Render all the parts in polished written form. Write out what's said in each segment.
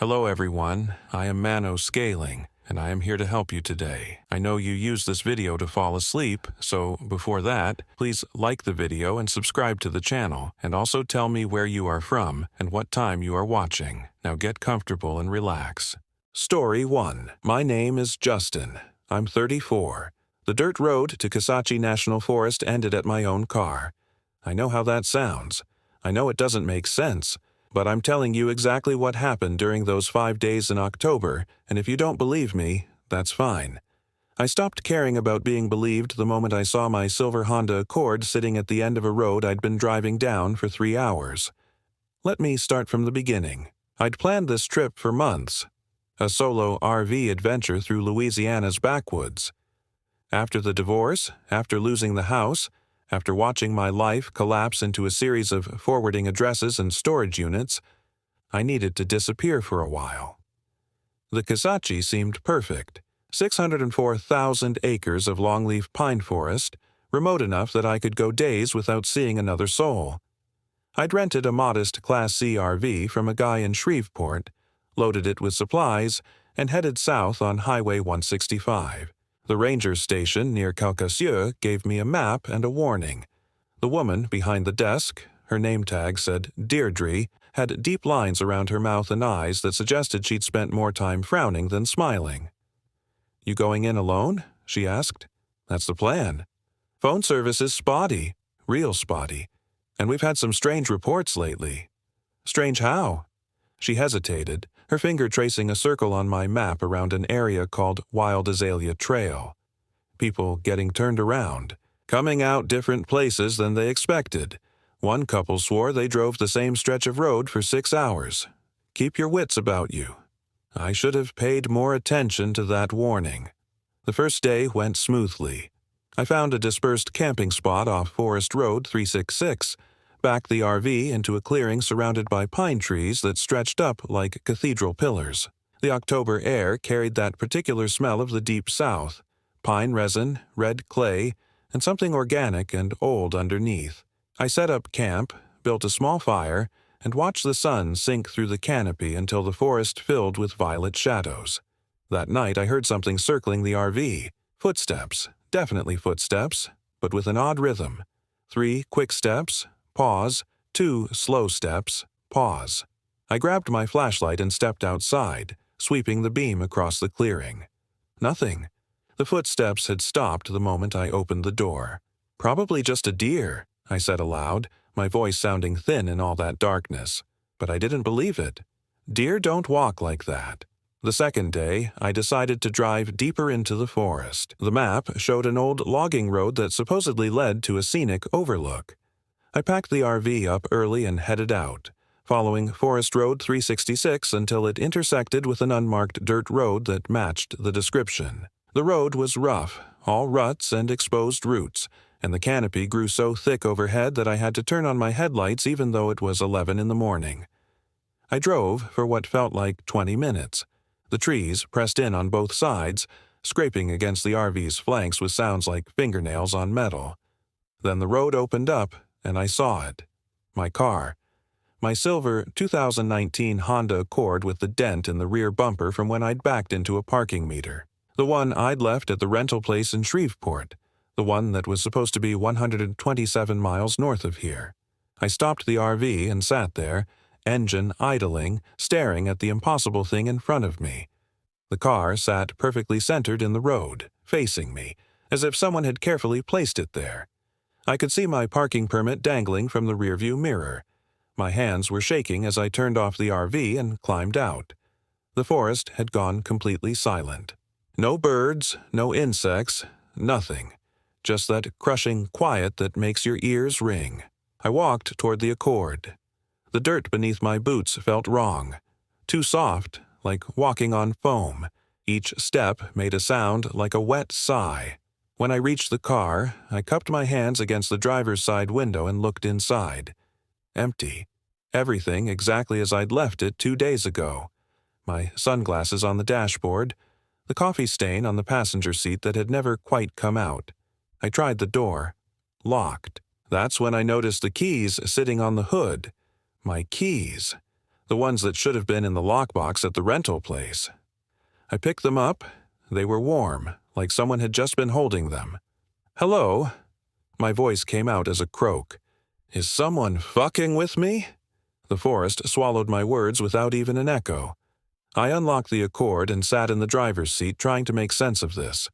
Hello everyone, I am Mano Scaling, and I am here to help you today. I know you use this video to fall asleep, so before that, please like the video and subscribe to the channel, and also tell me where you are from and what time you are watching. Now get comfortable and relax. Story 1. My name is Justin. I'm 34. The dirt road to Kisatchie National Forest ended at my own car. I know how that sounds. I know it doesn't make sense. But I'm telling you exactly what happened during those 5 days in October, and if you don't believe me, that's fine. I stopped caring about being believed the moment I saw my silver Honda Accord sitting at the end of a road I'd been driving down for 3 hours. Let me start from the beginning. I'd planned this trip for months. A solo RV adventure through Louisiana's backwoods. After the divorce, after losing the house, after watching my life collapse into a series of forwarding addresses and storage units, I needed to disappear for a while. The Kisatchie seemed perfect. 604,000 acres of longleaf pine forest, remote enough that I could go days without seeing another soul. I'd rented a modest Class C RV from a guy in Shreveport, loaded it with supplies, and headed south on Highway 165. The ranger station near Calcasieu gave me a map and a warning. The woman behind the desk, her name tag said Deirdre, had deep lines around her mouth and eyes that suggested she'd spent more time frowning than smiling. "You going in alone?" she asked. "That's the plan. Phone service is spotty, real spotty, and we've had some strange reports lately." "Strange how?" She hesitated, her finger tracing a circle on my map around an area called Wild Azalea Trail. People getting turned around, coming out different places than they expected. One couple swore they drove the same stretch of road for 6 hours. Keep your wits about you. I should have paid more attention to that warning. The first day went smoothly. I found a dispersed camping spot off Forest Road 366, backed the RV into a clearing surrounded by pine trees that stretched up like cathedral pillars. The October air carried that particular smell of the deep south, pine resin, red clay, and something organic and old underneath. I set up camp, built a small fire, and watched the sun sink through the canopy until the forest filled with violet shadows. That night I heard something circling the RV. Footsteps, definitely footsteps, but with an odd rhythm. 3 quick steps, pause, 2 slow steps, pause. I grabbed my flashlight and stepped outside, sweeping the beam across the clearing. Nothing. The footsteps had stopped the moment I opened the door. "Probably just a deer," I said aloud, my voice sounding thin in all that darkness. But I didn't believe it. Deer don't walk like that. The second day, I decided to drive deeper into the forest. The map showed an old logging road that supposedly led to a scenic overlook. I packed the RV up early and headed out, following Forest Road 366 until it intersected with an unmarked dirt road that matched the description. The road was rough, all ruts and exposed roots, and the canopy grew so thick overhead that I had to turn on my headlights even though it was 11 in the morning. I drove for what felt like 20 minutes. The trees pressed in on both sides, scraping against the RV's flanks with sounds like fingernails on metal. Then the road opened up, and I saw it. My car. My silver 2019 Honda Accord with the dent in the rear bumper from when I'd backed into a parking meter. The one I'd left at the rental place in Shreveport. The one that was supposed to be 127 miles north of here. I stopped the RV and sat there, engine idling, staring at the impossible thing in front of me. The car sat perfectly centered in the road, facing me, as if someone had carefully placed it there. I could see my parking permit dangling from the rearview mirror. My hands were shaking as I turned off the RV and climbed out. The forest had gone completely silent. No birds, no insects, nothing. Just that crushing quiet that makes your ears ring. I walked toward the Accord. The dirt beneath my boots felt wrong. Too soft, like walking on foam. Each step made a sound like a wet sigh. When I reached the car, I cupped my hands against the driver's side window and looked inside. Empty. Everything exactly as I'd left it 2 days ago. My sunglasses on the dashboard, the coffee stain on the passenger seat that had never quite come out. I tried the door. Locked. That's when I noticed the keys sitting on the hood. My keys. the ones that should have been in the lockbox at the rental place. I picked them up. They were warm, like someone had just been holding them. "Hello?" My voice came out as a croak. "Is someone fucking with me?" The forest swallowed my words without even an echo. I unlocked the Accord and sat in the driver's seat trying to make sense of this.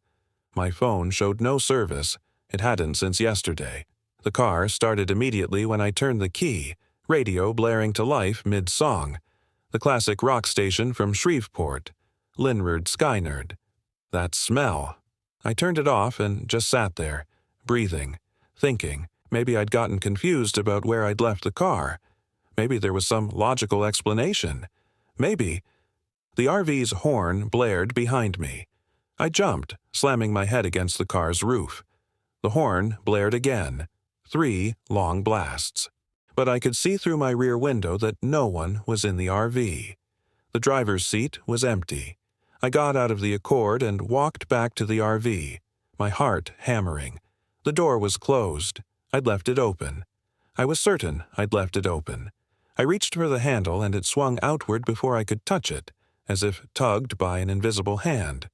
My phone showed no service. It hadn't since yesterday. The car started immediately when I turned the key, radio blaring to life mid-song. The classic rock station from Shreveport, Linrod Skynerd. That smell. I turned it off and just sat there, breathing, thinking. Maybe I'd gotten confused about where I'd left the car. Maybe there was some logical explanation. Maybe. The RV's horn blared behind me. I jumped, slamming my head against the car's roof. The horn blared again. 3 long blasts. But I could see through my rear window that no one was in the RV. The driver's seat was empty. I got out of the Accord and walked back to the RV, my heart hammering. The door was closed. I'd left it open. I was certain I'd left it open. I reached for the handle and it swung outward before I could touch it, as if tugged by an invisible hand.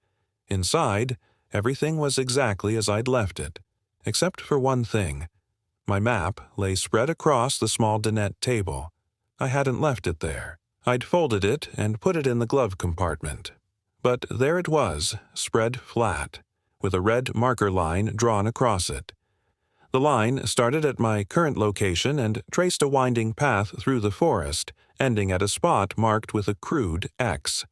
Inside, everything was exactly as I'd left it, except for one thing. My map lay spread across the small dinette table. I hadn't left it there. I'd folded it and put it in the glove compartment. But there it was, spread flat, with a red marker line drawn across it. The line started at my current location and traced a winding path through the forest, ending at a spot marked with a crude X.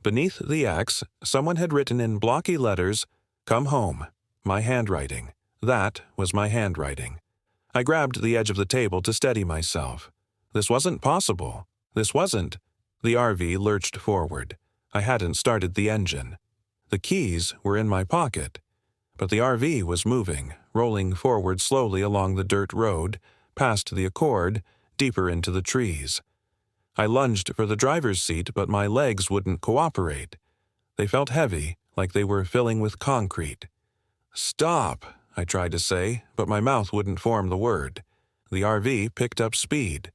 Beneath the X, someone had written in blocky letters, "Come home." My handwriting. That was my handwriting. I grabbed the edge of the table to steady myself. This wasn't possible. This wasn't. The RV lurched forward. I hadn't started the engine. The keys were in my pocket. But the RV was moving, rolling forward slowly along the dirt road, past the Accord, deeper into the trees. I lunged for the driver's seat, but my legs wouldn't cooperate. They felt heavy, like they were filling with concrete. "Stop," I tried to say, but my mouth wouldn't form the word. The RV picked up speed.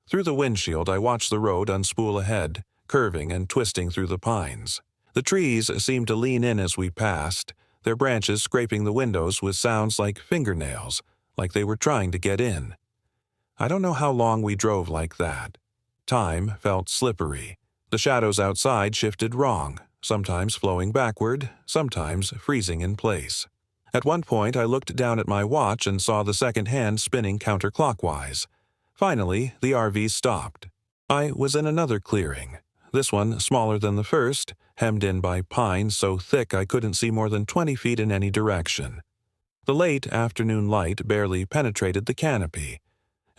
Through the windshield, I watched the road unspool ahead, curving and twisting through the pines. The trees seemed to lean in as we passed, their branches scraping the windows with sounds like fingernails, like they were trying to get in. I don't know how long we drove like that. Time felt slippery. The shadows outside shifted wrong, sometimes flowing backward, sometimes freezing in place. At one point, I looked down at my watch and saw the second hand spinning counterclockwise. Finally, the RV stopped. I was in another clearing, this one smaller than the first, hemmed in by pines so thick I couldn't see more than 20 feet in any direction. The late afternoon light barely penetrated the canopy.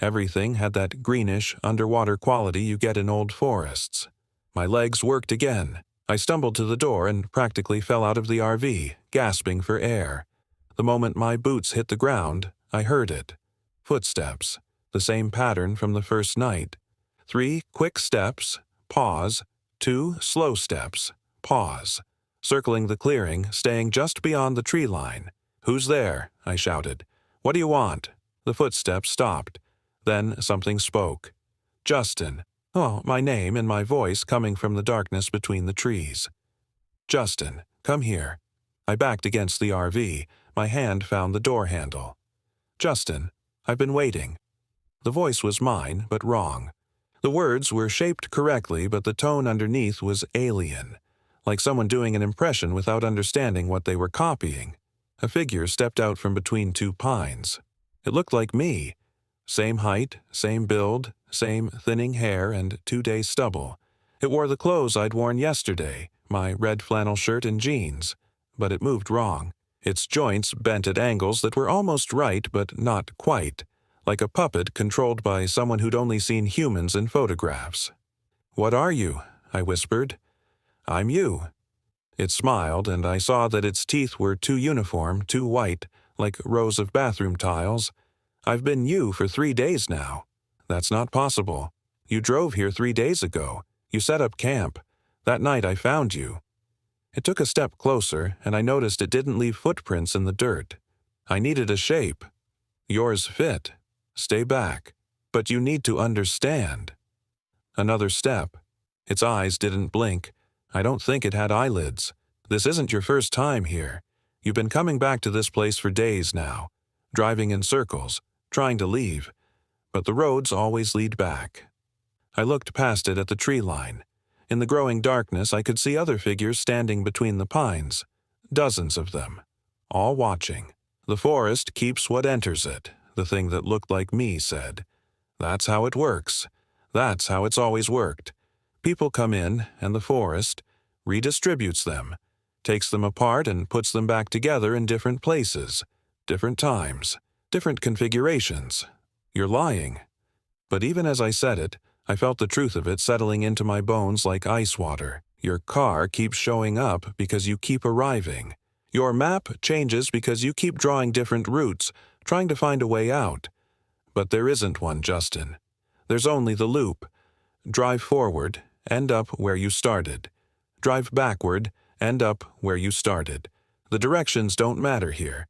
Everything had that greenish, underwater quality you get in old forests. My legs worked again. I stumbled to the door and practically fell out of the RV, gasping for air. The moment my boots hit the ground, I heard it. Footsteps. The same pattern from the first night. 3 quick steps, pause, 2 slow steps, pause. Circling the clearing, staying just beyond the tree line. "Who's there?" I shouted. "What do you want?" The footsteps stopped. Then something spoke. "Justin." Oh, my name and my voice coming from the darkness between the trees. "Justin, come here." I backed against the RV. My hand found the door handle. "Justin, I've been waiting." The voice was mine, but wrong. The words were shaped correctly, but the tone underneath was alien, like someone doing an impression without understanding what they were copying. A figure stepped out from between 2 pines. It looked like me. Same height, same build, same thinning hair and 2-day stubble. It wore the clothes I'd worn yesterday, my red flannel shirt and jeans. But it moved wrong. Its joints bent at angles that were almost right but not quite, like a puppet controlled by someone who'd only seen humans in photographs. "What are you?" I whispered. "I'm you." It smiled, and I saw that its teeth were too uniform, too white, like rows of bathroom tiles. "I've been you for 3 days now." "That's not possible. You drove here 3 days ago. You set up camp. That night I found you." It took a step closer, and I noticed it didn't leave footprints in the dirt. "I needed a shape." "Yours fit. Stay back. But you need to understand." Another step. Its eyes didn't blink. I don't think it had eyelids. This isn't your first time here. You've been coming back to this place for days now, driving in circles, trying to leave, but the roads always lead back. I looked past it at the tree line. In the growing darkness, I could see other figures standing between the pines, dozens of them, all watching. The forest keeps what enters it, the thing that looked like me said. That's how it works. That's how it's always worked. People come in, and the forest redistributes them, takes them apart and puts them back together in different places, different times, different configurations. You're lying. But even as I said it, I felt the truth of it settling into my bones like ice water. Your car keeps showing up because you keep arriving. Your map changes because you keep drawing different routes, trying to find a way out. But there isn't one, Justin. There's only the loop. Drive forward, end up where you started. Drive backward, end up where you started. The directions don't matter here.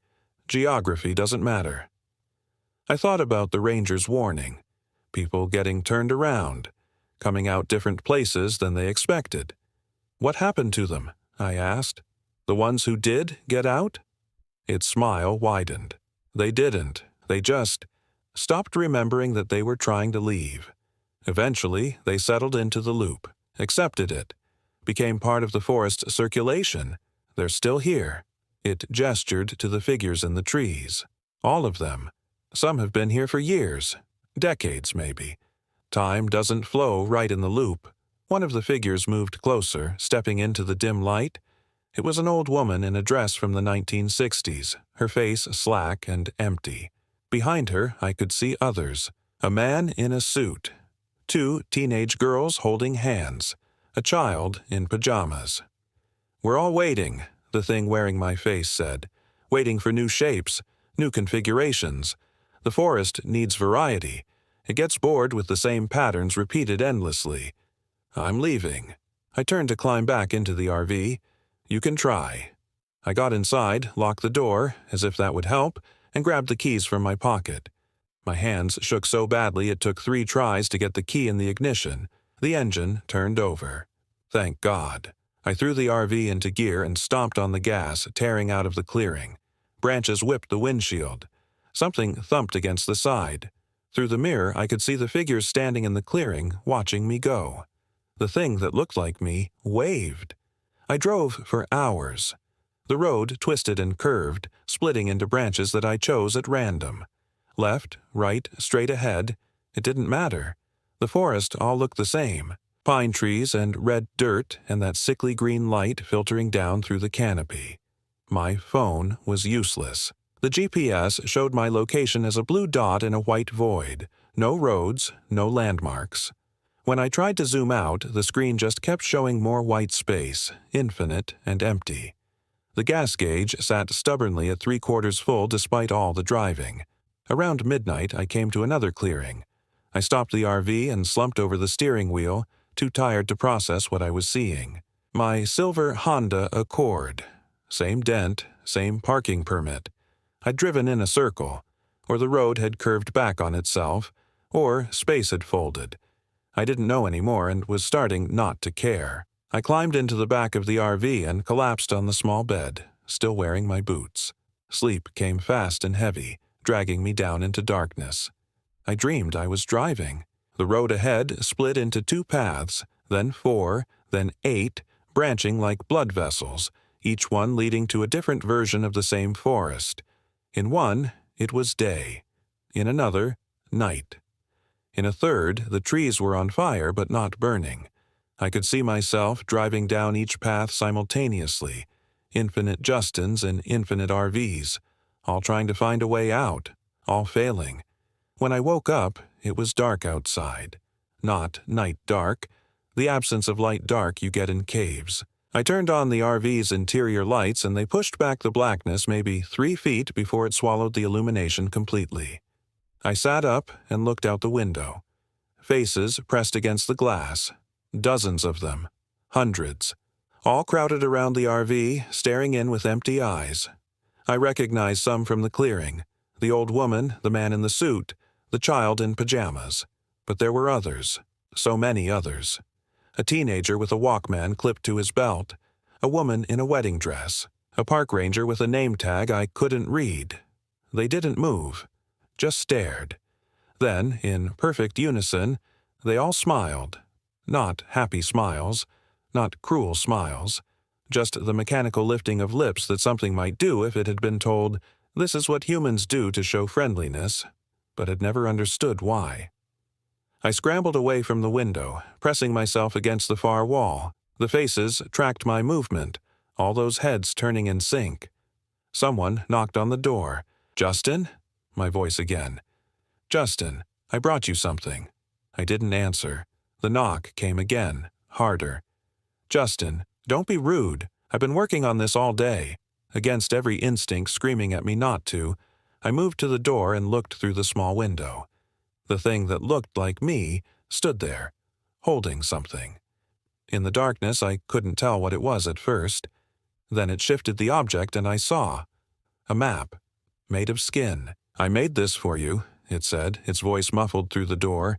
Geography doesn't matter. I thought about the ranger's warning. People getting turned around, coming out different places than they expected. What happened to them? I asked. The ones who did get out? Its smile widened. They didn't. They just stopped remembering that they were trying to leave. Eventually, they settled into the loop, accepted it, became part of the forest circulation. They're still here. It gestured to the figures in the trees. All of them. Some have been here for years, decades maybe. Time doesn't flow right in the loop. One of the figures moved closer, stepping into the dim light. It was an old woman in a dress from the 1960s, her face slack and empty. Behind her, I could see others. A man in a suit. 2 teenage girls holding hands. A child in pajamas. We're all waiting, the thing wearing my face said. Waiting for new shapes, new configurations. The forest needs variety. It gets bored with the same patterns repeated endlessly. I'm leaving. I turned to climb back into the RV. You can try. I got inside, locked the door, as if that would help, and grabbed the keys from my pocket. My hands shook so badly it took 3 tries to get the key in the ignition. The engine turned over. Thank God. I threw the RV into gear and stomped on the gas, tearing out of the clearing. Branches whipped the windshield. Something thumped against the side. Through the mirror, I could see the figures standing in the clearing, watching me go. The thing that looked like me waved. I drove for hours. The road twisted and curved, splitting into branches that I chose at random. Left, right, straight ahead. It didn't matter. The forest all looked the same. Pine trees and red dirt and that sickly green light filtering down through the canopy. My phone was useless. The GPS showed my location as a blue dot in a white void. No roads, no landmarks. When I tried to zoom out, the screen just kept showing more white space, infinite and empty. The gas gauge sat stubbornly at 3/4 full despite all the driving. Around midnight, I came to another clearing. I stopped the RV and slumped over the steering wheel, too tired to process what I was seeing. My silver Honda Accord. Same dent, same parking permit. I'd driven in a circle, or the road had curved back on itself, or space had folded. I didn't know anymore and was starting not to care. I climbed into the back of the RV and collapsed on the small bed, still wearing my boots. Sleep came fast and heavy, dragging me down into darkness. I dreamed I was driving. The road ahead split into 2 paths, then 4, then 8, branching like blood vessels, each one leading to a different version of the same forest. In one, it was day. In another, night. In a third, the trees were on fire but not burning. I could see myself driving down each path simultaneously, infinite Justins and infinite RVs, all trying to find a way out, all failing. When I woke up, it was dark outside. Not night dark, the absence of light dark you get in caves. I turned on the RV's interior lights and they pushed back the blackness maybe 3 feet before it swallowed the illumination completely. I sat up and looked out the window. Faces pressed against the glass. Dozens of them. Hundreds. All crowded around the RV, staring in with empty eyes. I recognized some from the clearing. The old woman, the man in the suit, the child in pajamas. But there were others. so many others. A teenager with a Walkman clipped to his belt, a woman in a wedding dress, a park ranger with a name tag I couldn't read. They didn't move, just stared. Then, in perfect unison, they all smiled. Not happy smiles, not cruel smiles, just the mechanical lifting of lips that something might do if it had been told, "This is what humans do to show friendliness," but had never understood why. I scrambled away from the window, pressing myself against the far wall. The faces tracked my movement, all those heads turning in sync. Someone knocked on the door. "Justin?" My voice again. "Justin, I brought you something." I didn't answer. The knock came again, harder. "Justin, don't be rude. I've been working on this all day." Against every instinct screaming at me not to, I moved to the door and looked through the small window. The thing that looked like me stood there, holding something. In the darkness, I couldn't tell what it was at first. Then it shifted the object and I saw. A map, made of skin. "I made this for you," it said, its voice muffled through the door.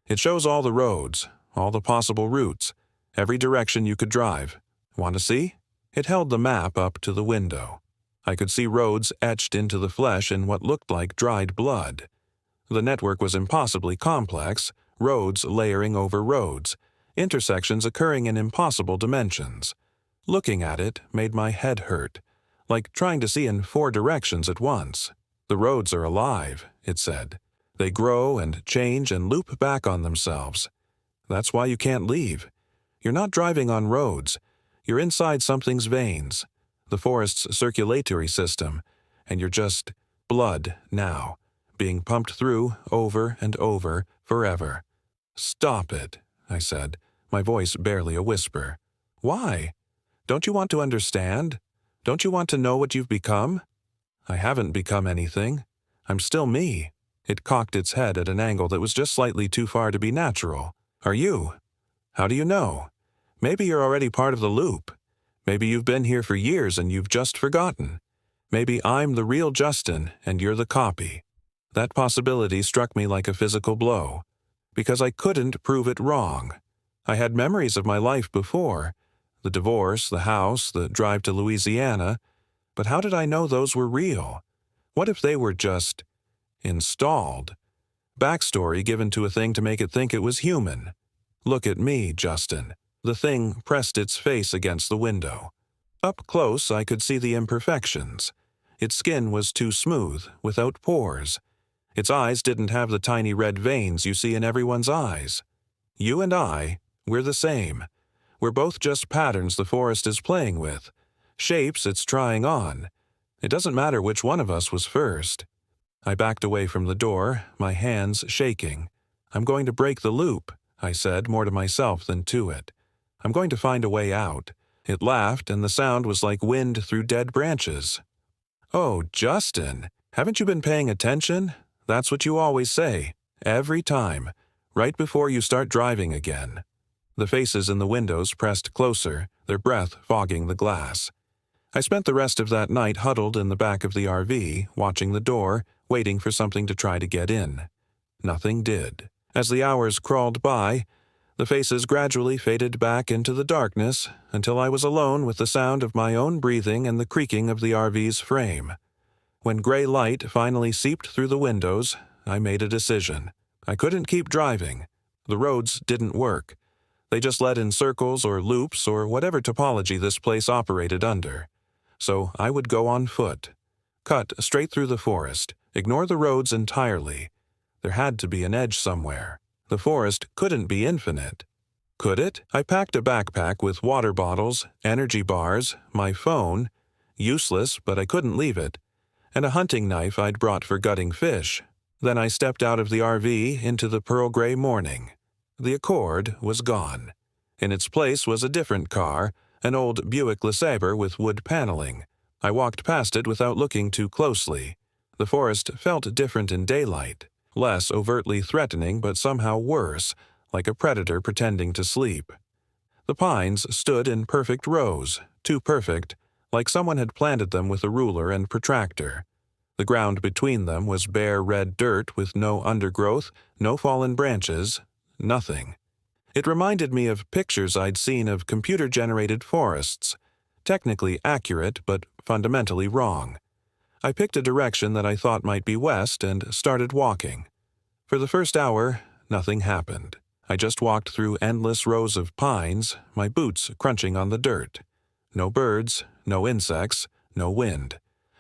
"It shows all the roads, all the possible routes, every direction you could drive. Want to see?" It held the map up to the window. I could see roads etched into the flesh in what looked like dried blood. The network was impossibly complex, roads layering over roads, intersections occurring in impossible dimensions. Looking at it made my head hurt, like trying to see in 4 directions at once. "The roads are alive," it said. "They grow and change and loop back on themselves. That's why you can't leave. You're not driving on roads. You're inside something's veins, the forest's circulatory system, and you're just blood now, being pumped through over and over, forever." "Stop it," I said, my voice barely a whisper. "Why? Don't you want to understand? Don't you want to know what you've become?" "I haven't become anything. I'm still me." It cocked its head at an angle that was just slightly too far to be natural. "Are you? How do you know? Maybe you're already part of the loop. Maybe you've been here for years and you've just forgotten. Maybe I'm the real Justin and you're the copy." That possibility struck me like a physical blow, because I couldn't prove it wrong. I had memories of my life before, the divorce, the house, the drive to Louisiana, but how did I know those were real? What if they were just installed? Backstory given to a thing to make it think it was human. "Look at me, Justin." The thing pressed its face against the window. Up close, I could see the imperfections. Its skin was too smooth, without pores. Its eyes didn't have the tiny red veins you see in everyone's eyes. You and I, we're the same. We're both just patterns the forest is playing with, shapes it's trying on. It doesn't matter which one of us was first. I backed away from the door, my hands shaking. "I'm going to break the loop," I said, more to myself than to it. "I'm going to find a way out." It laughed, and the sound was like wind through dead branches. "Oh, Justin, haven't you been paying attention? That's what you always say, every time, right before you start driving again." The faces in the windows pressed closer, their breath fogging the glass. I spent the rest of that night huddled in the back of the RV, watching the door, waiting for something to try to get in. Nothing did. As the hours crawled by, the faces gradually faded back into the darkness until I was alone with the sound of my own breathing and the creaking of the RV's frame. When gray light finally seeped through the windows, I made a decision. I couldn't keep driving. The roads didn't work. They just led in circles or loops or whatever topology this place operated under. So I would go on foot. Cut straight through the forest, ignore the roads entirely. There had to be an edge somewhere. The forest couldn't be infinite. Could it? I packed a backpack with water bottles, energy bars, my phone, useless but I couldn't leave it, and a hunting knife I'd brought for gutting fish. Then I stepped out of the RV into the pearl gray morning. The Accord was gone. In its place was a different car, an old Buick LeSabre with wood paneling. I walked past it without looking too closely. The forest felt different in daylight. Less overtly threatening but somehow worse, like a predator pretending to sleep. The pines stood in perfect rows, too perfect, like someone had planted them with a ruler and protractor. The ground between them was bare red dirt with no undergrowth, no fallen branches, nothing. It reminded me of pictures I'd seen of computer-generated forests, technically accurate but fundamentally wrong. I picked a direction that I thought might be west and started walking. For the first hour, nothing happened. I just walked through endless rows of pines, my boots crunching on the dirt. No birds, no insects, no wind.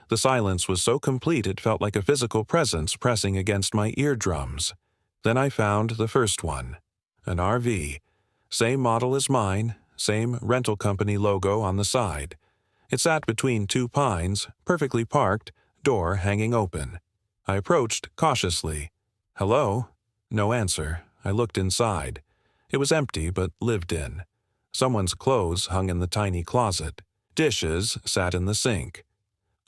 The silence was so complete it felt like a physical presence pressing against my eardrums. Then I found the first one. An RV. Same model as mine, same rental company logo on the side. It sat between two pines, perfectly parked, door hanging open. I approached cautiously. "Hello?" No answer. I looked inside. It was empty but lived in. Someone's clothes hung in the tiny closet. Dishes sat in the sink.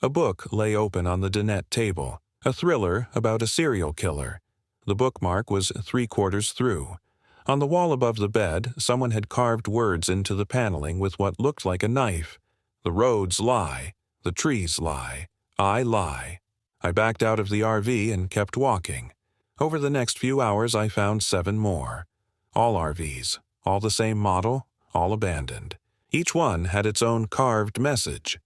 A book lay open on the dinette table, a thriller about a serial killer. The bookmark was 3/4 through. On the wall above the bed, someone had carved words into the paneling with what looked like a knife. "The roads lie. The trees lie. I lie." I backed out of the RV and kept walking. Over the next few hours I found 7 more. All RVs, all the same model, all abandoned. Each one had its own carved message.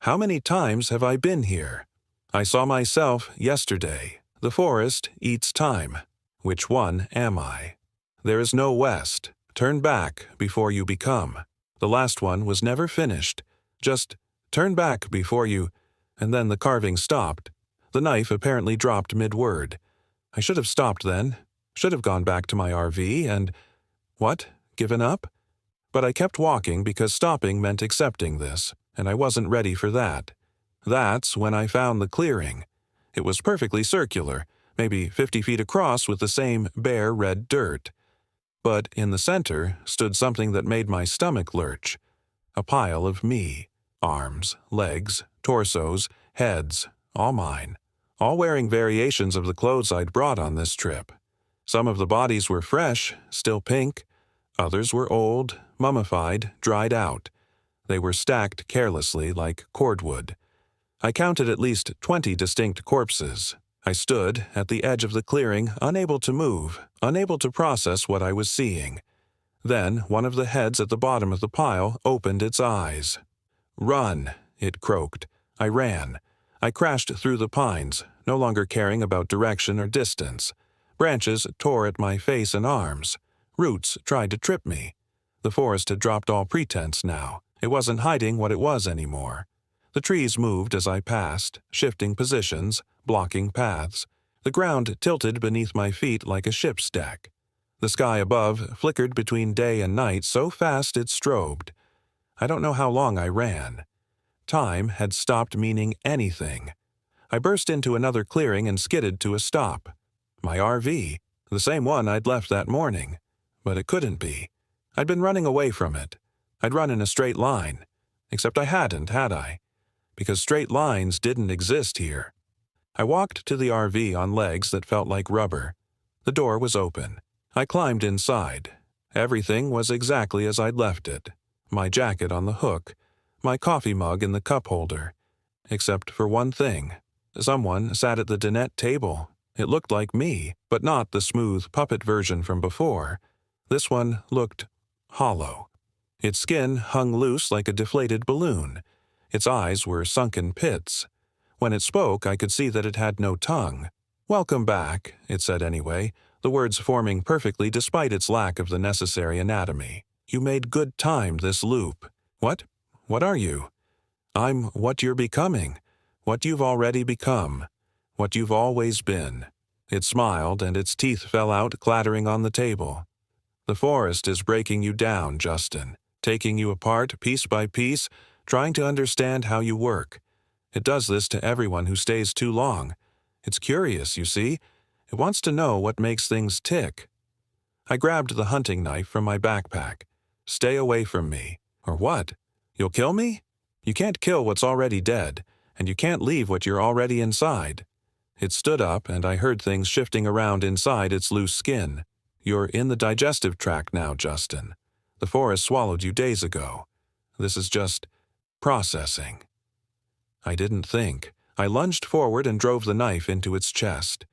How many times have I been here? I saw myself yesterday. The forest eats time. Which one am I? There is no west. Turn back before you become. The last one was never finished. Just turn back before you... And then the carving stopped. The knife apparently dropped mid-word. I should have stopped then. Should have gone back to my RV and... What? Given up? But I kept walking because stopping meant accepting this, and I wasn't ready for that. That's when I found the clearing. It was perfectly circular, maybe 50 feet across with the same bare red dirt. But in the center stood something that made my stomach lurch. A pile of me. Arms, legs, torsos, heads, all mine. All wearing variations of the clothes I'd brought on this trip. Some of the bodies were fresh, still pink. Others were old, mummified, dried out. They were stacked carelessly like cordwood. I counted at least 20 distinct corpses. I stood at the edge of the clearing, unable to move, unable to process what I was seeing. Then one of the heads at the bottom of the pile opened its eyes. "Run," it croaked. I ran. I crashed through the pines, no longer caring about direction or distance. Branches tore at my face and arms. Roots tried to trip me. The forest had dropped all pretense now. It wasn't hiding what it was anymore. The trees moved as I passed, shifting positions, blocking paths. The ground tilted beneath my feet like a ship's deck. The sky above flickered between day and night so fast it strobed. I don't know how long I ran. Time had stopped meaning anything. I burst into another clearing and skidded to a stop. My RV, the same one I'd left that morning. But it couldn't be. I'd been running away from it. I'd run in a straight line. Except I hadn't, had I? Because straight lines didn't exist here. I walked to the RV on legs that felt like rubber. The door was open. I climbed inside. Everything was exactly as I'd left it. My jacket on the hook, my coffee mug in the cup holder. Except for one thing. Someone sat at the dinette table. It looked like me, but not the smooth puppet version from before. This one looked hollow. Its skin hung loose like a deflated balloon. Its eyes were sunken pits. When it spoke, I could see that it had no tongue. "Welcome back," it said anyway, the words forming perfectly despite its lack of the necessary anatomy. "You made good time this loop." "What? What are you?" "I'm what you're becoming. What you've already become. What you've always been." It smiled, and its teeth fell out clattering on the table. "The forest is breaking you down, Justin, taking you apart piece by piece, trying to understand how you work. It does this to everyone who stays too long. It's curious, you see. It wants to know what makes things tick." I grabbed the hunting knife from my backpack. "Stay away from me." "Or what? You'll kill me?" "You can't kill what's already dead, and you can't leave what you're already inside." It stood up, and I heard things shifting around inside its loose skin. "You're in the digestive tract now, Justin. The forest swallowed you days ago. This is just processing." I didn't think. I lunged forward and drove the knife into its chest.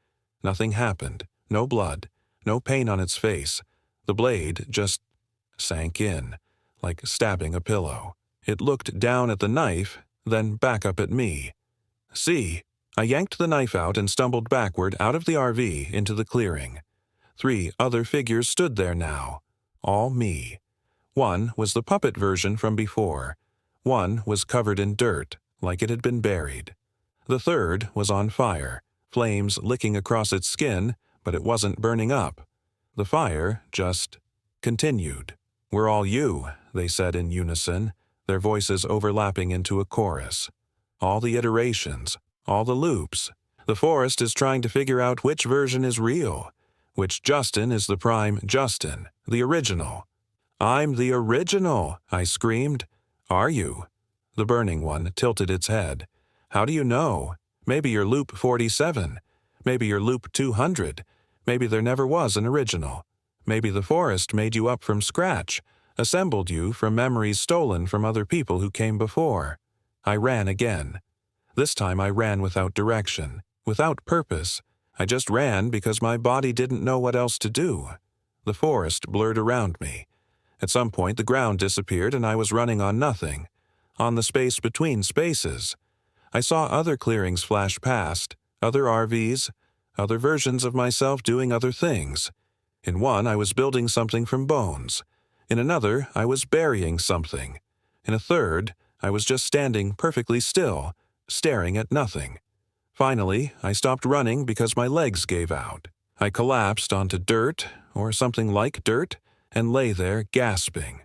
Nothing happened. No blood. No pain on its face. The blade just sank in, like stabbing a pillow. It looked down at the knife, then back up at me. See, I yanked the knife out and stumbled backward out of the RV into the clearing. 3 other figures stood there now, all me. One was the puppet version from before. One was covered in dirt, like it had been buried. The third was on fire, flames licking across its skin, but it wasn't burning up. The fire just continued. "We're all you," they said in unison, their voices overlapping into a chorus. "All the iterations, all the loops. The forest is trying to figure out which version is real, which Justin is the prime Justin, the original." "I'm the original," I screamed. "Are you?" The burning one tilted its head. "How do you know? Maybe you're loop 47. Maybe you're loop 200. Maybe there never was an original. Maybe the forest made you up from scratch, assembled you from memories stolen from other people who came before." I ran again. This time I ran without direction, without purpose. I just ran because my body didn't know what else to do. The forest blurred around me. At some point the ground disappeared and I was running on nothing, on the space between spaces. I saw other clearings flash past, other RVs, other versions of myself doing other things. In one I was building something from bones. In another I was burying something. In a third I was just standing perfectly still, staring at nothing. Finally, I stopped running because my legs gave out. I collapsed onto dirt, or something like dirt, and lay there gasping.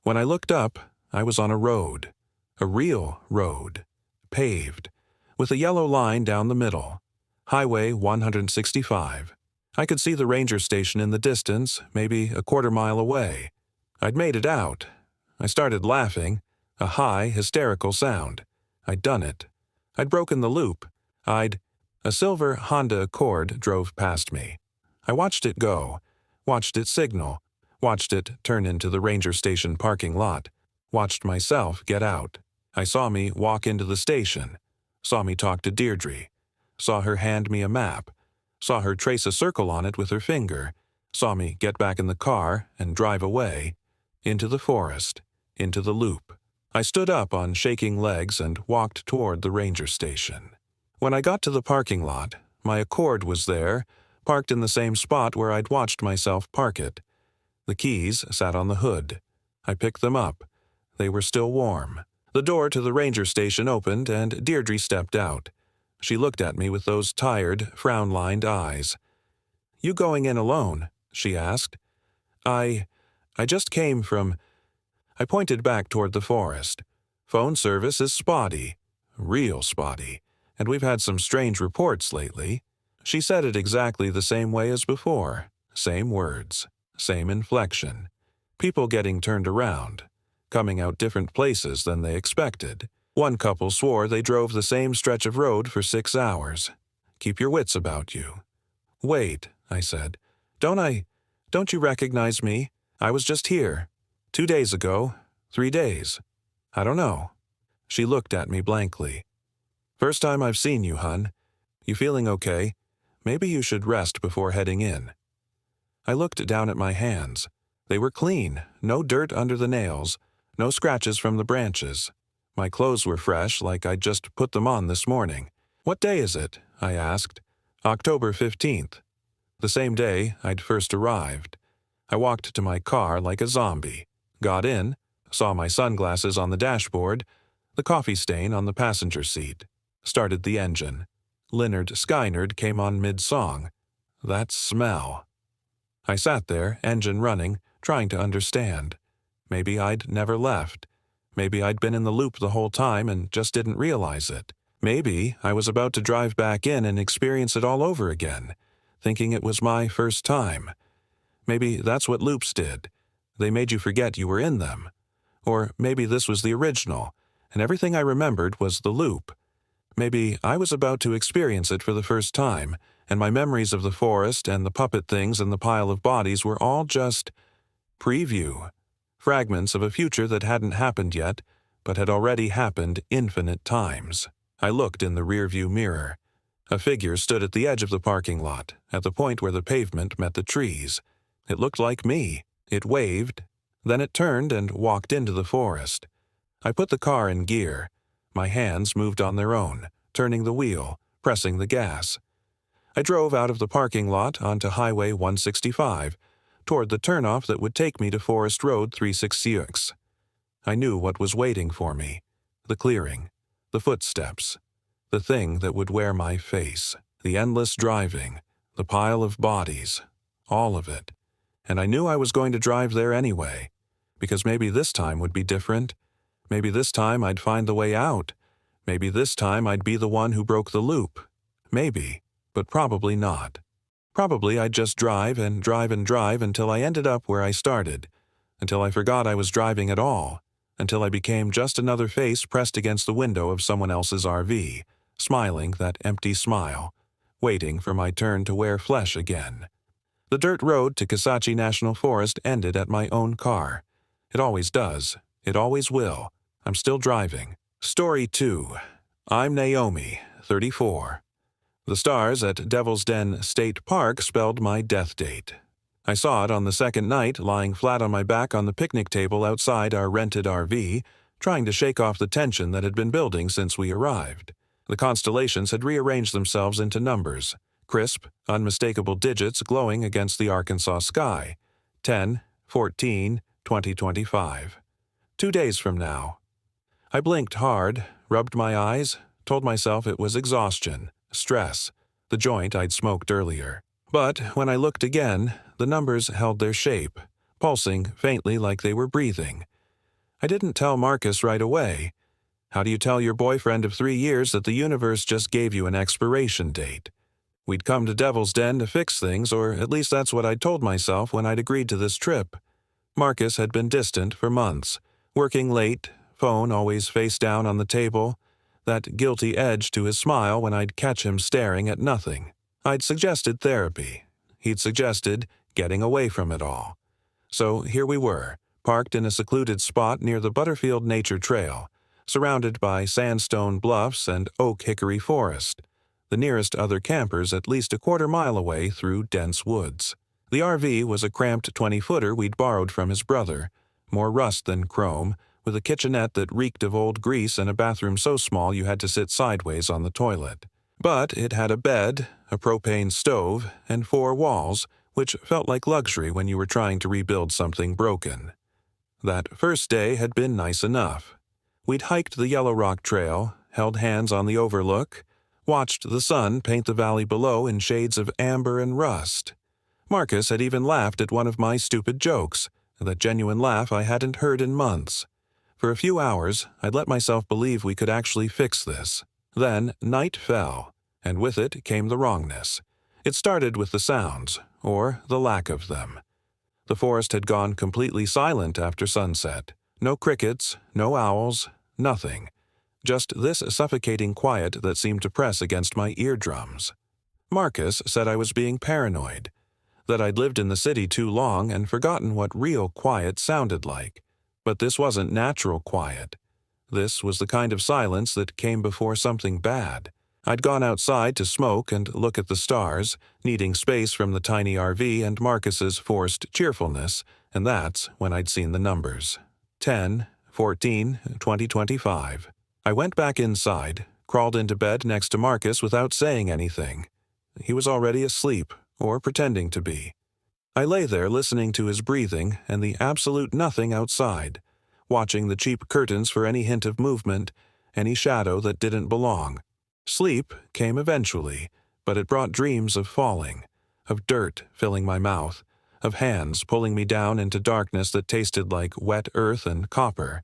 When I looked up, I was on a road. A real road. Paved. With a yellow line down the middle. Highway 165. I could see the ranger station in the distance, maybe a quarter-mile away. I'd made it out. I started laughing, a high, hysterical sound. I'd done it. I'd broken the loop. A silver Honda Accord drove past me. I watched it go, watched it signal, watched it turn into the ranger station parking lot, watched myself get out. I saw me walk into the station, saw me talk to Deirdre, saw her hand me a map, saw her trace a circle on it with her finger, saw me get back in the car and drive away, into the forest, into the loop. I stood up on shaking legs and walked toward the ranger station. When I got to the parking lot, my Accord was there, parked in the same spot where I'd watched myself park it. The keys sat on the hood. I picked them up. They were still warm. The door to the ranger station opened and Deirdre stepped out. She looked at me with those tired, frown-lined eyes. "You going in alone?" she asked. I just came from—" I pointed back toward the forest. "Phone service is spotty. Real spotty. And we've had some strange reports lately." She said it exactly the same way as before. Same words. Same inflection. People getting turned around. Coming out different places than they expected. One couple swore they drove the same stretch of road for 6 hours. Keep your wits about you. "Wait," I said. Don't you recognize me? I was just here. 2 days ago. 3 days. I don't know." She looked at me blankly. "First time I've seen you, hun. You feeling okay? Maybe you should rest before heading in." I looked down at my hands. They were clean, no dirt under the nails, no scratches from the branches. My clothes were fresh, like I'd just put them on this morning. "What day is it?" I asked. "October 15th. The same day I'd first arrived. I walked to my car like a zombie. Got in, saw my sunglasses on the dashboard, the coffee stain on the passenger seat. Started the engine. Lynyrd Skynyrd came on mid-song. That smell. I sat there, engine running, trying to understand. Maybe I'd never left. Maybe I'd been in the loop the whole time and just didn't realize it. Maybe I was about to drive back in and experience it all over again, thinking it was my first time. Maybe that's what loops did. They made you forget you were in them. Or maybe this was the original, and everything I remembered was the loop. Maybe I was about to experience it for the first time, and my memories of the forest and the puppet things and the pile of bodies were all just preview, fragments of a future that hadn't happened yet, but had already happened infinite times. I looked in the rearview mirror. A figure stood at the edge of the parking lot, at the point where the pavement met the trees. It looked like me. It waved. Then it turned and walked into the forest. I put the car in gear. My hands moved on their own, turning the wheel, pressing the gas. I drove out of the parking lot onto Highway 165, toward the turnoff that would take me to Forest Road 366. I knew what was waiting for me. The clearing, the footsteps, the thing that would wear my face, the endless driving, the pile of bodies, all of it. And I knew I was going to drive there anyway, because maybe this time would be different. Maybe this time I'd find the way out. Maybe this time I'd be the one who broke the loop. Maybe, but probably not. Probably I'd just drive and drive and drive until I ended up where I started, until I forgot I was driving at all, until I became just another face pressed against the window of someone else's RV, smiling that empty smile, waiting for my turn to wear flesh again. The dirt road to Kisatchie National Forest ended at my own car. It always does. It always will. I'm still driving. Story 2. I'm Naomi, 34. The stars at Devil's Den State Park spelled my death date. I saw it on the second night, lying flat on my back on the picnic table outside our rented RV, trying to shake off the tension that had been building since we arrived. The constellations had rearranged themselves into numbers, crisp, unmistakable digits glowing against the Arkansas sky. 10, 14, 2025. 2 days from now. I blinked hard, rubbed my eyes, told myself it was exhaustion, stress, the joint I'd smoked earlier. But when I looked again, the numbers held their shape, pulsing faintly like they were breathing. I didn't tell Marcus right away. How do you tell your boyfriend of 3 years that the universe just gave you an expiration date? We'd come to Devil's Den to fix things, or at least that's what I'd told myself when I'd agreed to this trip. Marcus had been distant for months, working late, phone always face down on the table, that guilty edge to his smile when I'd catch him staring at nothing. I'd suggested therapy. He'd suggested getting away from it all. So here we were, parked in a secluded spot near the Butterfield Nature Trail, surrounded by sandstone bluffs and oak hickory forest, the nearest other campers at least a quarter mile away through dense woods. The RV was a cramped 20-footer we'd borrowed from his brother, more rust than chrome, with a kitchenette that reeked of old grease and a bathroom so small you had to sit sideways on the toilet. But it had a bed, a propane stove, and 4 walls, which felt like luxury when you were trying to rebuild something broken. That first day had been nice enough. We'd hiked the Yellow Rock Trail, held hands on the overlook, watched the sun paint the valley below in shades of amber and rust. Marcus had even laughed at one of my stupid jokes, that genuine laugh I hadn't heard in months. For a few hours, I'd let myself believe we could actually fix this. Then night fell, and with it came the wrongness. It started with the sounds, or the lack of them. The forest had gone completely silent after sunset. No crickets, no owls, nothing. Just this suffocating quiet that seemed to press against my eardrums. Marcus said I was being paranoid, that I'd lived in the city too long and forgotten what real quiet sounded like. But this wasn't natural quiet. This was the kind of silence that came before something bad. I'd gone outside to smoke and look at the stars, needing space from the tiny RV and Marcus's forced cheerfulness, and that's when I'd seen the numbers. 10, 14, 2025. I went back inside, crawled into bed next to Marcus without saying anything. He was already asleep, or pretending to be. I lay there listening to his breathing and the absolute nothing outside, watching the cheap curtains for any hint of movement, any shadow that didn't belong. Sleep came eventually, but it brought dreams of falling, of dirt filling my mouth, of hands pulling me down into darkness that tasted like wet earth and copper.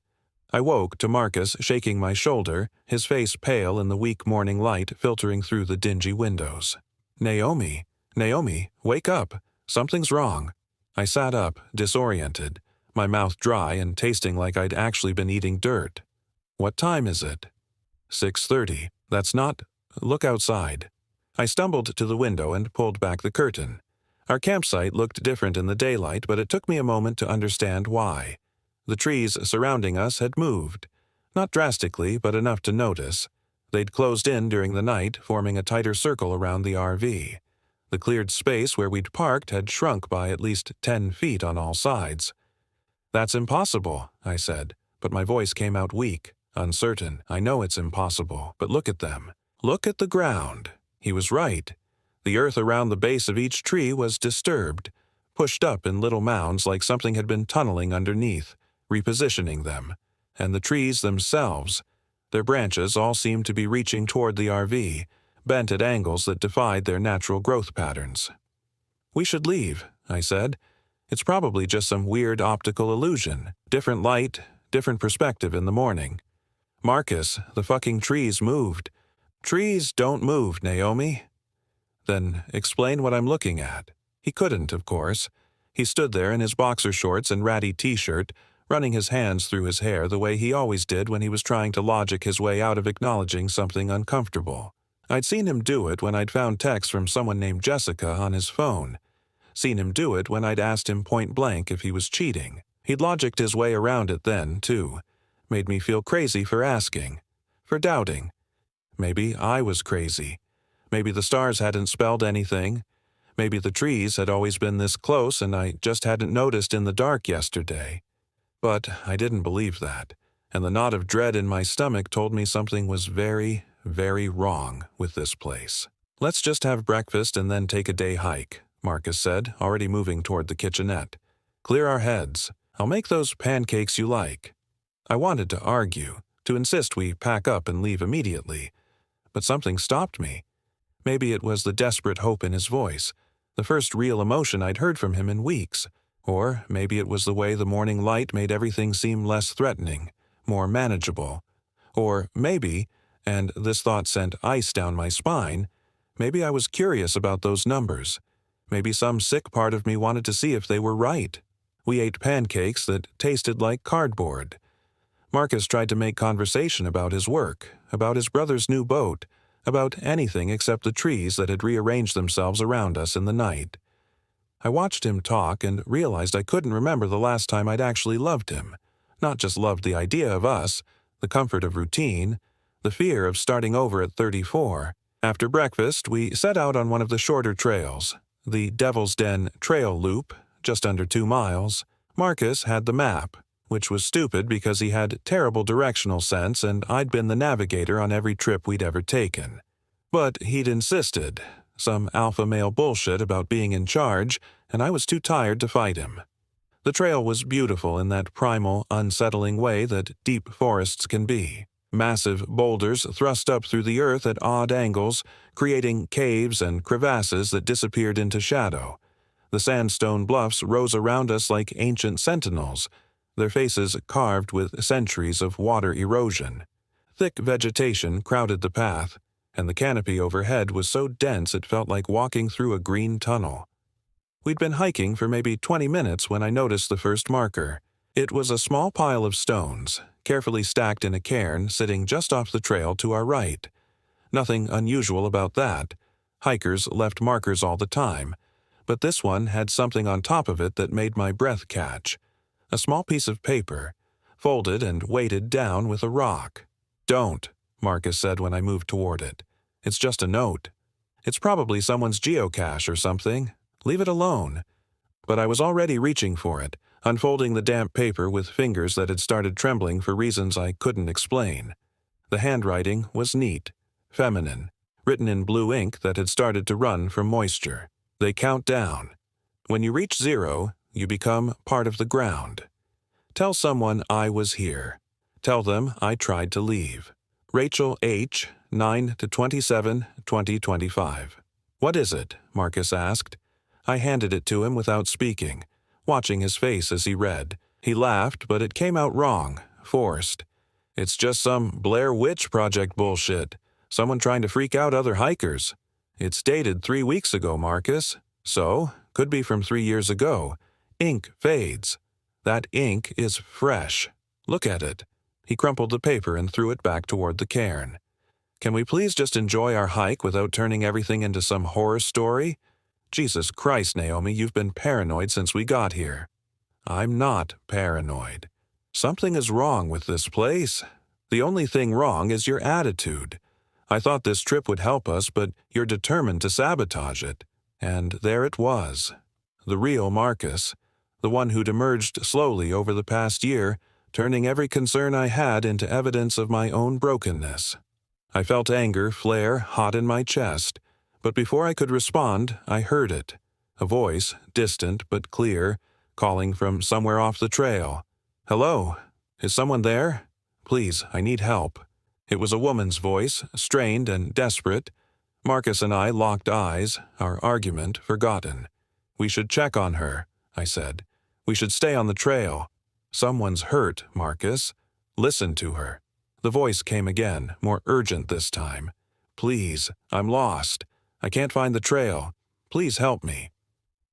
I woke to Marcus shaking my shoulder, his face pale in the weak morning light filtering through the dingy windows. Naomi, wake up. Something's wrong. I sat up, disoriented, my mouth dry and tasting like I'd actually been eating dirt. What time is it? 6:30. That's not... Look outside. I stumbled to the window and pulled back the curtain. Our campsite looked different in the daylight, but it took me a moment to understand why. The trees surrounding us had moved. Not drastically, but enough to notice. They'd closed in during the night, forming a tighter circle around the RV. The cleared space where we'd parked had shrunk by at least 10 feet on all sides. "That's impossible," I said, but my voice came out weak, uncertain. "I know it's impossible, but look at them. Look at the ground." He was right. The earth around the base of each tree was disturbed, pushed up in little mounds like something had been tunneling underneath, repositioning them. And the trees themselves, their branches all seemed to be reaching toward the RV, bent at angles that defied their natural growth patterns. "We should leave," I said. "It's probably just some weird optical illusion. Different light, different perspective in the morning." "Marcus, the fucking trees moved." "Trees don't move, Naomi." "Then explain what I'm looking at." He couldn't, of course. He stood there in his boxer shorts and ratty t-shirt, running his hands through his hair the way he always did when he was trying to logic his way out of acknowledging something uncomfortable. I'd seen him do it when I'd found texts from someone named Jessica on his phone. Seen him do it when I'd asked him point blank if he was cheating. He'd logicked his way around it then, too. Made me feel crazy for asking. For doubting. Maybe I was crazy. Maybe the stars hadn't spelled anything. Maybe the trees had always been this close and I just hadn't noticed in the dark yesterday. But I didn't believe that, and the knot of dread in my stomach told me something was very, very wrong with this place. "Let's just have breakfast and then take a day hike," Marcus said, already moving toward the kitchenette. "Clear our heads. I'll make those pancakes you like." I wanted to argue, to insist we pack up and leave immediately, but something stopped me. Maybe it was the desperate hope in his voice, the first real emotion I'd heard from him in weeks. Or maybe it was the way the morning light made everything seem less threatening, more manageable. Or maybe, and this thought sent ice down my spine, maybe I was curious about those numbers. Maybe some sick part of me wanted to see if they were right. We ate pancakes that tasted like cardboard. Marcus tried to make conversation about his work, about his brother's new boat, about anything except the trees that had rearranged themselves around us in the night. I watched him talk and realized I couldn't remember the last time I'd actually loved him. Not just loved the idea of us, the comfort of routine, the fear of starting over at 34. After breakfast, we set out on one of the shorter trails, the Devil's Den Trail Loop, just under 2 miles. Marcus had the map, which was stupid because he had terrible directional sense and I'd been the navigator on every trip we'd ever taken. But he'd insisted. Some alpha male bullshit about being in charge, and I was too tired to fight him. The trail was beautiful in that primal, unsettling way that deep forests can be. Massive boulders thrust up through the earth at odd angles, creating caves and crevasses that disappeared into shadow. The sandstone bluffs rose around us like ancient sentinels, their faces carved with centuries of water erosion. Thick vegetation crowded the path, and the canopy overhead was so dense it felt like walking through a green tunnel. We'd been hiking for maybe 20 minutes when I noticed the first marker. It was a small pile of stones, carefully stacked in a cairn sitting just off the trail to our right. Nothing unusual about that. Hikers left markers all the time, but this one had something on top of it that made my breath catch. A small piece of paper, folded and weighted down with a rock. "Don't," Marcus said when I moved toward it. "It's just a note. It's probably someone's geocache or something. Leave it alone." But I was already reaching for it, unfolding the damp paper with fingers that had started trembling for reasons I couldn't explain. The handwriting was neat, feminine, written in blue ink that had started to run from moisture. They count down. When you reach 0, you become part of the ground. Tell someone I was here. Tell them I tried to leave. Rachel H., 9/27/2025. "What is it?" Marcus asked. I handed it to him without speaking, watching his face as he read. He laughed, but it came out wrong, forced. "It's just some Blair Witch Project bullshit. Someone trying to freak out other hikers. It's dated 3 weeks ago, Marcus. So, could be from 3 years ago. Ink fades. That ink is fresh. Look at it." He crumpled the paper and threw it back toward the cairn. "Can we please just enjoy our hike without turning everything into some horror story? Jesus Christ, Naomi, you've been paranoid since we got here." "I'm not paranoid. Something is wrong with this place. The only thing wrong is your attitude. I thought this trip would help us, but you're determined to sabotage it. And there it was. The real Marcus, the one who'd emerged slowly over the past year, turning every concern I had into evidence of my own brokenness. I felt anger flare hot in my chest, but before I could respond, I heard it. A voice, distant but clear, calling from somewhere off the trail. "Hello? Is someone there? Please, I need help." It was a woman's voice, strained and desperate. Marcus and I locked eyes, our argument forgotten. "We should check on her," I said. "We should stay on the trail. Someone's hurt, Marcus. Listen to her." The voice came again, more urgent this time. "Please, I'm lost. I can't find the trail. Please help me."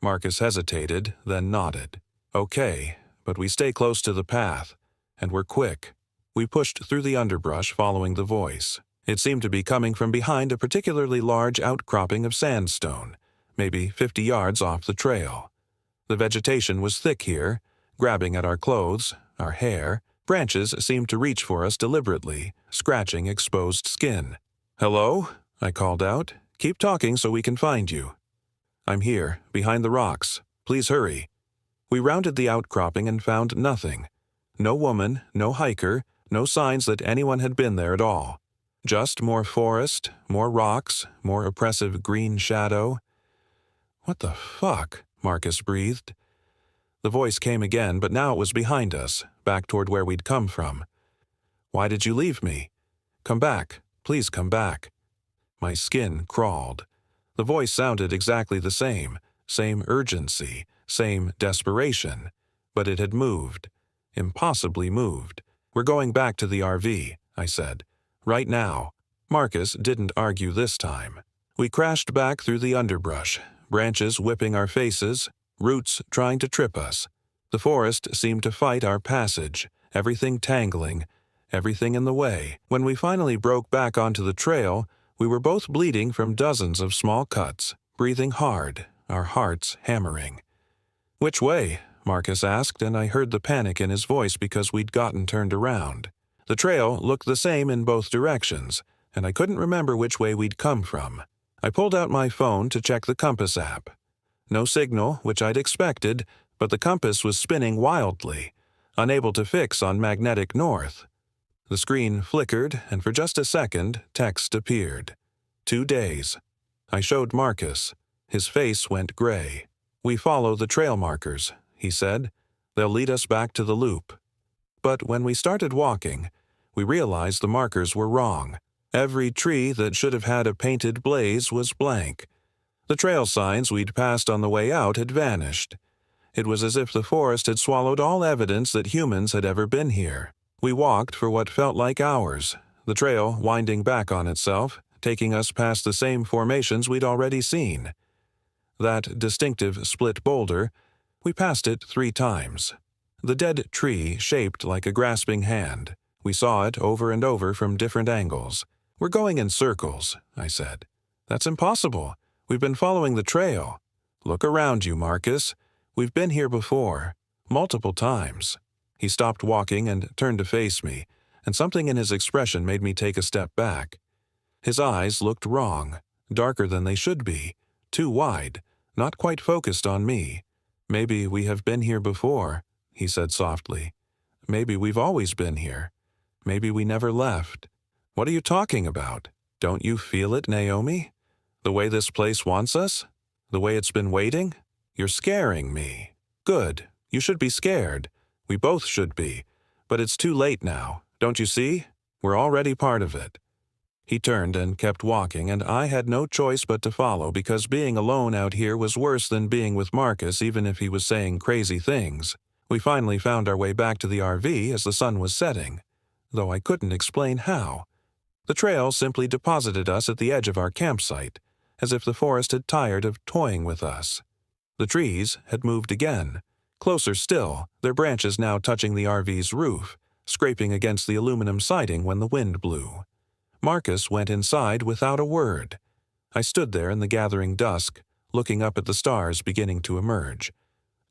Marcus hesitated, then nodded. "Okay, but we stay close to the path, and we're quick." We pushed through the underbrush following the voice. It seemed to be coming from behind a particularly large outcropping of sandstone, maybe 50 yards off the trail. The vegetation was thick here, grabbing at our clothes, our hair. Branches seemed to reach for us deliberately, scratching exposed skin. "Hello?" I called out. "Keep talking so we can find you." "I'm here, behind the rocks. Please hurry." We rounded the outcropping and found nothing. No woman, no hiker, no signs that anyone had been there at all. Just more forest, more rocks, more oppressive green shadow. "What the fuck?" Marcus breathed. The voice came again, but now it was behind us, back toward where we'd come from. "Why did you leave me? Come back. Please come back." My skin crawled. The voice sounded exactly the same urgency, same desperation, but it had moved. Impossibly moved. "We're going back to the RV," I said. "Right now." Marcus didn't argue this time. We crashed back through the underbrush, branches whipping our faces, roots trying to trip us. The forest seemed to fight our passage, everything tangling, everything in the way. When we finally broke back onto the trail, we were both bleeding from dozens of small cuts, breathing hard, our hearts hammering. "Which way?" Marcus asked, and I heard the panic in his voice because we'd gotten turned around. The trail looked the same in both directions, and I couldn't remember which way we'd come from. I pulled out my phone to check the compass app. No signal, which I'd expected, but the compass was spinning wildly, unable to fix on magnetic north. The screen flickered, and for just a second, text appeared. 2 days. I showed Marcus. His face went gray. "We follow the trail markers," he said. "They'll lead us back to the loop." But when we started walking, we realized the markers were wrong. Every tree that should have had a painted blaze was blank. The trail signs we'd passed on the way out had vanished. It was as if the forest had swallowed all evidence that humans had ever been here. We walked for what felt like hours, the trail winding back on itself, taking us past the same formations we'd already seen. That distinctive split boulder, we passed it 3 times. The dead tree shaped like a grasping hand. We saw it over and over from different angles. "We're going in circles," I said. "That's impossible. We've been following the trail. Look around you, Marcus. We've been here before. Multiple times." He stopped walking and turned to face me, and something in his expression made me take a step back. His eyes looked wrong, darker than they should be, too wide, not quite focused on me. "Maybe we have been here before," he said softly. "Maybe we've always been here. Maybe we never left." "What are you talking about? Don't you feel it, Naomi? The way this place wants us? The way it's been waiting? You're scaring me." "Good. You should be scared. We both should be. But it's too late now. Don't you see? We're already part of it." He turned and kept walking, and I had no choice but to follow because being alone out here was worse than being with Marcus, even if he was saying crazy things. We finally found our way back to the RV as the sun was setting, though I couldn't explain how. The trail simply deposited us at the edge of our campsite, as if the forest had tired of toying with us. The trees had moved again, closer still, their branches now touching the RV's roof, scraping against the aluminum siding when the wind blew. Marcus went inside without a word. I stood there in the gathering dusk, looking up at the stars beginning to emerge,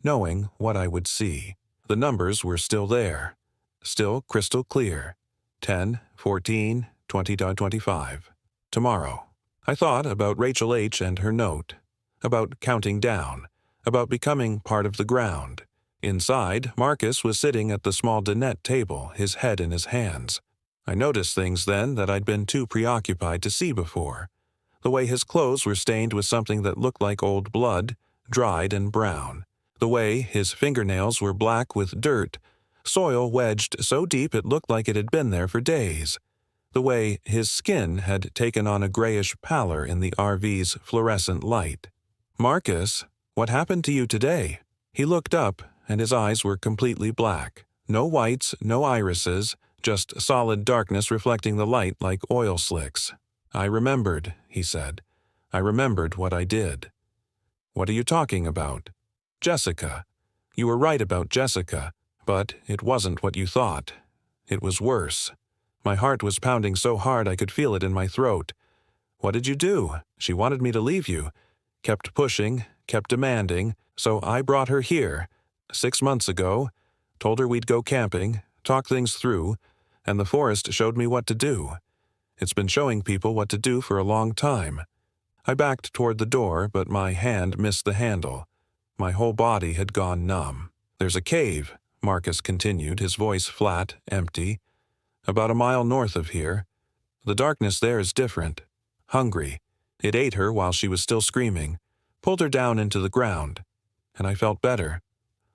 knowing what I would see. The numbers were still there, still crystal clear. 10, 14, 20-25. Tomorrow. I thought about Rachel H. and her note. about counting down, about becoming part of the ground. Inside, Marcus was sitting at the small dinette table, his head in his hands. I noticed things then that I'd been too preoccupied to see before. The way his clothes were stained with something that looked like old blood, dried and brown. The way his fingernails were black with dirt, soil wedged so deep it looked like it had been there for days. The way his skin had taken on a grayish pallor in the RV's fluorescent light. "Marcus, what happened to you today?" He looked up, and his eyes were completely black. No whites, no irises, just solid darkness reflecting the light like oil slicks. "I remembered," he said. "I remembered what I did." "What are you talking about?" "Jessica. You were right about Jessica, but it wasn't what you thought. It was worse." My heart was pounding so hard I could feel it in my throat. "What did you do?" "She wanted me to leave you. Kept pushing, kept demanding, so I brought her here, 6 months ago, told her we'd go camping, talk things through, and the forest showed me what to do. It's been showing people what to do for a long time." I backed toward the door, but my hand missed the handle. My whole body had gone numb. "There's a cave," Marcus continued, his voice flat, empty, "about a mile north of here. The darkness there is different. Hungry. It ate her while she was still screaming, pulled her down into the ground. And I felt better.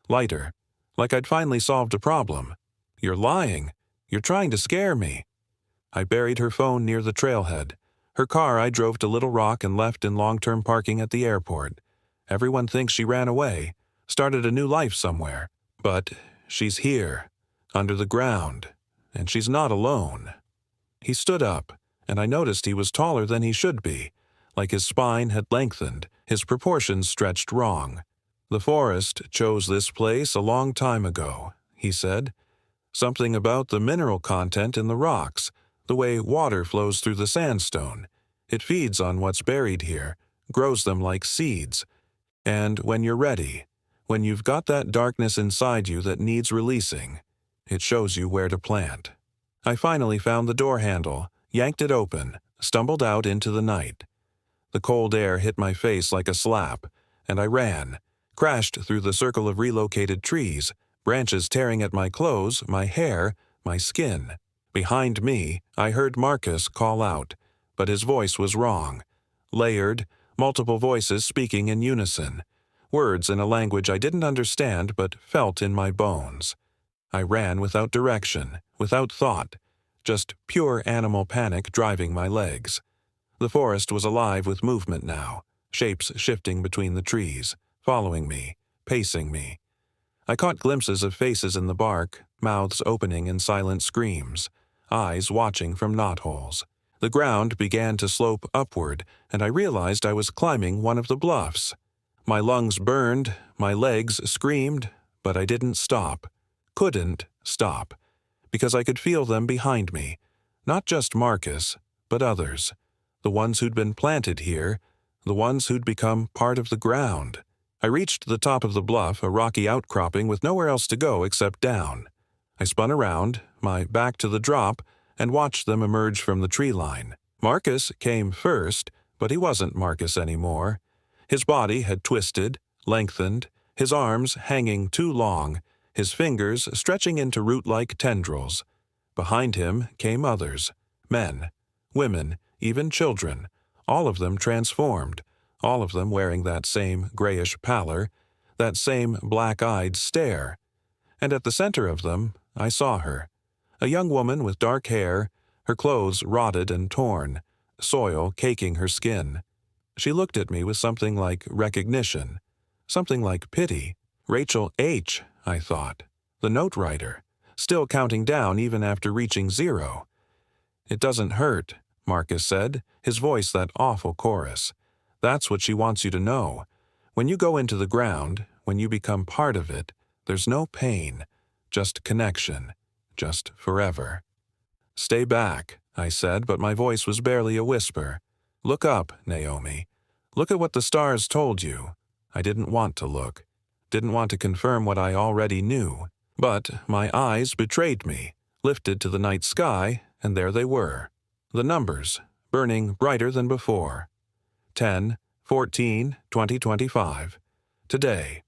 Lighter. Like I'd finally solved a problem." "You're lying. You're trying to scare me." I buried her phone near the trailhead. Her car I drove to Little Rock and left in long-term parking at the airport. Everyone thinks she ran away, started a new life somewhere. But she's here, under the ground, and she's not alone. He stood up, and I noticed he was taller than he should be, like his spine had lengthened, his proportions stretched wrong. "The forest chose this place a long time ago," he said. "Something about the mineral content in the rocks, the way water flows through the sandstone. It feeds on what's buried here, grows them like seeds. And when you're ready, when you've got that darkness inside you that needs releasing, it shows you where to plant." I finally found the door handle, yanked it open, stumbled out into the night. The cold air hit my face like a slap, and I ran, crashed through the circle of relocated trees, branches tearing at my clothes, my hair, my skin. Behind me, I heard Marcus call out, but his voice was wrong. Layered, multiple voices speaking in unison. Words in a language I didn't understand but felt in my bones. I ran without direction, without thought, just pure animal panic driving my legs. The forest was alive with movement now, shapes shifting between the trees, following me, pacing me. I caught glimpses of faces in the bark, mouths opening in silent screams, eyes watching from knotholes. The ground began to slope upward, and I realized I was climbing one of the bluffs. My lungs burned, my legs screamed, but I didn't stop. Couldn't stop, because I could feel them behind me. Not just Marcus, but others. The ones who'd been planted here, the ones who'd become part of the ground. I reached the top of the bluff, a rocky outcropping with nowhere else to go except down. I spun around, my back to the drop, and watched them emerge from the tree line. Marcus came first, but he wasn't Marcus anymore. His body had twisted, lengthened, his arms hanging too long, his fingers stretching into root-like tendrils. Behind him came others, men, women, even children, all of them transformed, all of them wearing that same grayish pallor, that same black-eyed stare. And at the center of them, I saw her, a young woman with dark hair, her clothes rotted and torn, soil caking her skin. She looked at me with something like recognition, something like pity. Rachel H., I thought, the note writer, still counting down even after reaching 0. "It doesn't hurt," Marcus said, his voice that awful chorus. "That's what she wants you to know. When you go into the ground, when you become part of it, there's no pain, just connection, just forever." "Stay back," I said, but my voice was barely a whisper. "Look up, Naomi. Look at what the stars told you." I didn't want to look. Didn't want to confirm what I already knew. But my eyes betrayed me, lifted to the night sky, and there they were. The numbers, burning brighter than before. 10, 14/2025. Today.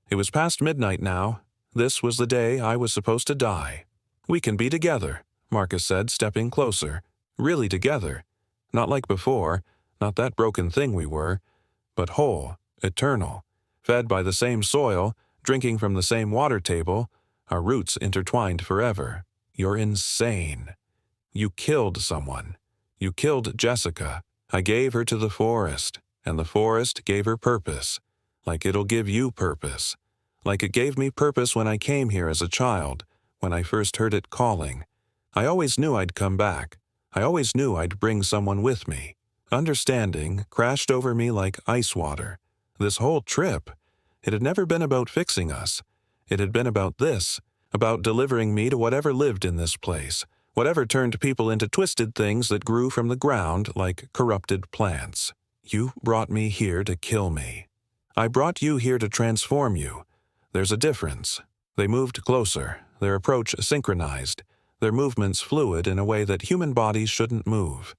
It was past midnight now. This was the day I was supposed to die. We can be together, Marcus said, stepping closer. Really together. Not like before, not that broken thing we were, but whole, eternal, fed by the same soil, drinking from the same water table, our roots intertwined forever. You're insane. You killed someone. You killed Jessica. I gave her to the forest, and the forest gave her purpose, like it'll give you purpose. Like it gave me purpose when I came here as a child, when I first heard it calling. I always knew I'd come back. I always knew I'd bring someone with me. Understanding crashed over me like ice water. This whole trip, it had never been about fixing us. It had been about this, about delivering me to whatever lived in this place, whatever turned people into twisted things that grew from the ground like corrupted plants. You brought me here to kill me. I brought you here to transform you. There's a difference. They moved closer, their approach synchronized, their movements fluid in a way that human bodies shouldn't move.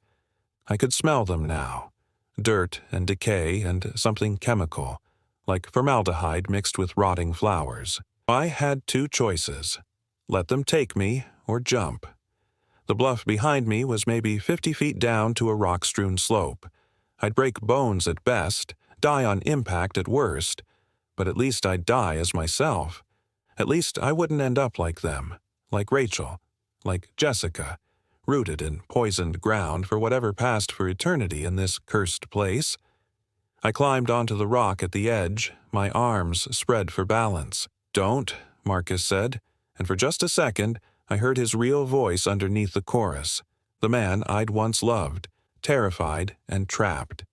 I could smell them now. Dirt and decay and something chemical, like formaldehyde mixed with rotting flowers. I had two choices. Let them take me or jump. The bluff behind me was maybe 50 feet down to a rock-strewn slope. I'd break bones at best, die on impact at worst, but at least I'd die as myself. At least I wouldn't end up like them, like Rachel, like Jessica, rooted in poisoned ground for whatever passed for eternity in this cursed place. I climbed onto the rock at the edge, my arms spread for balance. "Don't," Marcus said, and for just a second, I heard his real voice underneath the chorus, the man I'd once loved, terrified and trapped.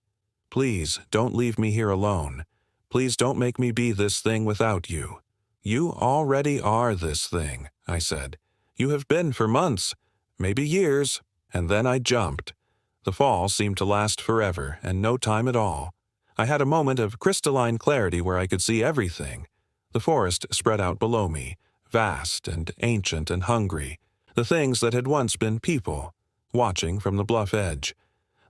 "Please, don't leave me here alone. Please don't make me be this thing without you." "You already are this thing," I said. "You have been for months, maybe years." And then I jumped. The fall seemed to last forever and no time at all. I had a moment of crystalline clarity where I could see everything. The forest spread out below me, vast and ancient and hungry, the things that had once been people, watching from the bluff edge.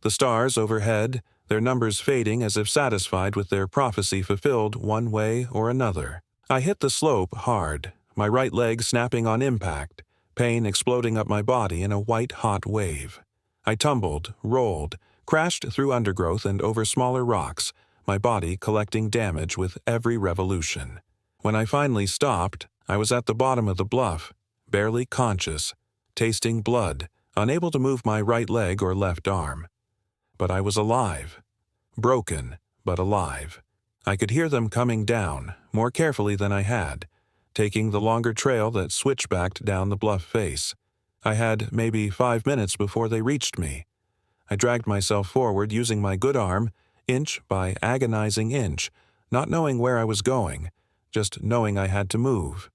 The stars overhead, their numbers fading as if satisfied with their prophecy fulfilled one way or another. I hit the slope hard, my right leg snapping on impact, pain exploding up my body in a white-hot wave. I tumbled, rolled, crashed through undergrowth and over smaller rocks, my body collecting damage with every revolution. When I finally stopped, I was at the bottom of the bluff, barely conscious, tasting blood, unable to move my right leg or left arm. But I was alive. Broken, but alive. I could hear them coming down, more carefully than I had, taking the longer trail that switchbacked down the bluff face. I had maybe 5 minutes before they reached me. I dragged myself forward using my good arm, inch by agonizing inch, not knowing where I was going, just knowing I had to move.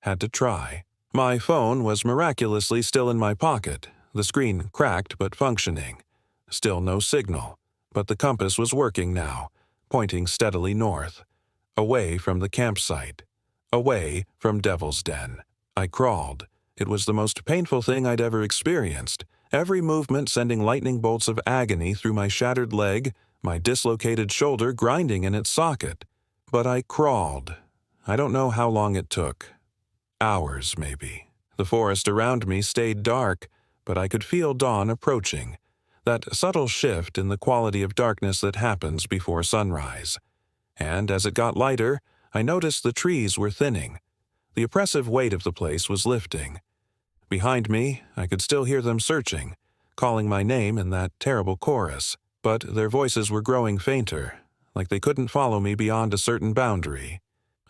Had to try. My phone was miraculously still in my pocket, the screen cracked but functioning. Still no signal, but the compass was working now, pointing steadily north, away from the campsite, away from Devil's Den. I crawled. It was the most painful thing I'd ever experienced, every movement sending lightning bolts of agony through my shattered leg, my dislocated shoulder grinding in its socket. But I crawled. I don't know how long it took. Hours, maybe. The forest around me stayed dark, but I could feel dawn approaching, that subtle shift in the quality of darkness that happens before sunrise. And as it got lighter, I noticed the trees were thinning. The oppressive weight of the place was lifting. Behind me, I could still hear them searching, calling my name in that terrible chorus, but their voices were growing fainter, like they couldn't follow me beyond a certain boundary.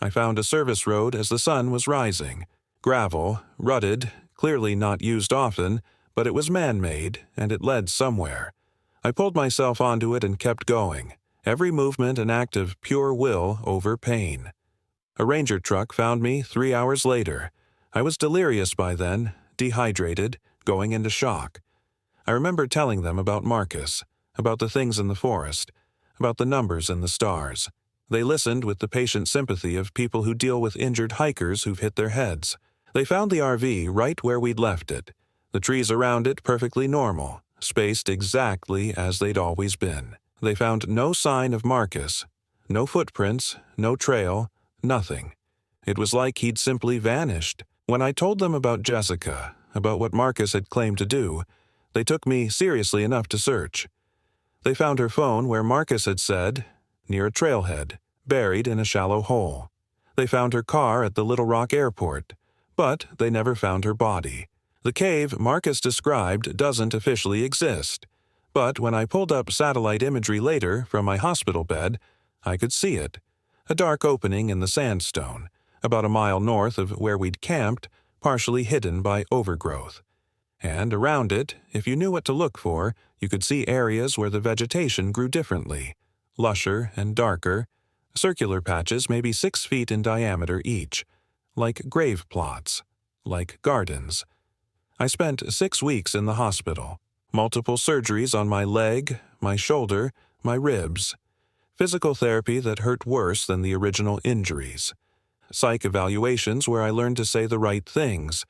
I found a service road as the sun was rising. Gravel, rutted, clearly not used often, but it was man-made, and it led somewhere. I pulled myself onto it and kept going, every movement an act of pure will over pain. A ranger truck found me 3 hours later. I was delirious by then, dehydrated, going into shock. I remember telling them about Marcus, about the things in the forest, about the numbers in the stars. They listened with the patient sympathy of people who deal with injured hikers who've hit their heads. They found the RV right where we'd left it, the trees around it perfectly normal, spaced exactly as they'd always been. They found no sign of Marcus, no footprints, no trail, nothing. It was like he'd simply vanished. When I told them about Jessica, about what Marcus had claimed to do, they took me seriously enough to search. They found her phone where Marcus had said, near a trailhead, buried in a shallow hole. They found her car at the Little Rock airport, but they never found her body. The cave Marcus described doesn't officially exist, but when I pulled up satellite imagery later from my hospital bed, I could see it. A dark opening in the sandstone, about a mile north of where we'd camped, partially hidden by overgrowth. And around it, if you knew what to look for, you could see areas where the vegetation grew differently, lusher and darker, circular patches maybe 6 feet in diameter each, like grave plots, like gardens. I spent 6 weeks in the hospital, multiple surgeries on my leg, my shoulder, my ribs, physical therapy that hurt worse than the original injuries, psych evaluations where I learned to say the right things,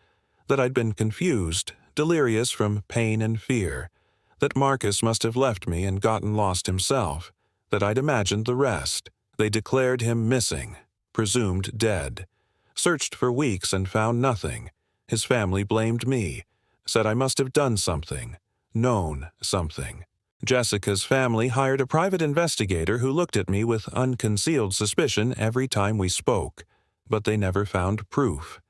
that I'd been confused, delirious from pain and fear, that Marcus must have left me and gotten lost himself, that I'd imagined the rest. They declared him missing, presumed dead. Searched for weeks and found nothing. His family blamed me, said I must have done something, known something. Jessica's family hired a private investigator who looked at me with unconcealed suspicion every time we spoke, but they never found proof.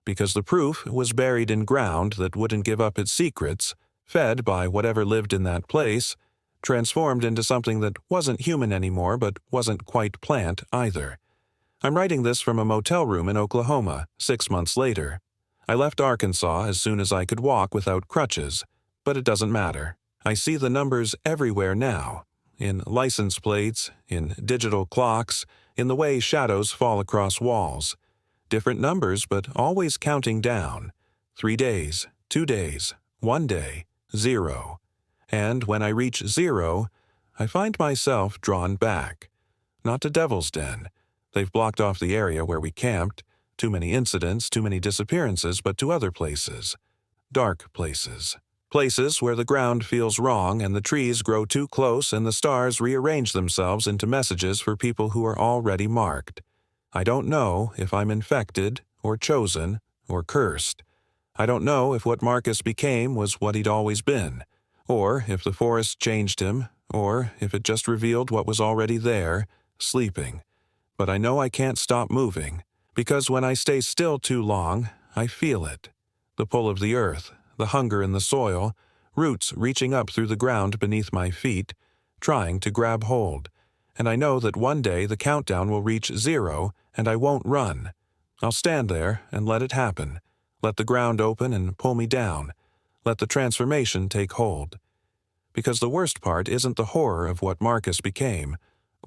Because the proof was buried in ground that wouldn't give up its secrets, fed by whatever lived in that place, transformed into something that wasn't human anymore but wasn't quite plant either. I'm writing this from a motel room in Oklahoma, 6 months later. I left Arkansas as soon as I could walk without crutches, but it doesn't matter. I see the numbers everywhere now, in license plates, in digital clocks, in the way shadows fall across walls. Different numbers, but always counting down. 3 days, 2 days, 1 day, 0. And when I reach 0, I find myself drawn back. Not to Devil's Den. They've blocked off the area where we camped. Too many incidents, too many disappearances, but to other places. Dark places. Places where the ground feels wrong and the trees grow too close and the stars rearrange themselves into messages for people who are already marked. I don't know if I'm infected, or chosen, or cursed. I don't know if what Marcus became was what he'd always been, or if the forest changed him, or if it just revealed what was already there, sleeping. But I know I can't stop moving, because when I stay still too long, I feel it. The pull of the earth, the hunger in the soil, roots reaching up through the ground beneath my feet, trying to grab hold. And I know that one day the countdown will reach 0 and I won't run. I'll stand there and let it happen. Let the ground open and pull me down. Let the transformation take hold. Because the worst part isn't the horror of what Marcus became,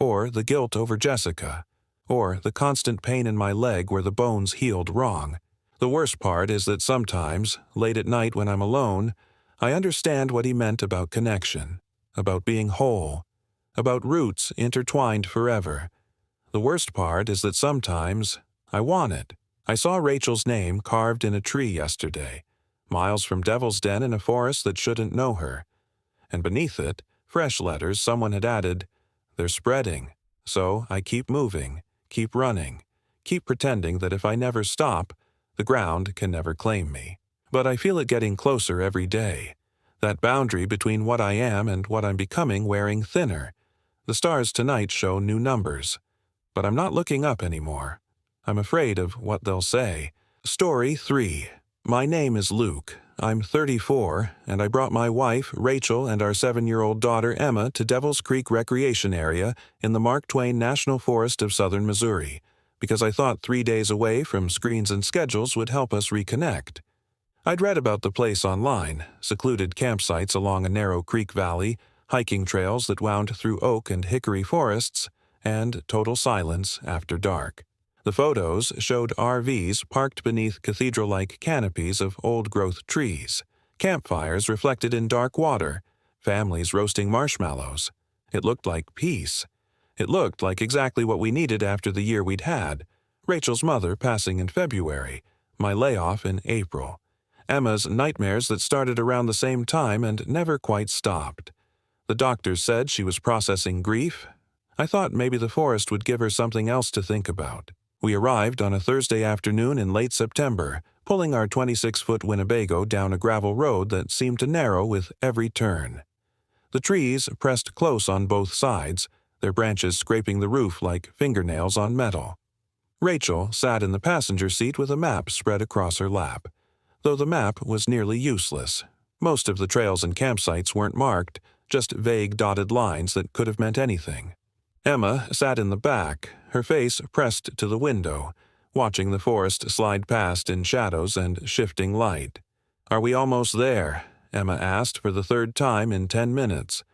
or the guilt over Jessica, or the constant pain in my leg where the bones healed wrong. The worst part is that sometimes, late at night when I'm alone, I understand what he meant about connection, about being whole, about roots intertwined forever. The worst part is that sometimes I want it. I saw Rachel's name carved in a tree yesterday, miles from Devil's Den in a forest that shouldn't know her. And beneath it, fresh letters someone had added, "They're spreading." So I keep moving, keep running, keep pretending that if I never stop, the ground can never claim me. But I feel it getting closer every day. That boundary between what I am and what I'm becoming wearing thinner. The stars tonight show new numbers. But I'm not looking up anymore. I'm afraid of what they'll say. Story 3. My name is Luke. I'm 34, and I brought my wife, Rachel, and our 7-year-old daughter, Emma, to Devil's Creek Recreation Area in the Mark Twain National Forest of southern Missouri, because I thought 3 days away from screens and schedules would help us reconnect. I'd read about the place online, secluded campsites along a narrow creek valley, hiking trails that wound through oak and hickory forests, and total silence after dark. The photos showed RVs parked beneath cathedral-like canopies of old-growth trees, campfires reflected in dark water, families roasting marshmallows. It looked like peace. It looked like exactly what we needed after the year we'd had. Rachel's mother passing in February, my layoff in April. Emma's nightmares that started around the same time and never quite stopped. The doctors said she was processing grief. I thought maybe the forest would give her something else to think about. We arrived on a Thursday afternoon in late September, pulling our 26-foot Winnebago down a gravel road that seemed to narrow with every turn. The trees pressed close on both sides, their branches scraping the roof like fingernails on metal. Rachel sat in the passenger seat with a map spread across her lap, though the map was nearly useless. Most of the trails and campsites weren't marked, just vague dotted lines that could have meant anything. Emma sat in the back, her face pressed to the window, watching the forest slide past in shadows and shifting light. "Are we almost there?" Emma asked for the third time in 10 minutes.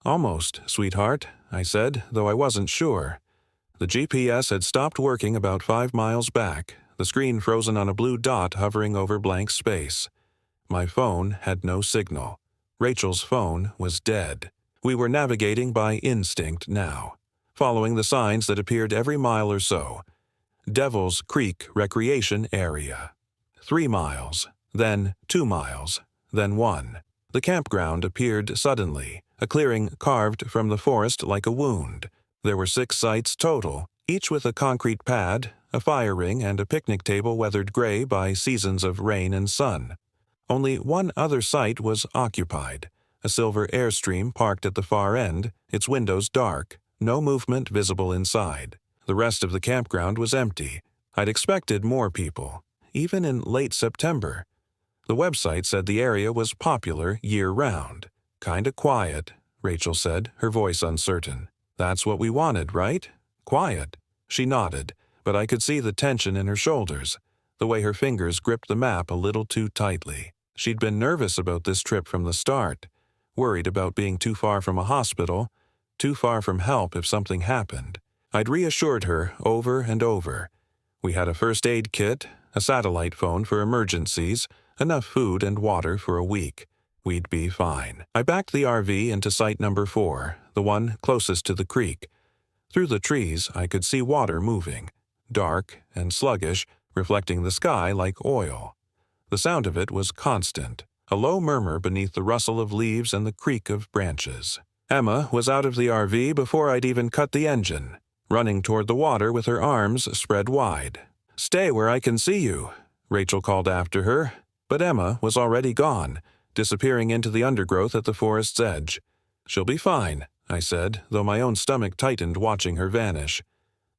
"Almost, sweetheart," I said, though I wasn't sure. The GPS had stopped working about 5 miles back, the screen frozen on a blue dot hovering over blank space. My phone had no signal. Rachel's phone was dead. We were navigating by instinct now, following the signs that appeared every mile or so. Devil's Creek Recreation Area. 3 miles, then 2 miles, then 1. The campground appeared suddenly, a clearing carved from the forest like a wound. There were 6 sites total, each with a concrete pad, a fire ring, and a picnic table weathered gray by seasons of rain and sun. Only one other site was occupied, a silver Airstream parked at the far end, its windows dark, no movement visible inside. The rest of the campground was empty. I'd expected more people, even in late September. The website said the area was popular year-round. "Kinda quiet," Rachel said, her voice uncertain. "That's what we wanted, right? Quiet." She nodded, but I could see the tension in her shoulders, the way her fingers gripped the map a little too tightly. She'd been nervous about this trip from the start, worried about being too far from a hospital, too far from help if something happened. I'd reassured her over and over. We had a first aid kit, a satellite phone for emergencies, enough food and water for a week. We'd be fine. I backed the RV into site number 4, the one closest to the creek. Through the trees, I could see water moving, dark and sluggish, reflecting the sky like oil. The sound of it was constant, a low murmur beneath the rustle of leaves and the creak of branches. Emma was out of the RV before I'd even cut the engine, running toward the water with her arms spread wide. "Stay where I can see you," Rachel called after her, but Emma was already gone, disappearing into the undergrowth at the forest's edge. "She'll be fine," I said, though my own stomach tightened watching her vanish.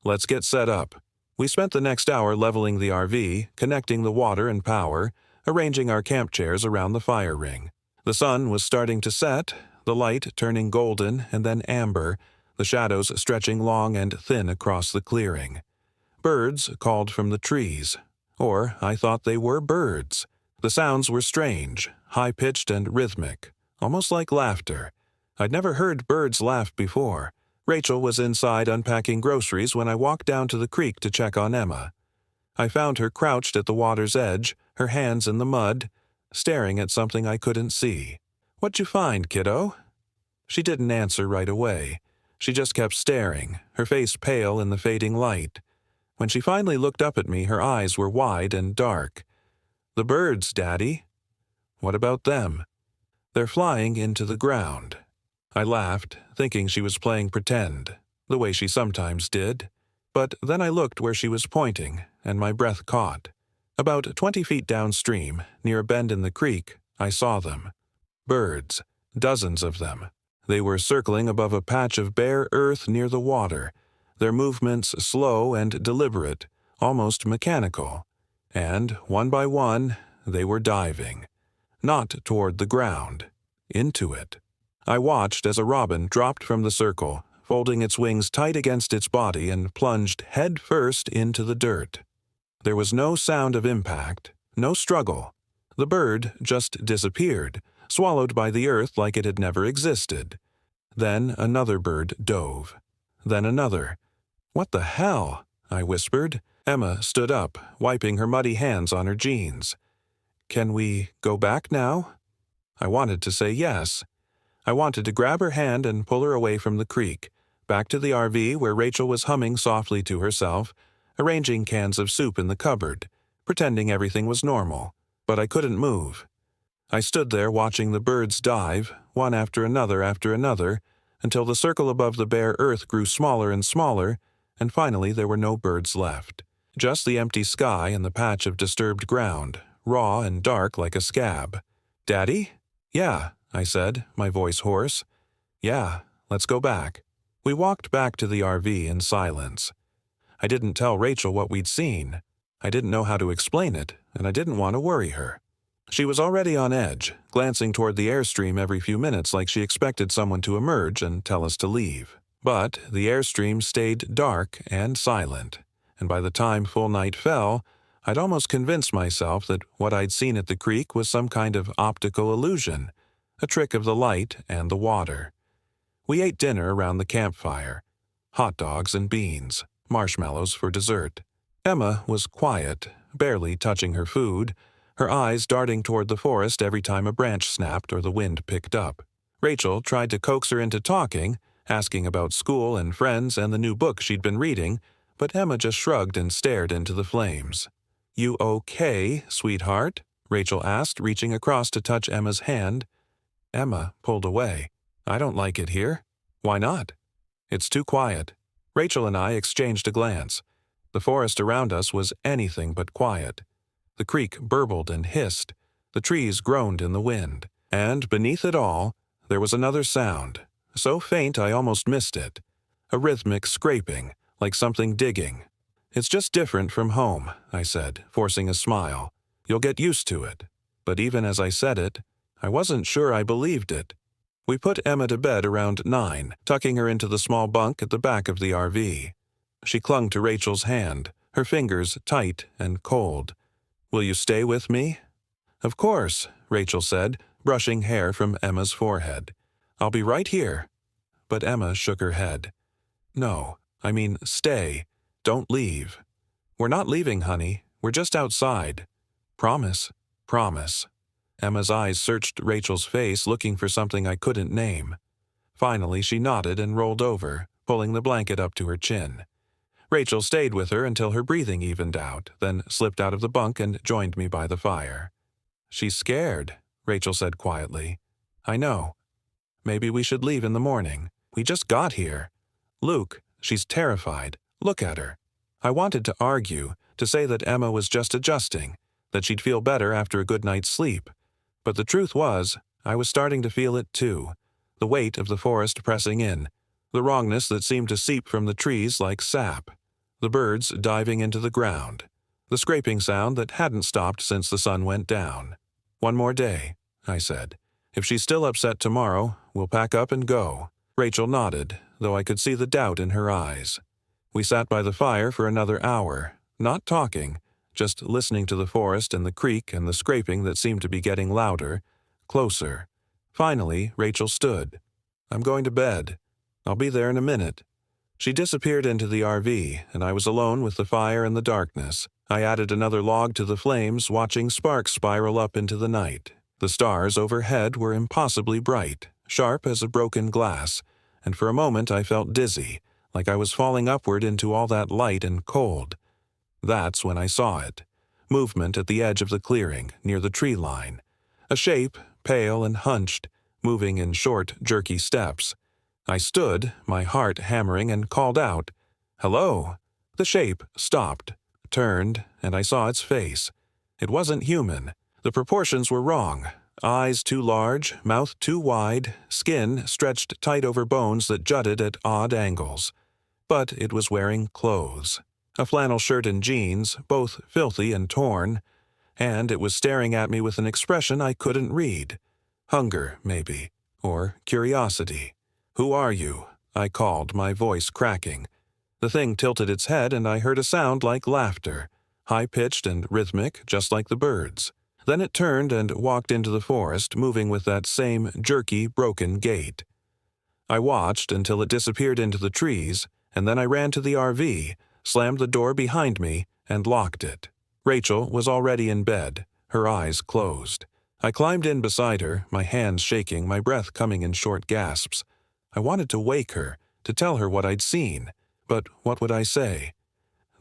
"Let's get set up." We spent the next hour leveling the RV, connecting the water and power, arranging our camp chairs around the fire ring. The sun was starting to set, the light turning golden and then amber, the shadows stretching long and thin across the clearing. Birds called from the trees. Or I thought they were birds. The sounds were strange, high-pitched and rhythmic, almost like laughter. I'd never heard birds laugh before. Rachel was inside unpacking groceries when I walked down to the creek to check on Emma. I found her crouched at the water's edge, her hands in the mud, staring at something I couldn't see. "What'd you find, kiddo?" She didn't answer right away. She just kept staring, her face pale in the fading light. When she finally looked up at me, her eyes were wide and dark. "The birds, Daddy." "What about them?" "They're flying into the ground." I laughed, thinking she was playing pretend, the way she sometimes did. But then I looked where she was pointing, and my breath caught. About 20 feet downstream, near a bend in the creek, I saw them. Birds, dozens of them. They were circling above a patch of bare earth near the water, their movements slow and deliberate, almost mechanical. And, one by one, they were diving. Not toward the ground, into it. I watched as a robin dropped from the circle, folding its wings tight against its body and plunged head first into the dirt. There was no sound of impact, no struggle. The bird just disappeared, swallowed by the earth like it had never existed. Then another bird dove. Then another. "What the hell?" I whispered. Emma stood up, wiping her muddy hands on her jeans. "Can we go back now?" I wanted to say yes. I wanted to grab her hand and pull her away from the creek, back to the RV where Rachel was humming softly to herself, arranging cans of soup in the cupboard, pretending everything was normal. But I couldn't move. I stood there watching the birds dive, one after another, until the circle above the bare earth grew smaller and smaller, and finally there were no birds left. Just the empty sky and the patch of disturbed ground, raw and dark like a scab. "Daddy?" "Yeah," I said, my voice hoarse. "Yeah, let's go back." We walked back to the RV in silence. I didn't tell Rachel what we'd seen. I didn't know how to explain it, and I didn't want to worry her. She was already on edge, glancing toward the airstream every few minutes like she expected someone to emerge and tell us to leave. But the airstream stayed dark and silent, and by the time full night fell, I'd almost convinced myself that what I'd seen at the creek was some kind of optical illusion, a trick of the light and the water. We ate dinner around the campfire, hot dogs and beans, marshmallows for dessert. Emma was quiet, barely touching her food, her eyes darting toward the forest every time a branch snapped or the wind picked up. Rachel tried to coax her into talking, asking about school and friends and the new book she'd been reading, but Emma just shrugged and stared into the flames. "You okay, sweetheart?" Rachel asked, reaching across to touch Emma's hand. Emma pulled away. "I don't like it here." "Why not?" "It's too quiet." Rachel and I exchanged a glance. The forest around us was anything but quiet. The creek burbled and hissed. The trees groaned in the wind. And beneath it all, there was another sound, so faint I almost missed it. A rhythmic scraping, like something digging. "It's just different from home," I said, forcing a smile. "You'll get used to it." But even as I said it, I wasn't sure I believed it. We put Emma to bed around 9, tucking her into the small bunk at the back of the RV. She clung to Rachel's hand, her fingers tight and cold. "Will you stay with me?" "Of course," Rachel said, brushing hair from Emma's forehead. "I'll be right here." But Emma shook her head. "No, I mean stay. Don't leave." "We're not leaving, honey. We're just outside." "Promise." "Promise." Emma's eyes searched Rachel's face, looking for something I couldn't name. Finally, she nodded and rolled over, pulling the blanket up to her chin. Rachel stayed with her until her breathing evened out, then slipped out of the bunk and joined me by the fire. "She's scared," Rachel said quietly. "I know. Maybe we should leave in the morning. We just got here. Luke, she's terrified. Look at her." I wanted to argue, to say that Emma was just adjusting, that she'd feel better after a good night's sleep. But the truth was, I was starting to feel it too, the weight of the forest pressing in, the wrongness that seemed to seep from the trees like sap, the birds diving into the ground, the scraping sound that hadn't stopped since the sun went down. "One more day," I said. "If she's still upset tomorrow, we'll pack up and go." Rachel nodded, though I could see the doubt in her eyes. We sat by the fire for another hour, not talking, just listening to the forest and the creek and the scraping that seemed to be getting louder, closer. Finally, Rachel stood. "I'm going to bed. I'll be there in a minute." She disappeared into the RV, and I was alone with the fire and the darkness. I added another log to the flames, watching sparks spiral up into the night. The stars overhead were impossibly bright, sharp as a broken glass, and for a moment I felt dizzy, like I was falling upward into all that light and cold. That's when I saw it. Movement at the edge of the clearing, near the tree line. A shape, pale and hunched, moving in short, jerky steps. I stood, my heart hammering, and called out, "Hello!" The shape stopped, turned, and I saw its face. It wasn't human. The proportions were wrong. Eyes too large, mouth too wide, skin stretched tight over bones that jutted at odd angles. But it was wearing clothes. A flannel shirt and jeans, both filthy and torn, and it was staring at me with an expression I couldn't read. Hunger, maybe, or curiosity. "Who are you?" I called, my voice cracking. The thing tilted its head and I heard a sound like laughter, high-pitched and rhythmic, just like the birds. Then it turned and walked into the forest, moving with that same jerky, broken gait. I watched until it disappeared into the trees, and then I ran to the RV, slammed the door behind me, and locked it. Rachel was already in bed, her eyes closed. I climbed in beside her, my hands shaking, my breath coming in short gasps. I wanted to wake her, to tell her what I'd seen, but what would I say?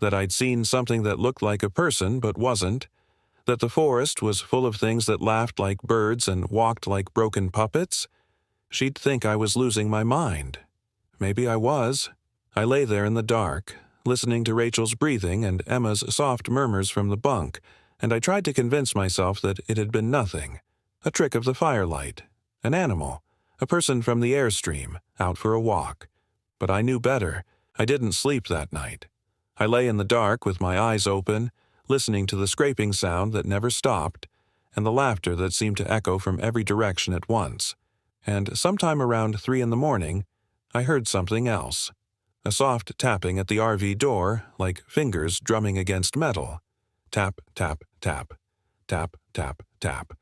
That I'd seen something that looked like a person but wasn't? That the forest was full of things that laughed like birds and walked like broken puppets? She'd think I was losing my mind. Maybe I was. I lay there in the dark, listening to Rachel's breathing and Emma's soft murmurs from the bunk, and I tried to convince myself that it had been nothing, a trick of the firelight, an animal, a person from the airstream, out for a walk. But I knew better. I didn't sleep that night. I lay in the dark with my eyes open, listening to the scraping sound that never stopped, and the laughter that seemed to echo from every direction at once. And sometime around 3 a.m, I heard something else. A soft tapping at the RV door, like fingers drumming against metal. Tap, tap, tap. Tap, tap, tap.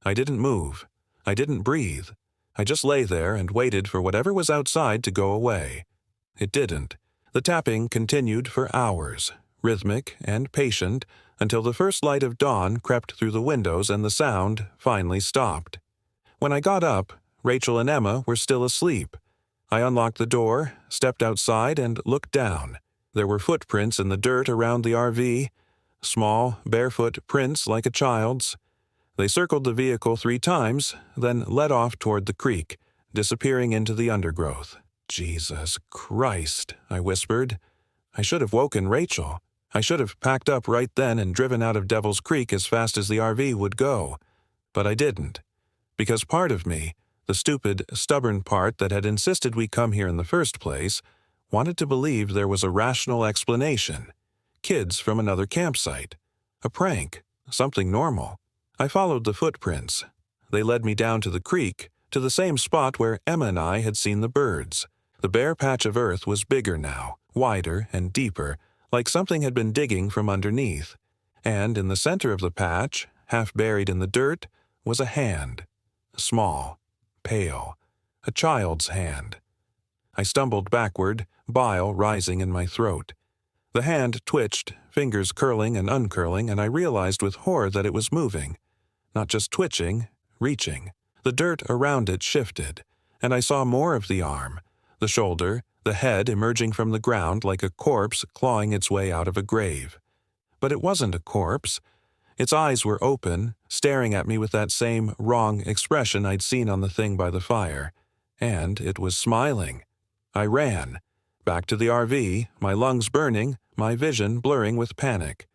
I didn't move. I didn't breathe. I just lay there and waited for whatever was outside to go away. It didn't. The tapping continued for hours, rhythmic and patient, until the first light of dawn crept through the windows and the sound finally stopped. When I got up, Rachel and Emma were still asleep. I unlocked the door, stepped outside, and looked down. There were footprints in the dirt around the RV, small, barefoot prints like a child's. They circled the vehicle 3 times, then led off toward the creek, disappearing into the undergrowth. Jesus Christ, I whispered. I should have woken Rachel. I should have packed up right then and driven out of Devil's Creek as fast as the RV would go. But I didn't. Because part of me, the stupid, stubborn part that had insisted we come here in the first place, wanted to believe there was a rational explanation. Kids from another campsite. A prank. Something normal. I followed the footprints. They led me down to the creek, to the same spot where Emma and I had seen the birds. The bare patch of earth was bigger now, wider and deeper, like something had been digging from underneath. And in the center of the patch, half buried in the dirt, was a hand. Small, pale, a child's hand. I stumbled backward, bile rising in my throat. The hand twitched, fingers curling and uncurling, and I realized with horror that it was moving. Not just twitching, reaching. The dirt around it shifted, and I saw more of the arm, the shoulder, the head emerging from the ground like a corpse clawing its way out of a grave. But it wasn't a corpse. Its eyes were open, staring at me with that same wrong expression I'd seen on the thing by the fire. And it was smiling. I ran. Back to the RV, my lungs burning, my vision blurring with panic.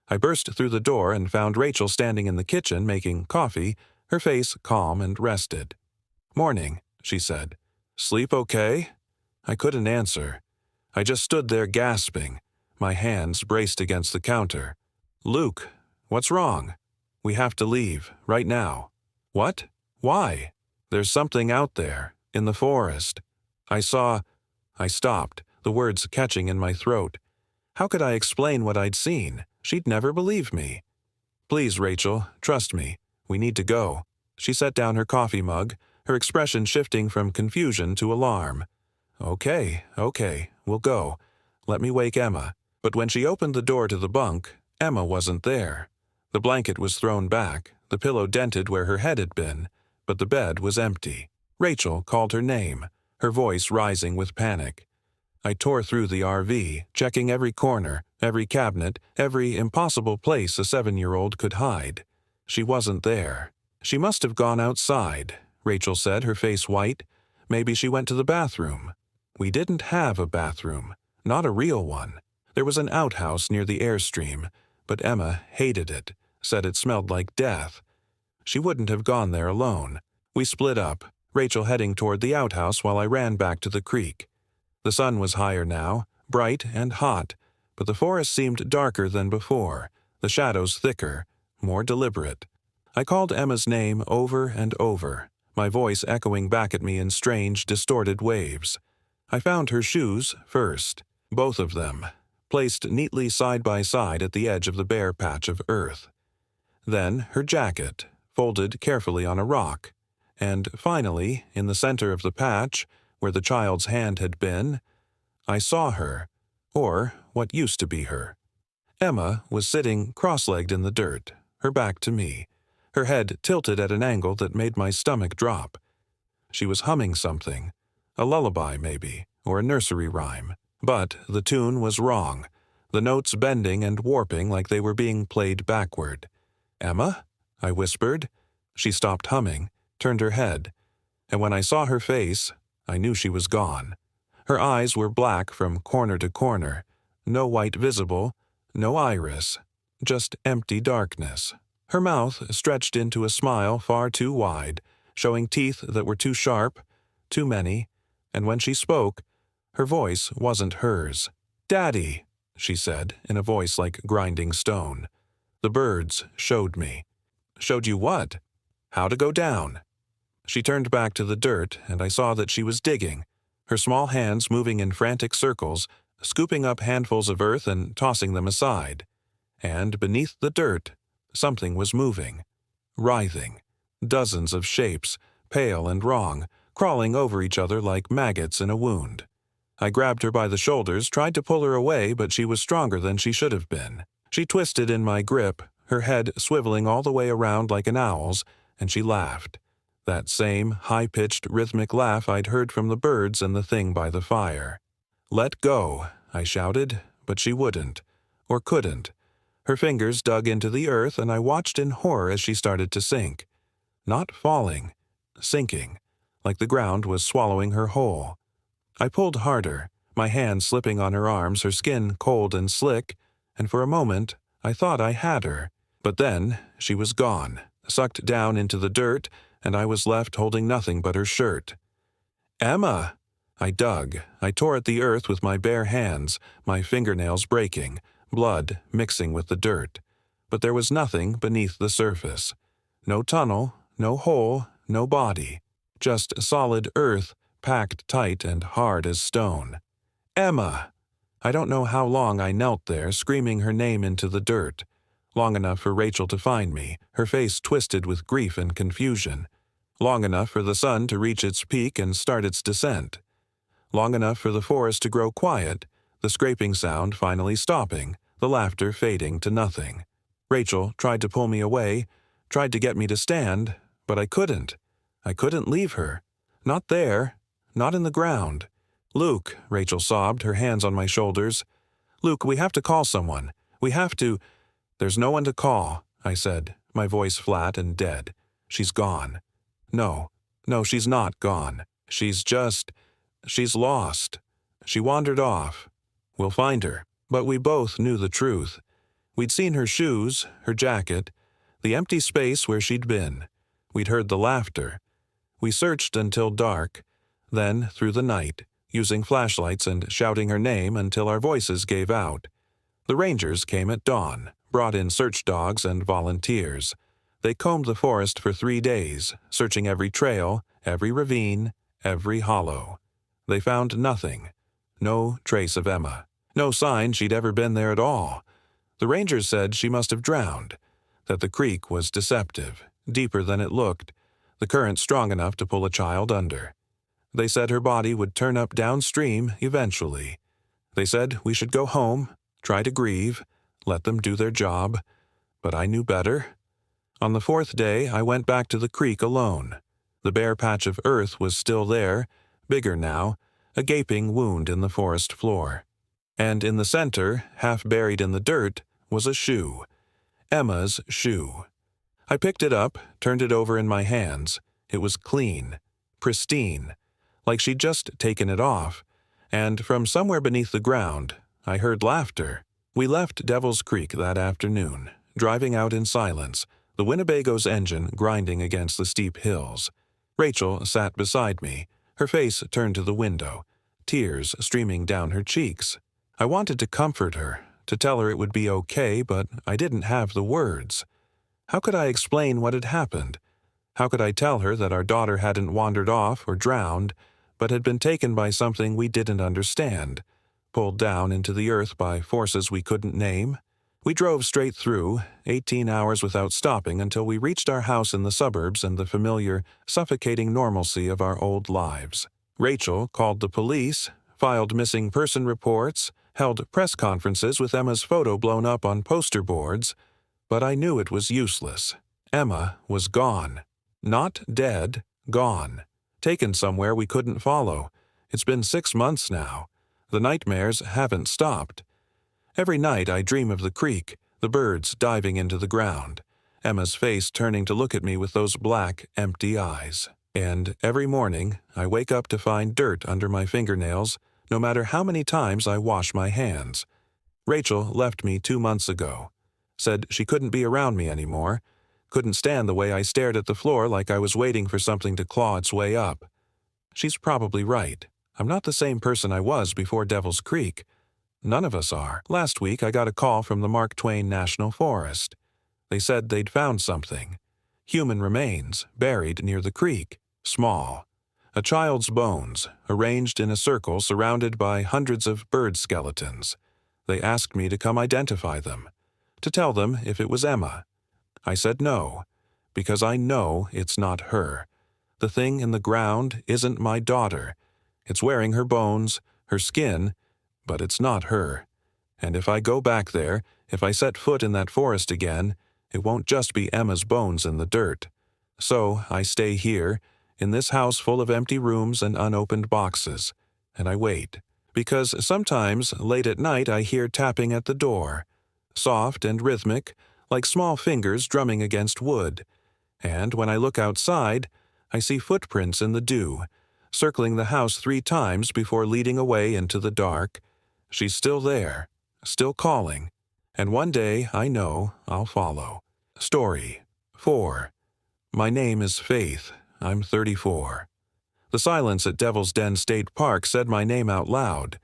I burst through the door and found Rachel standing in the kitchen making coffee, her face calm and rested. "Morning," she said. "Sleep okay?" I couldn't answer. I just stood there gasping, my hands braced against the counter. "Luke, what's wrong? We have to leave, right now." "What? Why?" "There's something out there, in the forest. I stopped, the words catching in my throat. How could I explain what I'd seen? She'd never believe me. "Please, Rachel, trust me. We need to go." She set down her coffee mug, her expression shifting from confusion to alarm. Okay, we'll go. Let me wake Emma." But when she opened the door to the bunk, Emma wasn't there. The blanket was thrown back, the pillow dented where her head had been, but the bed was empty. Rachel called her name, her voice rising with panic. I tore through the RV, checking every corner, every cabinet, every impossible place a 7-year-old could hide. She wasn't there. "She must have gone outside," Rachel said, her face white. "Maybe she went to the bathroom." We didn't have a bathroom, not a real one. There was an outhouse near the airstream, but Emma hated it, said it smelled like death. She wouldn't have gone there alone. We split up, Rachel heading toward the outhouse while I ran back to the creek. The sun was higher now, bright and hot, but the forest seemed darker than before, the shadows thicker, more deliberate. I called Emma's name over and over, my voice echoing back at me in strange, distorted waves. I found her shoes first, both of them, placed neatly side by side at the edge of the bare patch of earth. Then her jacket, folded carefully on a rock, and finally, in the center of the patch, where the child's hand had been, I saw her, or what used to be her. Emma was sitting cross-legged in the dirt, her back to me, her head tilted at an angle that made my stomach drop. She was humming something, a lullaby maybe, or a nursery rhyme, but the tune was wrong, the notes bending and warping like they were being played backward. "Emma?" I whispered. She stopped humming, turned her head, and when I saw her face, I knew she was gone. Her eyes were black from corner to corner, no white visible, no iris, just empty darkness. Her mouth stretched into a smile far too wide, showing teeth that were too sharp, too many, and when she spoke, her voice wasn't hers. "Daddy," she said in a voice like grinding stone. "The birds showed me." "Showed you what?" "How to go down." She turned back to the dirt, and I saw that she was digging, her small hands moving in frantic circles, scooping up handfuls of earth and tossing them aside. And beneath the dirt, something was moving, writhing, dozens of shapes, pale and wrong, crawling over each other like maggots in a wound. I grabbed her by the shoulders, tried to pull her away, but she was stronger than she should have been. She twisted in my grip, her head swiveling all the way around like an owl's, and she laughed. That same high-pitched rhythmic laugh I'd heard from the birds and the thing by the fire. "Let go," I shouted, but she wouldn't, or couldn't. Her fingers dug into the earth, and I watched in horror as she started to sink. Not falling, sinking, like the ground was swallowing her whole. I pulled harder, my hand slipping on her arms, her skin cold and slick, and for a moment I thought I had her. But then she was gone, sucked down into the dirt, and I was left holding nothing but her shirt. "Emma!" I dug. I tore at the earth with my bare hands, my fingernails breaking, blood mixing with the dirt. But there was nothing beneath the surface. No tunnel, no hole, no body. Just solid earth, packed tight and hard as stone. "Emma!" I don't know how long I knelt there, screaming her name into the dirt. Long enough for Rachel to find me, her face twisted with grief and confusion. Long enough for the sun to reach its peak and start its descent. Long enough for the forest to grow quiet, the scraping sound finally stopping, the laughter fading to nothing. Rachel tried to pull me away, tried to get me to stand, but I couldn't. I couldn't leave her. Not there. Not in the ground. "Luke," Rachel sobbed, her hands on my shoulders. "Luke, we have to call someone. We have to—" "There's no one to call," I said, my voice flat and dead. "She's gone. No, she's not gone. She's lost. She wandered off. We'll find her." But we both knew the truth. We'd seen her shoes, her jacket, the empty space where she'd been. We'd heard the laughter. We searched until dark, then through the night, using flashlights and shouting her name until our voices gave out. The rangers came at dawn, brought in search dogs and volunteers. They combed the forest for 3 days, searching every trail, every ravine, every hollow. They found nothing. No trace of Emma. No sign she'd ever been there at all. The rangers said she must have drowned, that the creek was deceptive, deeper than it looked, the current strong enough to pull a child under. They said her body would turn up downstream eventually. They said we should go home, try to grieve, let them do their job. But I knew better. On the 4th day, I went back to the creek alone. The bare patch of earth was still there, bigger now, a gaping wound in the forest floor. And in the center, half buried in the dirt, was a shoe. Emma's shoe. I picked it up, turned it over in my hands. It was clean, pristine, like she'd just taken it off. And from somewhere beneath the ground, I heard laughter. We left Devil's Creek that afternoon, driving out in silence, the Winnebago's engine grinding against the steep hills. Rachel sat beside me, her face turned to the window, tears streaming down her cheeks. I wanted to comfort her, to tell her it would be okay, but I didn't have the words. How could I explain what had happened? How could I tell her that our daughter hadn't wandered off or drowned, but had been taken by something we didn't understand, pulled down into the earth by forces we couldn't name? We drove straight through, 18 hours without stopping, until we reached our house in the suburbs and the familiar, suffocating normalcy of our old lives. Rachel called the police, filed missing person reports, held press conferences with Emma's photo blown up on poster boards, but I knew it was useless. Emma was gone. Not dead, gone. Taken somewhere we couldn't follow. It's been 6 months now. The nightmares haven't stopped. Every night I dream of the creek, the birds diving into the ground. Emma's face turning to look at me with those black, empty eyes. And every morning, I wake up to find dirt under my fingernails, no matter how many times I wash my hands. Rachel left me 2 months ago. Said she couldn't be around me anymore. Couldn't stand the way I stared at the floor like I was waiting for something to claw its way up. She's probably right. I'm not the same person I was before Devil's Creek. None of us are. Last week, I got a call from the Mark Twain National Forest. They said they'd found something. Human remains, buried near the creek. Small. A child's bones, arranged in a circle surrounded by hundreds of bird skeletons. They asked me to come identify them, to tell them if it was Emma. I said no, because I know it's not her. The thing in the ground isn't my daughter. It's wearing her bones, her skin, but it's not her. And if I go back there, if I set foot in that forest again, it won't just be Emma's bones in the dirt. So I stay here, in this house full of empty rooms and unopened boxes, and I wait. Because sometimes, late at night, I hear tapping at the door. Soft and rhythmic, like small fingers drumming against wood. And when I look outside, I see footprints in the dew, circling the house 3 times before leading away into the dark. She's still there, still calling, and one day, I know, I'll follow. Story 4. My name is Faith. I'm 34. The silence at Devil's Den State Park said my name out loud.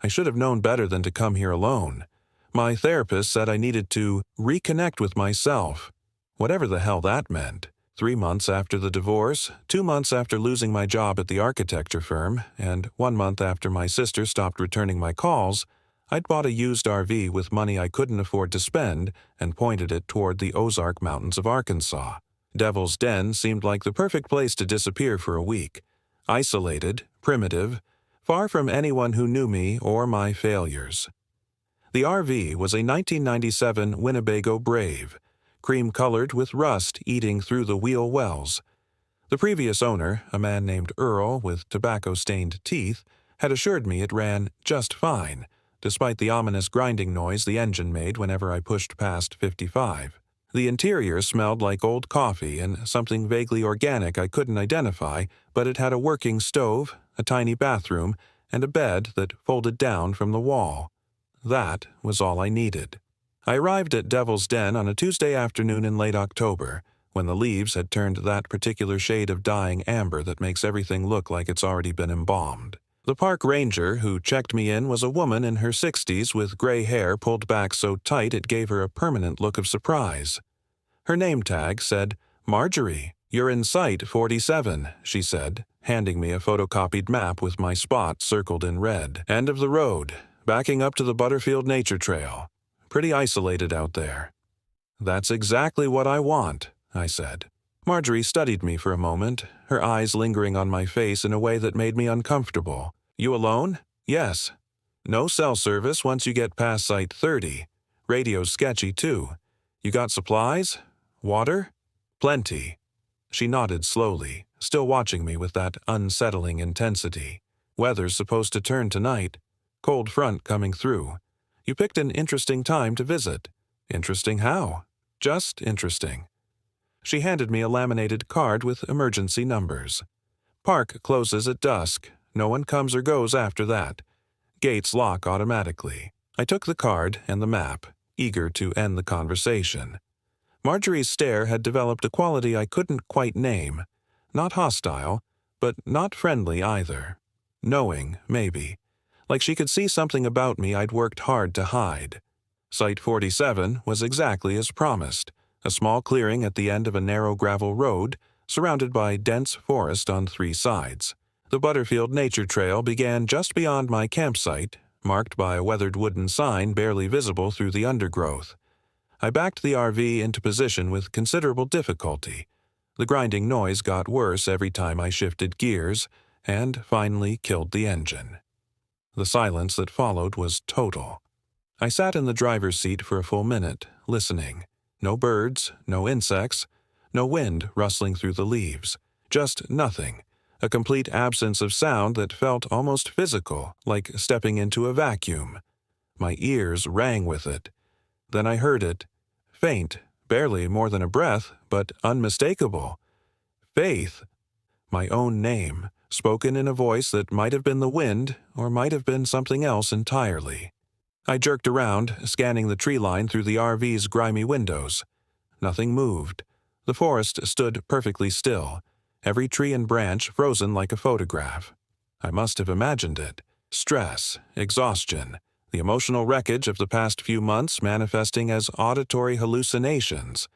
I should have known better than to come here alone. My therapist said I needed to reconnect with myself, whatever the hell that meant. 3 months after the divorce, 2 months after losing my job at the architecture firm, and 1 month after my sister stopped returning my calls, I'd bought a used RV with money I couldn't afford to spend and pointed it toward the Ozark Mountains of Arkansas. Devil's Den seemed like the perfect place to disappear for a week. Isolated, primitive, far from anyone who knew me or my failures. The RV was a 1997 Winnebago Brave, cream-colored with rust eating through the wheel wells. The previous owner, a man named Earl with tobacco-stained teeth, had assured me it ran just fine, despite the ominous grinding noise the engine made whenever I pushed past 55. The interior smelled like old coffee and something vaguely organic I couldn't identify, but it had a working stove, a tiny bathroom, and a bed that folded down from the wall. That was all I needed. I arrived at Devil's Den on a Tuesday afternoon in late October, when the leaves had turned that particular shade of dying amber that makes everything look like it's already been embalmed. The park ranger who checked me in was a woman in her 60s with gray hair pulled back so tight it gave her a permanent look of surprise. Her name tag said, "Marjorie, you're in Site 47, she said, handing me a photocopied map with my spot circled in red. End of the road, backing up to the Butterfield Nature Trail. Pretty isolated out there." "That's exactly what I want," I said. Marjorie studied me for a moment, her eyes lingering on my face in a way that made me uncomfortable. "You alone?" "Yes." "No cell service once you get past Site 30. Radio's sketchy, too. You got supplies? Water?" "Plenty." She nodded slowly, still watching me with that unsettling intensity. "Weather's supposed to turn tonight. Cold front coming through. You picked an interesting time to visit." "Interesting how?" "Just interesting." She handed me a laminated card with emergency numbers. "Park closes at dusk. No one comes or goes after that. Gates lock automatically." I took the card and the map, eager to end the conversation. Marjorie's stare had developed a quality I couldn't quite name. Not hostile, but not friendly either. Knowing, maybe. Like she could see something about me I'd worked hard to hide. Site 47 was exactly as promised, a small clearing at the end of a narrow gravel road, surrounded by dense forest on 3 sides. The Butterfield Nature Trail began just beyond my campsite, marked by a weathered wooden sign barely visible through the undergrowth. I backed the RV into position with considerable difficulty. The grinding noise got worse every time I shifted gears, and finally killed the engine. The silence that followed was total. I sat in the driver's seat for a full minute, listening. No birds, no insects, no wind rustling through the leaves. Just nothing. A complete absence of sound that felt almost physical, like stepping into a vacuum. My ears rang with it. Then I heard it, faint, barely more than a breath, but unmistakable. Faith. My own name, spoken in a voice that might have been the wind or might have been something else entirely. I jerked around, scanning the tree line through the RV's grimy windows. Nothing moved. The forest stood perfectly still, every tree and branch frozen like a photograph. I must have imagined it. Stress, exhaustion, the emotional wreckage of the past few months manifesting as auditory hallucinations.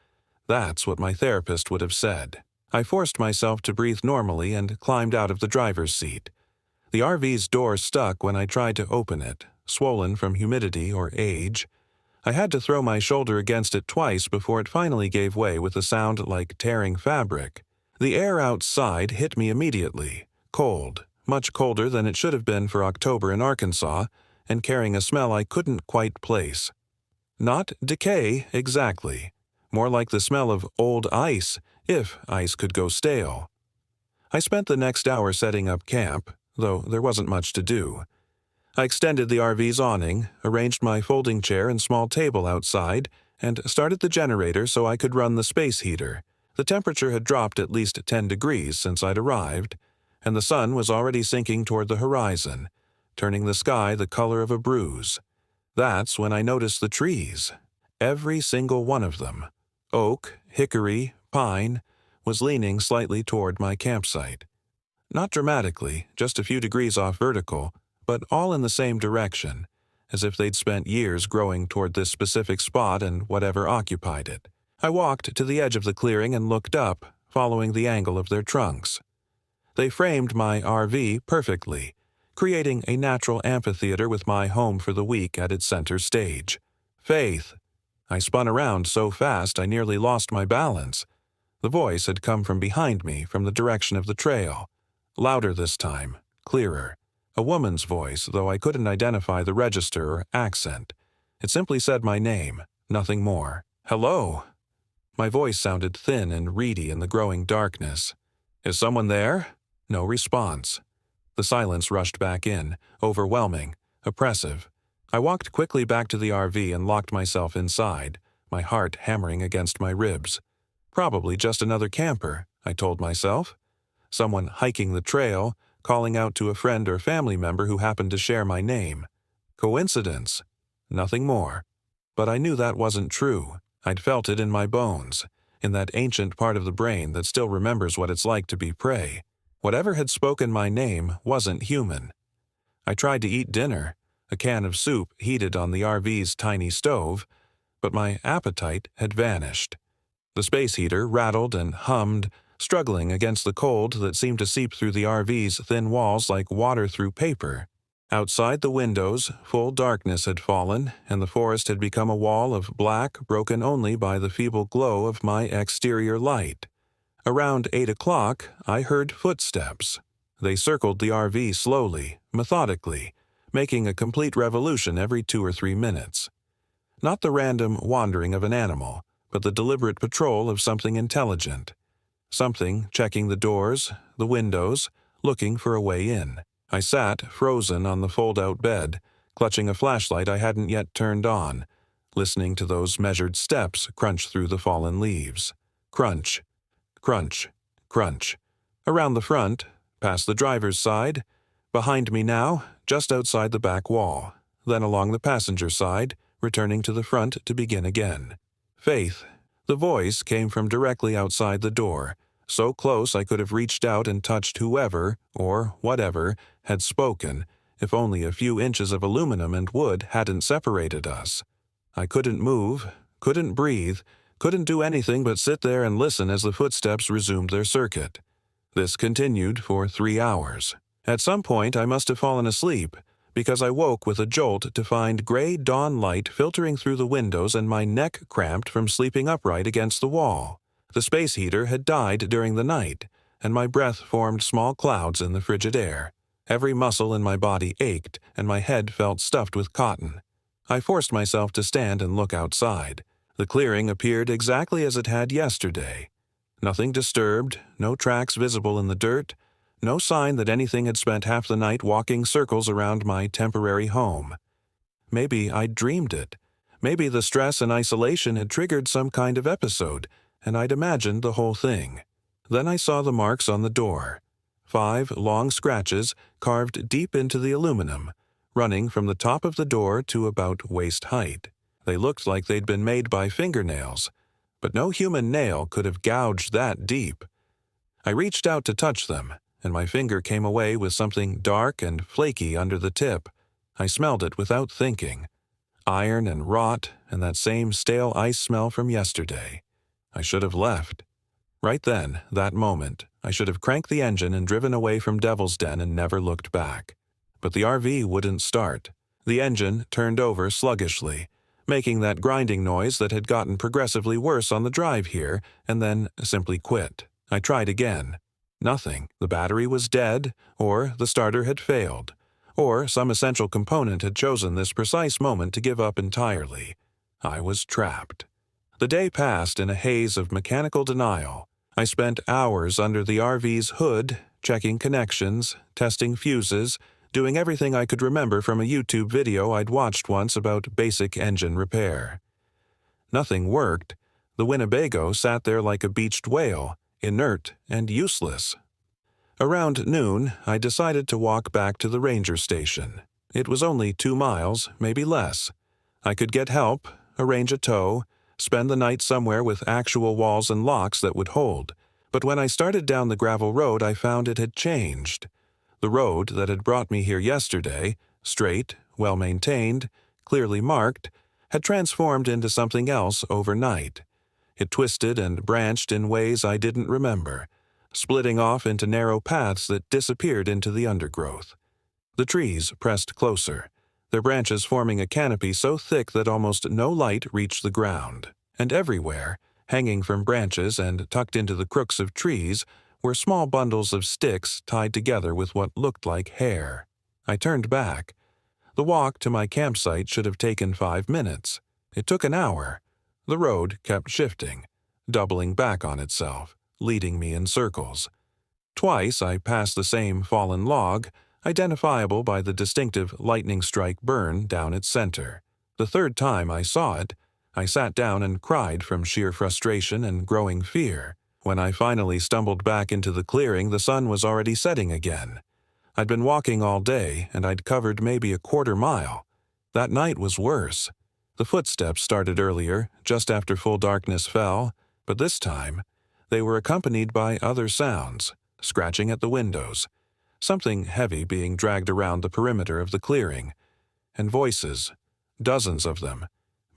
That's what my therapist would have said. I forced myself to breathe normally and climbed out of the driver's seat. The RV's door stuck when I tried to open it, swollen from humidity or age. I had to throw my shoulder against it twice before it finally gave way with a sound like tearing fabric. The air outside hit me immediately, cold, much colder than it should have been for October in Arkansas, and carrying a smell I couldn't quite place. Not decay, exactly. More like the smell of old ice, if ice could go stale. I spent the next hour setting up camp, though there wasn't much to do. I extended the RV's awning, arranged my folding chair and small table outside, and started the generator so I could run the space heater. The temperature had dropped at least 10 degrees since I'd arrived, and the sun was already sinking toward the horizon, turning the sky the color of a bruise. That's when I noticed the trees. Every single one of them, oak, hickory, pine, was leaning slightly toward my campsite. Not dramatically, just a few degrees off vertical, but all in the same direction, as if they'd spent years growing toward this specific spot and whatever occupied it. I walked to the edge of the clearing and looked up, following the angle of their trunks. They framed my RV perfectly, creating a natural amphitheater with my home for the week at its center stage. Faith. I spun around so fast I nearly lost my balance. The voice had come from behind me, from the direction of the trail. Louder this time, clearer. A woman's voice, though I couldn't identify the register or accent. It simply said my name, nothing more. Hello. My voice sounded thin and reedy in the growing darkness. Is someone there? No response. The silence rushed back in, overwhelming, oppressive. I walked quickly back to the RV and locked myself inside, my heart hammering against my ribs. Probably just another camper, I told myself. Someone hiking the trail, calling out to a friend or family member who happened to share my name. Coincidence? Nothing more. But I knew that wasn't true. I'd felt it in my bones, in that ancient part of the brain that still remembers what it's like to be prey. Whatever had spoken my name wasn't human. I tried to eat dinner, a can of soup heated on the RV's tiny stove, but my appetite had vanished. The space heater rattled and hummed, struggling against the cold that seemed to seep through the RV's thin walls like water through paper. Outside the windows, full darkness had fallen, and the forest had become a wall of black, broken only by the feeble glow of my exterior light. Around 8 o'clock, I heard footsteps. They circled the RV slowly, methodically, making a complete revolution every 2 or 3 minutes. Not the random wandering of an animal, but the deliberate patrol of something intelligent. Something checking the doors, the windows, looking for a way in. I sat, frozen on the fold-out bed, clutching a flashlight I hadn't yet turned on, listening to those measured steps crunch through the fallen leaves. Crunch, crunch, crunch. Around the front, past the driver's side, behind me now, just outside the back wall, then along the passenger side, returning to the front to begin again. Faith. The voice came from directly outside the door, so close I could have reached out and touched whoever, or whatever, had spoken, if only a few inches of aluminum and wood hadn't separated us. I couldn't move, couldn't breathe, couldn't do anything but sit there and listen as the footsteps resumed their circuit. This continued for 3 hours. At some point I must have fallen asleep, because I woke with a jolt to find gray dawn light filtering through the windows and my neck cramped from sleeping upright against the wall. The space heater had died during the night, and my breath formed small clouds in the frigid air. Every muscle in my body ached, and my head felt stuffed with cotton. I forced myself to stand and look outside. The clearing appeared exactly as it had yesterday. Nothing disturbed, no tracks visible in the dirt, no sign that anything had spent half the night walking circles around my temporary home. Maybe I'd dreamed it. Maybe the stress and isolation had triggered some kind of episode, and I'd imagined the whole thing. Then I saw the marks on the door. 5 long scratches carved deep into the aluminum, running from the top of the door to about waist height. They looked like they'd been made by fingernails, but no human nail could have gouged that deep. I reached out to touch them, and my finger came away with something dark and flaky under the tip. I smelled it without thinking. Iron and rot, and that same stale ice smell from yesterday. I should have left. Right then, that moment, I should have cranked the engine and driven away from Devil's Den and never looked back. But the RV wouldn't start. The engine turned over sluggishly, making that grinding noise that had gotten progressively worse on the drive here, and then simply quit. I tried again. Nothing. The battery was dead, or the starter had failed, or some essential component had chosen this precise moment to give up entirely. I was trapped. The day passed in a haze of mechanical denial. I spent hours under the RV's hood, checking connections, testing fuses, doing everything I could remember from a YouTube video I'd watched once about basic engine repair. Nothing worked. The Winnebago sat there like a beached whale, inert and useless. Around noon, I decided to walk back to the ranger station. It was only 2 miles, maybe less. I could get help, arrange a tow, spend the night somewhere with actual walls and locks that would hold. But when I started down the gravel road, I found it had changed. The road that had brought me here yesterday, straight, well-maintained, clearly marked, had transformed into something else overnight. It twisted and branched in ways I didn't remember, splitting off into narrow paths that disappeared into the undergrowth. The trees pressed closer, their branches forming a canopy so thick that almost no light reached the ground. And everywhere, hanging from branches and tucked into the crooks of trees, were small bundles of sticks tied together with what looked like hair. I turned back. The walk to my campsite should have taken 5 minutes. It took an hour. The road kept shifting, doubling back on itself, leading me in circles. Twice I passed the same fallen log, identifiable by the distinctive lightning strike burn down its center. The third time I saw it, I sat down and cried from sheer frustration and growing fear. When I finally stumbled back into the clearing, the sun was already setting again. I'd been walking all day, and I'd covered maybe a quarter mile. That night was worse. The footsteps started earlier, just after full darkness fell, but this time, they were accompanied by other sounds, scratching at the windows, something heavy being dragged around the perimeter of the clearing, and voices, dozens of them,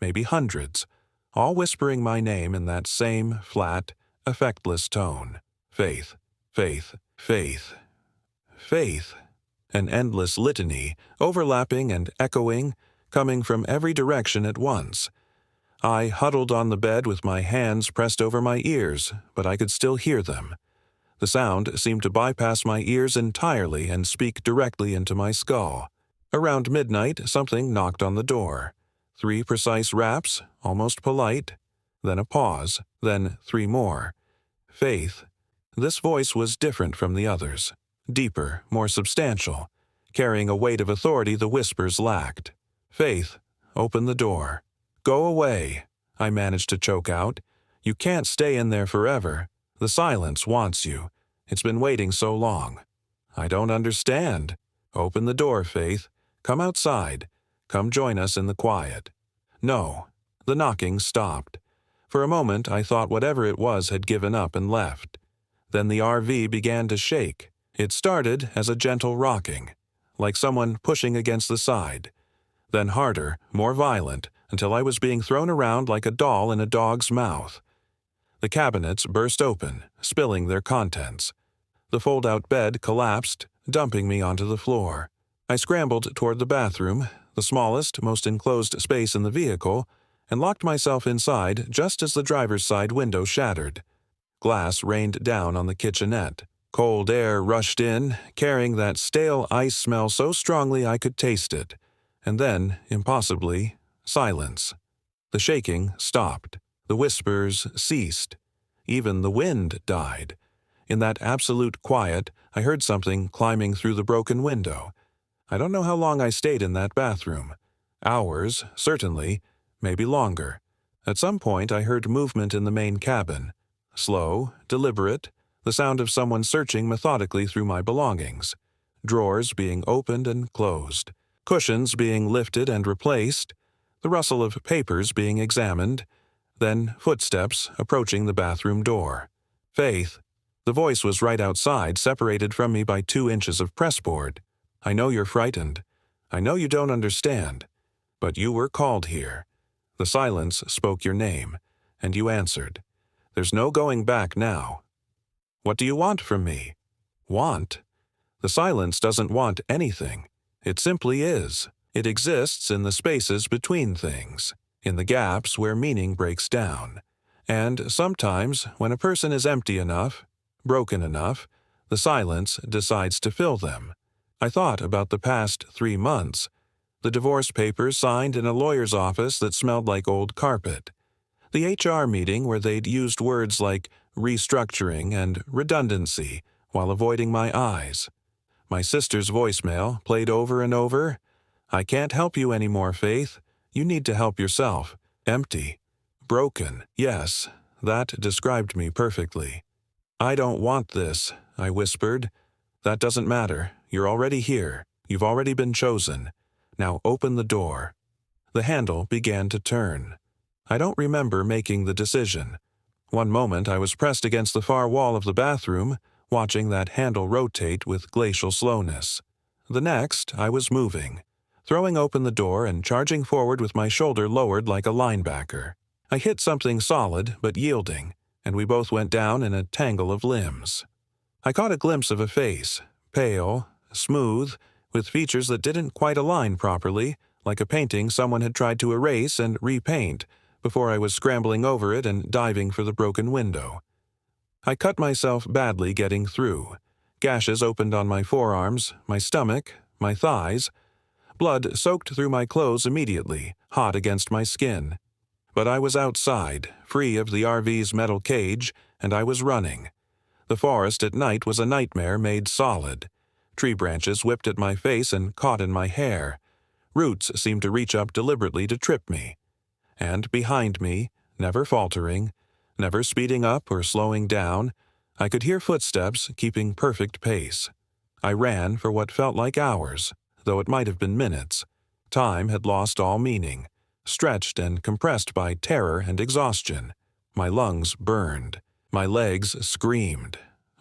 maybe hundreds, all whispering my name in that same flat, effectless tone. Faith, faith, faith, faith. An endless litany, overlapping and echoing, coming from every direction at once. I huddled on the bed with my hands pressed over my ears, but I could still hear them. The sound seemed to bypass my ears entirely and speak directly into my skull. Around midnight, something knocked on the door. 3 precise raps, almost polite, then a pause, then 3 more. Faith. This voice was different from the others, deeper, more substantial, carrying a weight of authority the whispers lacked. Faith, open the door. Go away, I managed to choke out. You can't stay in there forever. The silence wants you. It's been waiting so long. I don't understand. Open the door, Faith. Come outside. Come join us in the quiet. No. The knocking stopped. For a moment I thought whatever it was had given up and left. Then the RV began to shake. It started as a gentle rocking, like someone pushing against the side. Then harder, more violent, until I was being thrown around like a doll in a dog's mouth. The cabinets burst open, spilling their contents. The fold-out bed collapsed, dumping me onto the floor. I scrambled toward the bathroom, the smallest, most enclosed space in the vehicle, and locked myself inside just as the driver's side window shattered. Glass rained down on the kitchenette. Cold air rushed in, carrying that stale ice smell so strongly I could taste it. And then, impossibly, silence. The shaking stopped. The whispers ceased. Even the wind died. In that absolute quiet, I heard something climbing through the broken window. I don't know how long I stayed in that bathroom. Hours, certainly, maybe longer. At some point, I heard movement in the main cabin. Slow, deliberate, the sound of someone searching methodically through my belongings. Drawers being opened and closed. Cushions being lifted and replaced. The rustle of papers being examined. Then footsteps approaching the bathroom door. Faith. The voice was right outside, separated from me by 2 inches of pressboard. I know you're frightened. I know you don't understand. But you were called here. The silence spoke your name, and you answered. There's no going back now. What do you want from me? Want? The silence doesn't want anything. It simply is. It exists in the spaces between things, in the gaps where meaning breaks down. And sometimes, when a person is empty enough, broken enough, the silence decides to fill them. I thought about the past 3 months. The divorce papers signed in a lawyer's office that smelled like old carpet. The HR meeting where they'd used words like restructuring and redundancy while avoiding my eyes. My sister's voicemail played over and over. I can't help you anymore, Faith. You need to help yourself. Empty. Broken. Yes, that described me perfectly. I don't want this, I whispered. That doesn't matter. You're already here. You've already been chosen. Now open the door. The handle began to turn. I don't remember making the decision. One moment I was pressed against the far wall of the bathroom, watching that handle rotate with glacial slowness. The next, I was moving, throwing open the door and charging forward with my shoulder lowered like a linebacker. I hit something solid but yielding, and we both went down in a tangle of limbs. I caught a glimpse of a face, pale, smooth, with features that didn't quite align properly, like a painting someone had tried to erase and repaint, before I was scrambling over it and diving for the broken window. I cut myself badly getting through. Gashes opened on my forearms, my stomach, my thighs. Blood soaked through my clothes immediately, hot against my skin. But I was outside, free of the RV's metal cage, and I was running. The forest at night was a nightmare made solid. Tree branches whipped at my face and caught in my hair. Roots seemed to reach up deliberately to trip me. And behind me, never faltering, never speeding up or slowing down, I could hear footsteps keeping perfect pace. I ran for what felt like hours, though it might have been minutes. Time had lost all meaning, stretched and compressed by terror and exhaustion. My lungs burned. My legs screamed.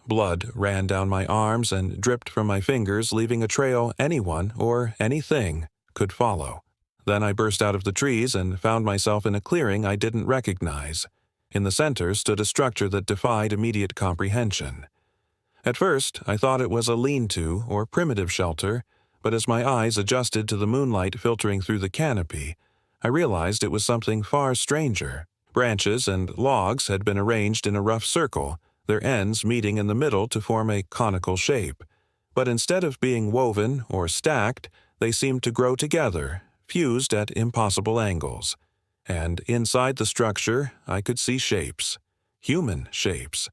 Blood ran down my arms and dripped from my fingers, leaving a trail anyone or anything could follow. Then I burst out of the trees and found myself in a clearing I didn't recognize. In the center stood a structure that defied immediate comprehension. At first, I thought it was a lean-to or primitive shelter, but as my eyes adjusted to the moonlight filtering through the canopy, I realized it was something far stranger. Branches and logs had been arranged in a rough circle, their ends meeting in the middle to form a conical shape. But instead of being woven or stacked, they seemed to grow together, fused at impossible angles. And inside the structure, I could see shapes. Human shapes.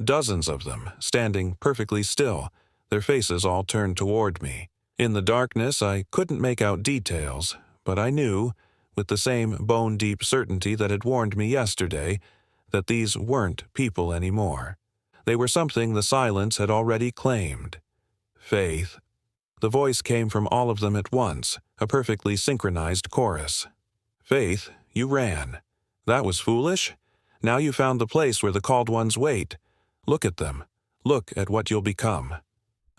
Dozens of them, standing perfectly still, their faces all turned toward me. In the darkness, I couldn't make out details, but I knew, with the same bone-deep certainty that had warned me yesterday, that these weren't people anymore. They were something the silence had already claimed. Faith. The voice came from all of them at once, a perfectly synchronized chorus. Faith, you ran. That was foolish. Now you found the place where the called ones wait. Look at them. Look at what you'll become.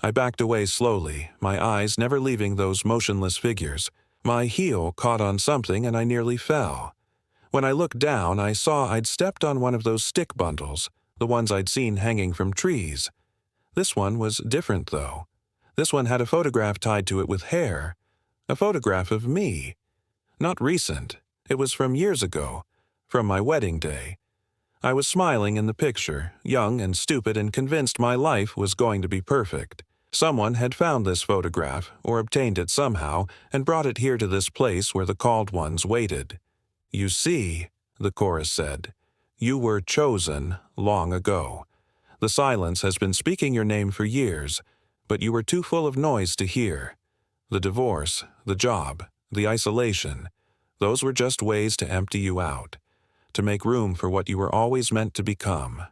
I backed away slowly, my eyes never leaving those motionless figures. My heel caught on something and I nearly fell. When I looked down, I saw I'd stepped on one of those stick bundles, the ones I'd seen hanging from trees. This one was different, though. This one had a photograph tied to it with hair. A photograph of me. Not recent. It was from years ago, from my wedding day. I was smiling in the picture, young and stupid and convinced my life was going to be perfect. Someone had found this photograph, or obtained it somehow, and brought it here to this place where the called ones waited. You see, the chorus said, you were chosen long ago. The silence has been speaking your name for years, but you were too full of noise to hear. The divorce, the job, the isolation, Those were just ways to empty you out, to make room for what you were always meant to become.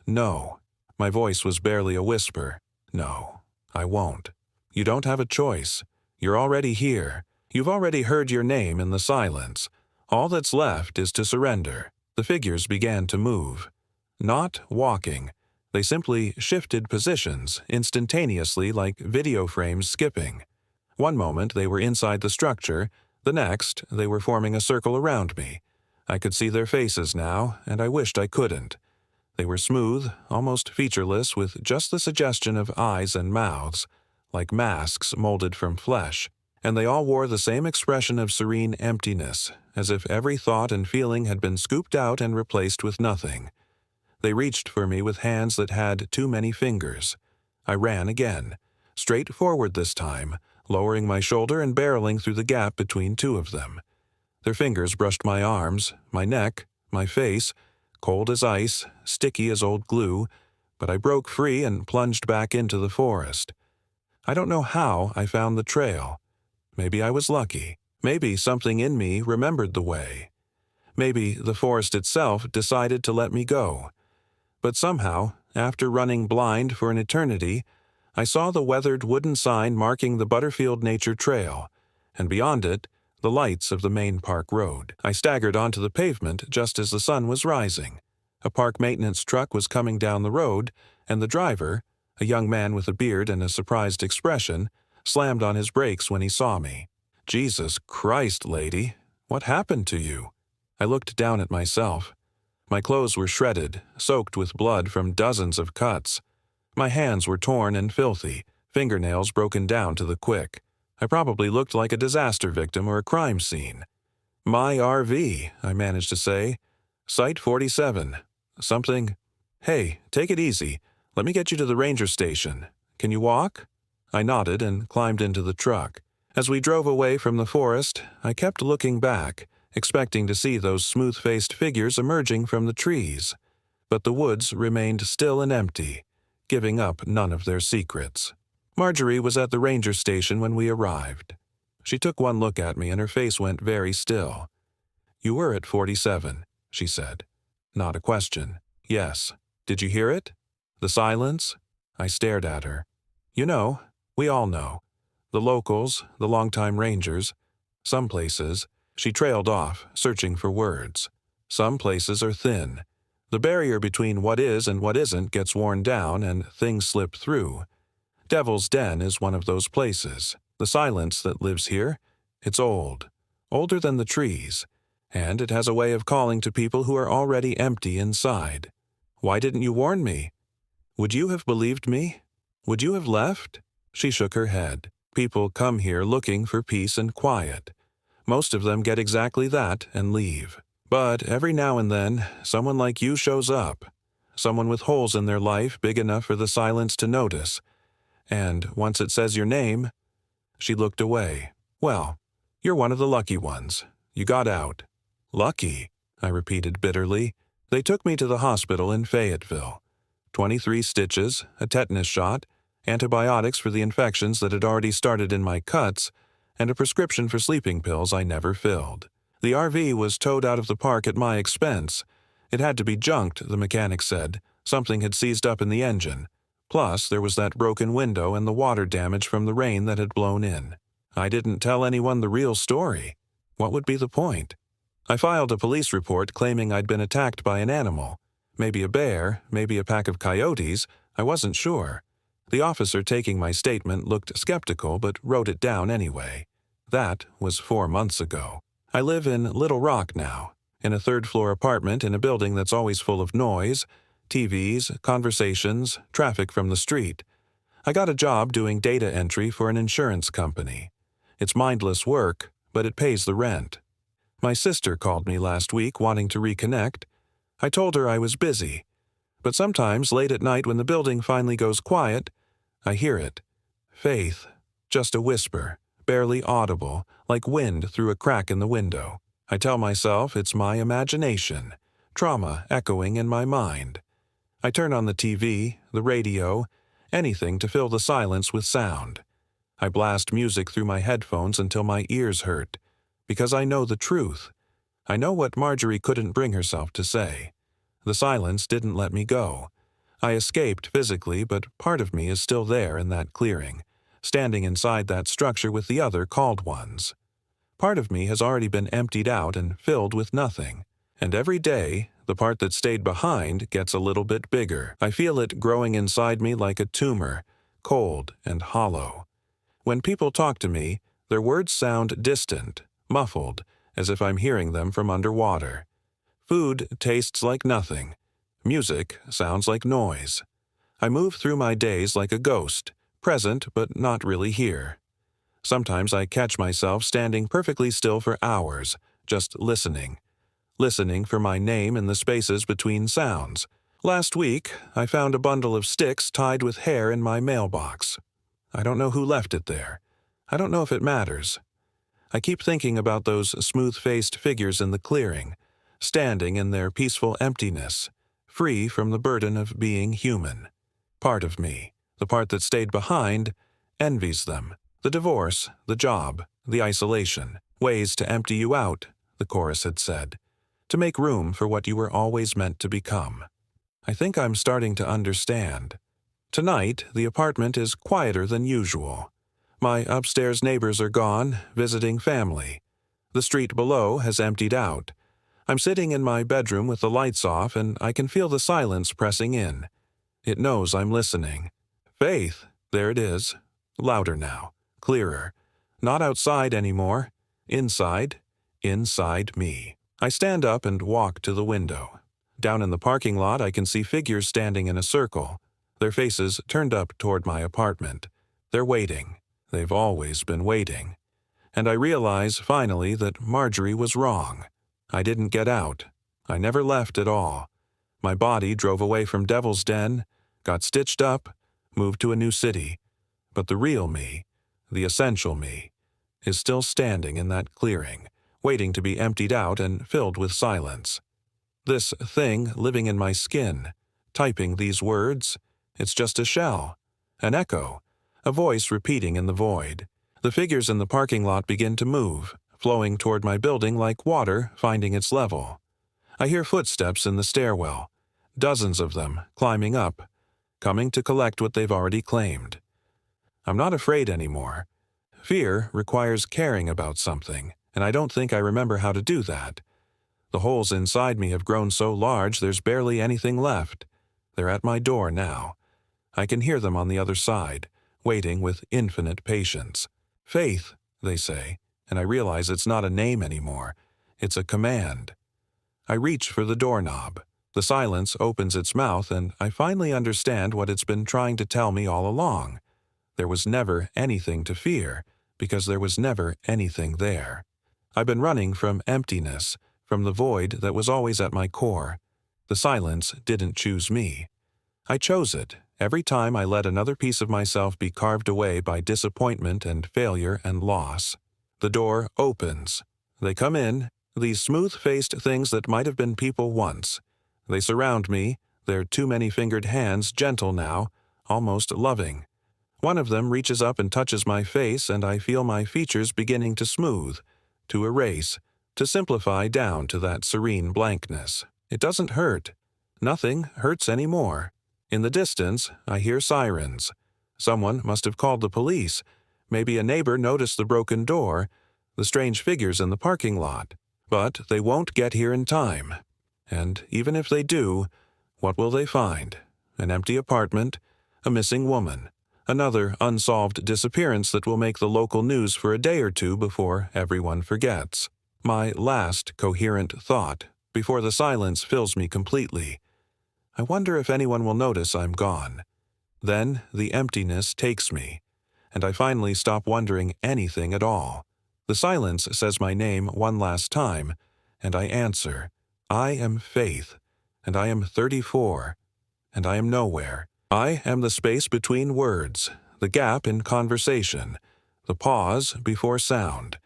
No. My voice was barely a whisper. No, I won't. You don't have a choice. You're already here. You've already heard your name in the silence. All that's left is to surrender. The figures began to move. Not walking. They simply shifted positions instantaneously like video frames skipping. One moment they were inside the structure, the next they were forming a circle around me. I could see their faces now, and I wished I couldn't. They were smooth, almost featureless, with just the suggestion of eyes and mouths, like masks molded from flesh, and they all wore the same expression of serene emptiness, as if every thought and feeling had been scooped out and replaced with nothing. They reached for me with hands that had too many fingers. I ran again, straight forward this time, lowering my shoulder and barreling through the gap between two of them. Their fingers brushed my arms, my neck, my face, cold as ice, sticky as old glue, but I broke free and plunged back into the forest. I don't know how I found the trail. Maybe I was lucky. Maybe something in me remembered the way. Maybe the forest itself decided to let me go. But somehow, after running blind for an eternity, I saw the weathered wooden sign marking the Butterfield Nature Trail, and beyond it, the lights of the main park road. I staggered onto the pavement just as the sun was rising. A park maintenance truck was coming down the road, and the driver, a young man with a beard and a surprised expression, slammed on his brakes when he saw me. "Jesus Christ, lady, what happened to you?" I looked down at myself. My clothes were shredded, soaked with blood from dozens of cuts. My hands were torn and filthy, fingernails broken down to the quick. I probably looked like a disaster victim or a crime scene. "My RV," I managed to say. "Site 47. Something. Hey, take it easy. Let me get you to the ranger station. Can you walk?" I nodded and climbed into the truck. As we drove away from the forest, I kept looking back, expecting to see those smooth-faced figures emerging from the trees. But the woods remained still and empty, giving up none of their secrets. Marjorie was at the ranger station when we arrived. She took one look at me and her face went very still. "You were at 47, she said. Not a question. "Yes. Did you hear it? The silence?" I stared at her. "You know, we all know. The locals, the longtime rangers. Some places," she trailed off, searching for words. "Some places are thin. The barrier between what is and what isn't gets worn down and things slip through. Devil's Den is one of those places. The silence that lives here, it's old, older than the trees, and it has a way of calling to people who are already empty inside. Why didn't you warn me? Would you have believed me? Would you have left?" She shook her head. "People come here looking for peace and quiet. Most of them get exactly that and leave. But every now and then, someone like you shows up. Someone with holes in their life big enough for the silence to notice. And once it says your name..." She looked away. "Well, you're one of the lucky ones. You got out." "Lucky," I repeated bitterly. "They took me to the hospital in Fayetteville. 23 stitches, a tetanus shot, antibiotics for the infections that had already started in my cuts, and a prescription for sleeping pills I never filled. The RV was towed out of the park at my expense. It had to be junked, the mechanic said. Something had seized up in the engine. Plus, there was that broken window and the water damage from the rain that had blown in. I didn't tell anyone the real story. What would be the point? I filed a police report claiming I'd been attacked by an animal. Maybe a bear, maybe a pack of coyotes, I wasn't sure. The officer taking my statement looked skeptical but wrote it down anyway. That was 4 months ago. I live in Little Rock now, in a third-floor apartment in a building that's always full of noise, TVs, conversations, traffic from the street. I got a job doing data entry for an insurance company. It's mindless work, but it pays the rent. My sister called me last week wanting to reconnect. I told her I was busy. But sometimes late at night when the building finally goes quiet, I hear it. Faith, just a whisper, barely audible, like wind through a crack in the window. I tell myself it's my imagination, trauma echoing in my mind. I turn on the TV, the radio, anything to fill the silence with sound. I blast music through my headphones until my ears hurt. Because I know the truth. I know what Marjorie couldn't bring herself to say. The silence didn't let me go. I escaped physically, but part of me is still there in that clearing, standing inside that structure with the other called ones. Part of me has already been emptied out and filled with nothing. And every day, the part that stayed behind gets a little bit bigger. I feel it growing inside me like a tumor, cold and hollow. When people talk to me, their words sound distant, muffled, as if I'm hearing them from underwater. Food tastes like nothing. Music sounds like noise. I move through my days like a ghost, present but not really here. Sometimes I catch myself standing perfectly still for hours, just listening for my name in the spaces between sounds. Last week, I found a bundle of sticks tied with hair in my mailbox. I don't know who left it there. I don't know if it matters. I keep thinking about those smooth-faced figures in the clearing, standing in their peaceful emptiness, free from the burden of being human. Part of me, the part that stayed behind, envies them. The divorce, the job, the isolation, ways to empty you out, the chorus had said, to make room for what you were always meant to become. I think I'm starting to understand. Tonight, the apartment is quieter than usual. My upstairs neighbors are gone, visiting family. The street below has emptied out. I'm sitting in my bedroom with the lights off, and I can feel the silence pressing in. It knows I'm listening. Faith, there it is. Louder now, clearer. Not outside anymore. Inside me. I stand up and walk to the window. Down in the parking lot, I can see figures standing in a circle, their faces turned up toward my apartment. They're waiting. They've always been waiting. And I realize, finally, that Marjorie was wrong. I didn't get out. I never left at all. My body drove away from Devil's Den, got stitched up, moved to a new city. But the real me, the essential me, is still standing in that clearing, waiting to be emptied out and filled with silence. This thing living in my skin, typing these words, it's just a shell, an echo, a voice repeating in the void. The figures in the parking lot begin to move, flowing toward my building like water finding its level. I hear footsteps in the stairwell, dozens of them climbing up, coming to collect what they've already claimed. I'm not afraid anymore. Fear requires caring about something, and I don't think I remember how to do that. The holes inside me have grown so large there's barely anything left. They're at my door now. I can hear them on the other side, waiting with infinite patience. Faith, they say, and I realize it's not a name anymore. It's a command. I reach for the doorknob. The silence opens its mouth, and I finally understand what it's been trying to tell me all along. There was never anything to fear, because there was never anything there. I've been running from emptiness, from the void that was always at my core. The silence didn't choose me. I chose it every time I let another piece of myself be carved away by disappointment and failure and loss. The door opens. They come in, these smooth-faced things that might have been people once. They surround me, their too-many-fingered hands gentle now, almost loving. One of them reaches up and touches my face, and I feel my features beginning to smooth, to erase, to simplify down to that serene blankness. It doesn't hurt. Nothing hurts anymore. In the distance, I hear sirens. Someone must have called the police. Maybe a neighbor noticed the broken door, the strange figures in the parking lot. But they won't get here in time. And even if they do, what will they find? An empty apartment, a missing woman, another unsolved disappearance that will make the local news for a day or two before everyone forgets. My last coherent thought, before the silence fills me completely. I wonder if anyone will notice I'm gone. Then the emptiness takes me, and I finally stop wondering anything at all. The silence says my name one last time, and I answer. I am Faith, and I am 34, and I am nowhere. I am the space between words, the gap in conversation, the pause before sound.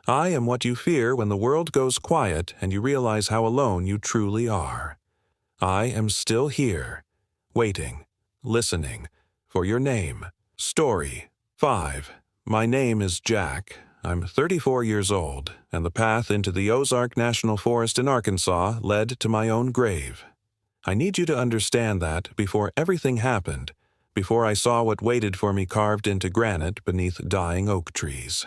I am what you fear when the world goes quiet and you realize how alone you truly are. I am still here, waiting, listening, for your name. Story 5. My name is Jack. I'm 34 years old, and the path into the Ozark National Forest in Arkansas led to my own grave. I need you to understand that before everything happened, before I saw what waited for me carved into granite beneath dying oak trees,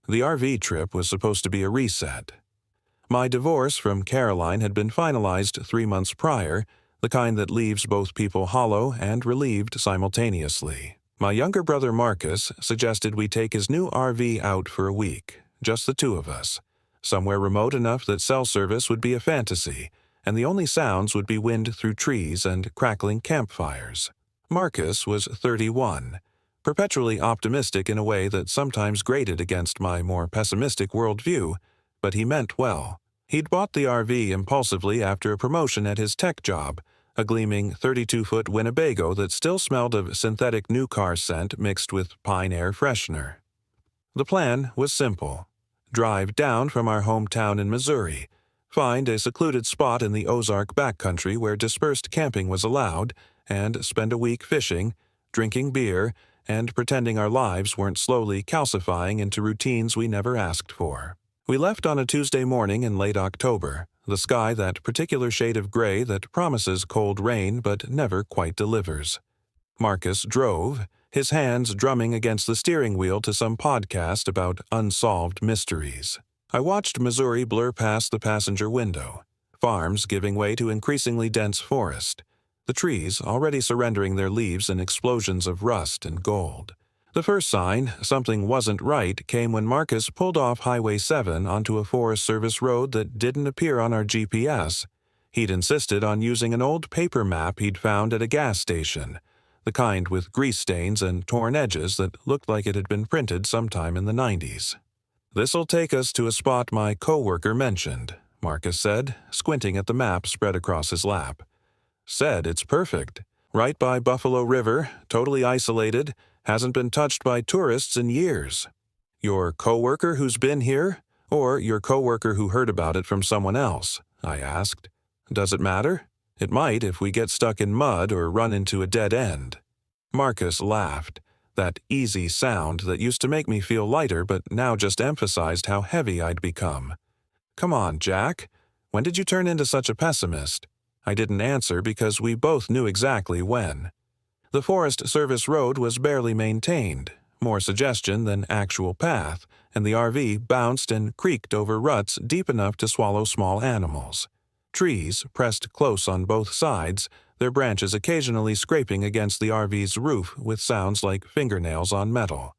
the RV trip was supposed to be a reset. My divorce from Caroline had been finalized 3 months prior, the kind that leaves both people hollow and relieved simultaneously. My younger brother Marcus suggested we take his new RV out for a week, just the two of us, somewhere remote enough that cell service would be a fantasy, and the only sounds would be wind through trees and crackling campfires. Marcus was 31, perpetually optimistic in a way that sometimes grated against my more pessimistic worldview, but he meant well. He'd bought the RV impulsively after a promotion at his tech job, a gleaming 32-foot Winnebago that still smelled of synthetic new car scent mixed with pine air freshener. The plan was simple. Drive down from our hometown in Missouri, find a secluded spot in the Ozark backcountry where dispersed camping was allowed, and spend a week fishing, drinking beer, and pretending our lives weren't slowly calcifying into routines we never asked for. We left on a Tuesday morning in late October, the sky that particular shade of gray that promises cold rain but never quite delivers. Marcus drove, his hands drumming against the steering wheel to some podcast about unsolved mysteries. I watched Missouri blur past the passenger window, farms giving way to increasingly dense forest, the trees already surrendering their leaves in explosions of rust and gold. The first sign something wasn't right came when Marcus pulled off Highway 7 onto a Forest Service road that didn't appear on our GPS. He'd insisted on using an old paper map he'd found at a gas station, the kind with grease stains and torn edges that looked like it had been printed sometime in the 90s. "This'll take us to a spot my coworker mentioned," Marcus said, squinting at the map spread across his lap. "Said it's perfect. Right by Buffalo River, totally isolated, hasn't been touched by tourists in years." "Your coworker who's been here? Or your coworker who heard about it from someone else?" I asked. "Does it matter? It might if we get stuck in mud or run into a dead end." Marcus laughed, that easy sound that used to make me feel lighter but now just emphasized how heavy I'd become. "Come on, Jack. When did you turn into such a pessimist?" I didn't answer because we both knew exactly when. The Forest Service road was barely maintained, more suggestion than actual path, and the RV bounced and creaked over ruts deep enough to swallow small animals. Trees pressed close on both sides, their branches occasionally scraping against the RV's roof with sounds like fingernails on metal.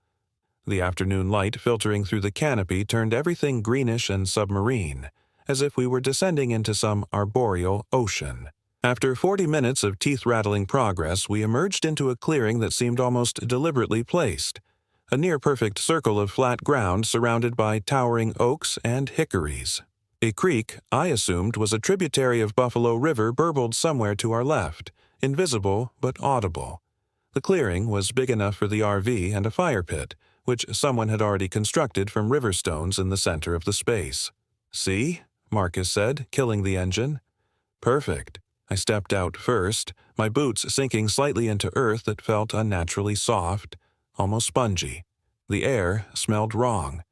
The afternoon light filtering through the canopy turned everything greenish and submarine, as if we were descending into some arboreal ocean. After 40 minutes of teeth-rattling progress, we emerged into a clearing that seemed almost deliberately placed, a near-perfect circle of flat ground surrounded by towering oaks and hickories. A creek, I assumed, was a tributary of Buffalo River burbled somewhere to our left, invisible but audible. The clearing was big enough for the RV and a fire pit, which someone had already constructed from river stones in the center of the space. "See?" Marcus said, killing the engine. "Perfect." I stepped out first, my boots sinking slightly into earth that felt unnaturally soft, almost spongy. The air smelled wrong.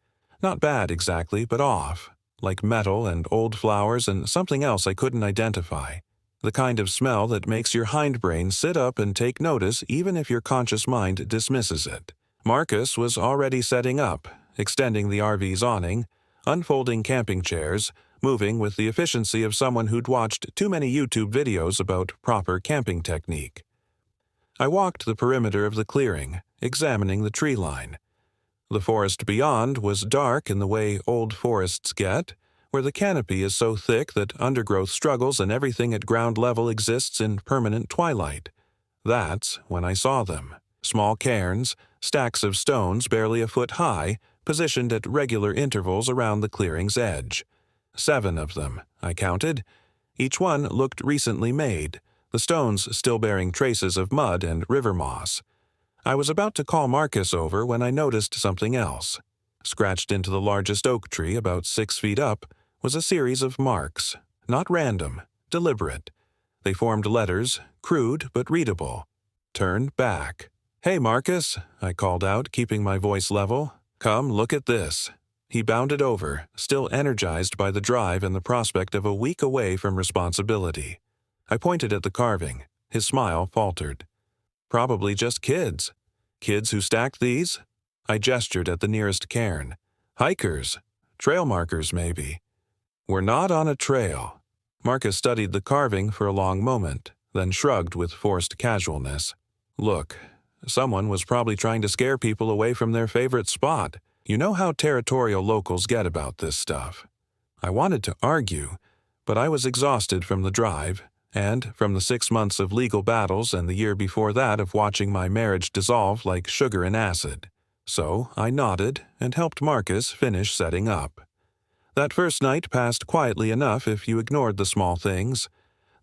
Not bad exactly, but off, like metal and old flowers and something else I couldn't identify. The kind of smell that makes your hindbrain sit up and take notice even if your conscious mind dismisses it. Marcus was already setting up, extending the RV's awning, unfolding camping chairs, moving with the efficiency of someone who'd watched too many YouTube videos about proper camping technique. I walked the perimeter of the clearing, examining the tree line. The forest beyond was dark in the way old forests get, where the canopy is so thick that undergrowth struggles and everything at ground level exists in permanent twilight. That's when I saw them. Small cairns, stacks of stones barely a foot high, positioned at regular intervals around the clearing's edge. 7 of them, I counted. Each one looked recently made, the stones still bearing traces of mud and river moss. I was about to call Marcus over when I noticed something else. Scratched into the largest oak tree about 6 feet up was a series of marks, not random, deliberate. They formed letters, crude but readable. Turn back. "Hey, Marcus," I called out, keeping my voice level. "Come, look at this." He bounded over, still energized by the drive and the prospect of a week away from responsibility. I pointed at the carving. His smile faltered. Probably just kids. Kids who stacked these? I gestured at the nearest cairn. Hikers. Trail markers, maybe. We're not on a trail. Marcus studied the carving for a long moment, then shrugged with forced casualness. Look, someone was probably trying to scare people away from their favorite spot. You know how territorial locals get about this stuff. I wanted to argue, but I was exhausted from the drive, and from the 6 months of legal battles and the year before that of watching my marriage dissolve like sugar and acid. So I nodded and helped Marcus finish setting up. That first night passed quietly enough if you ignored the small things.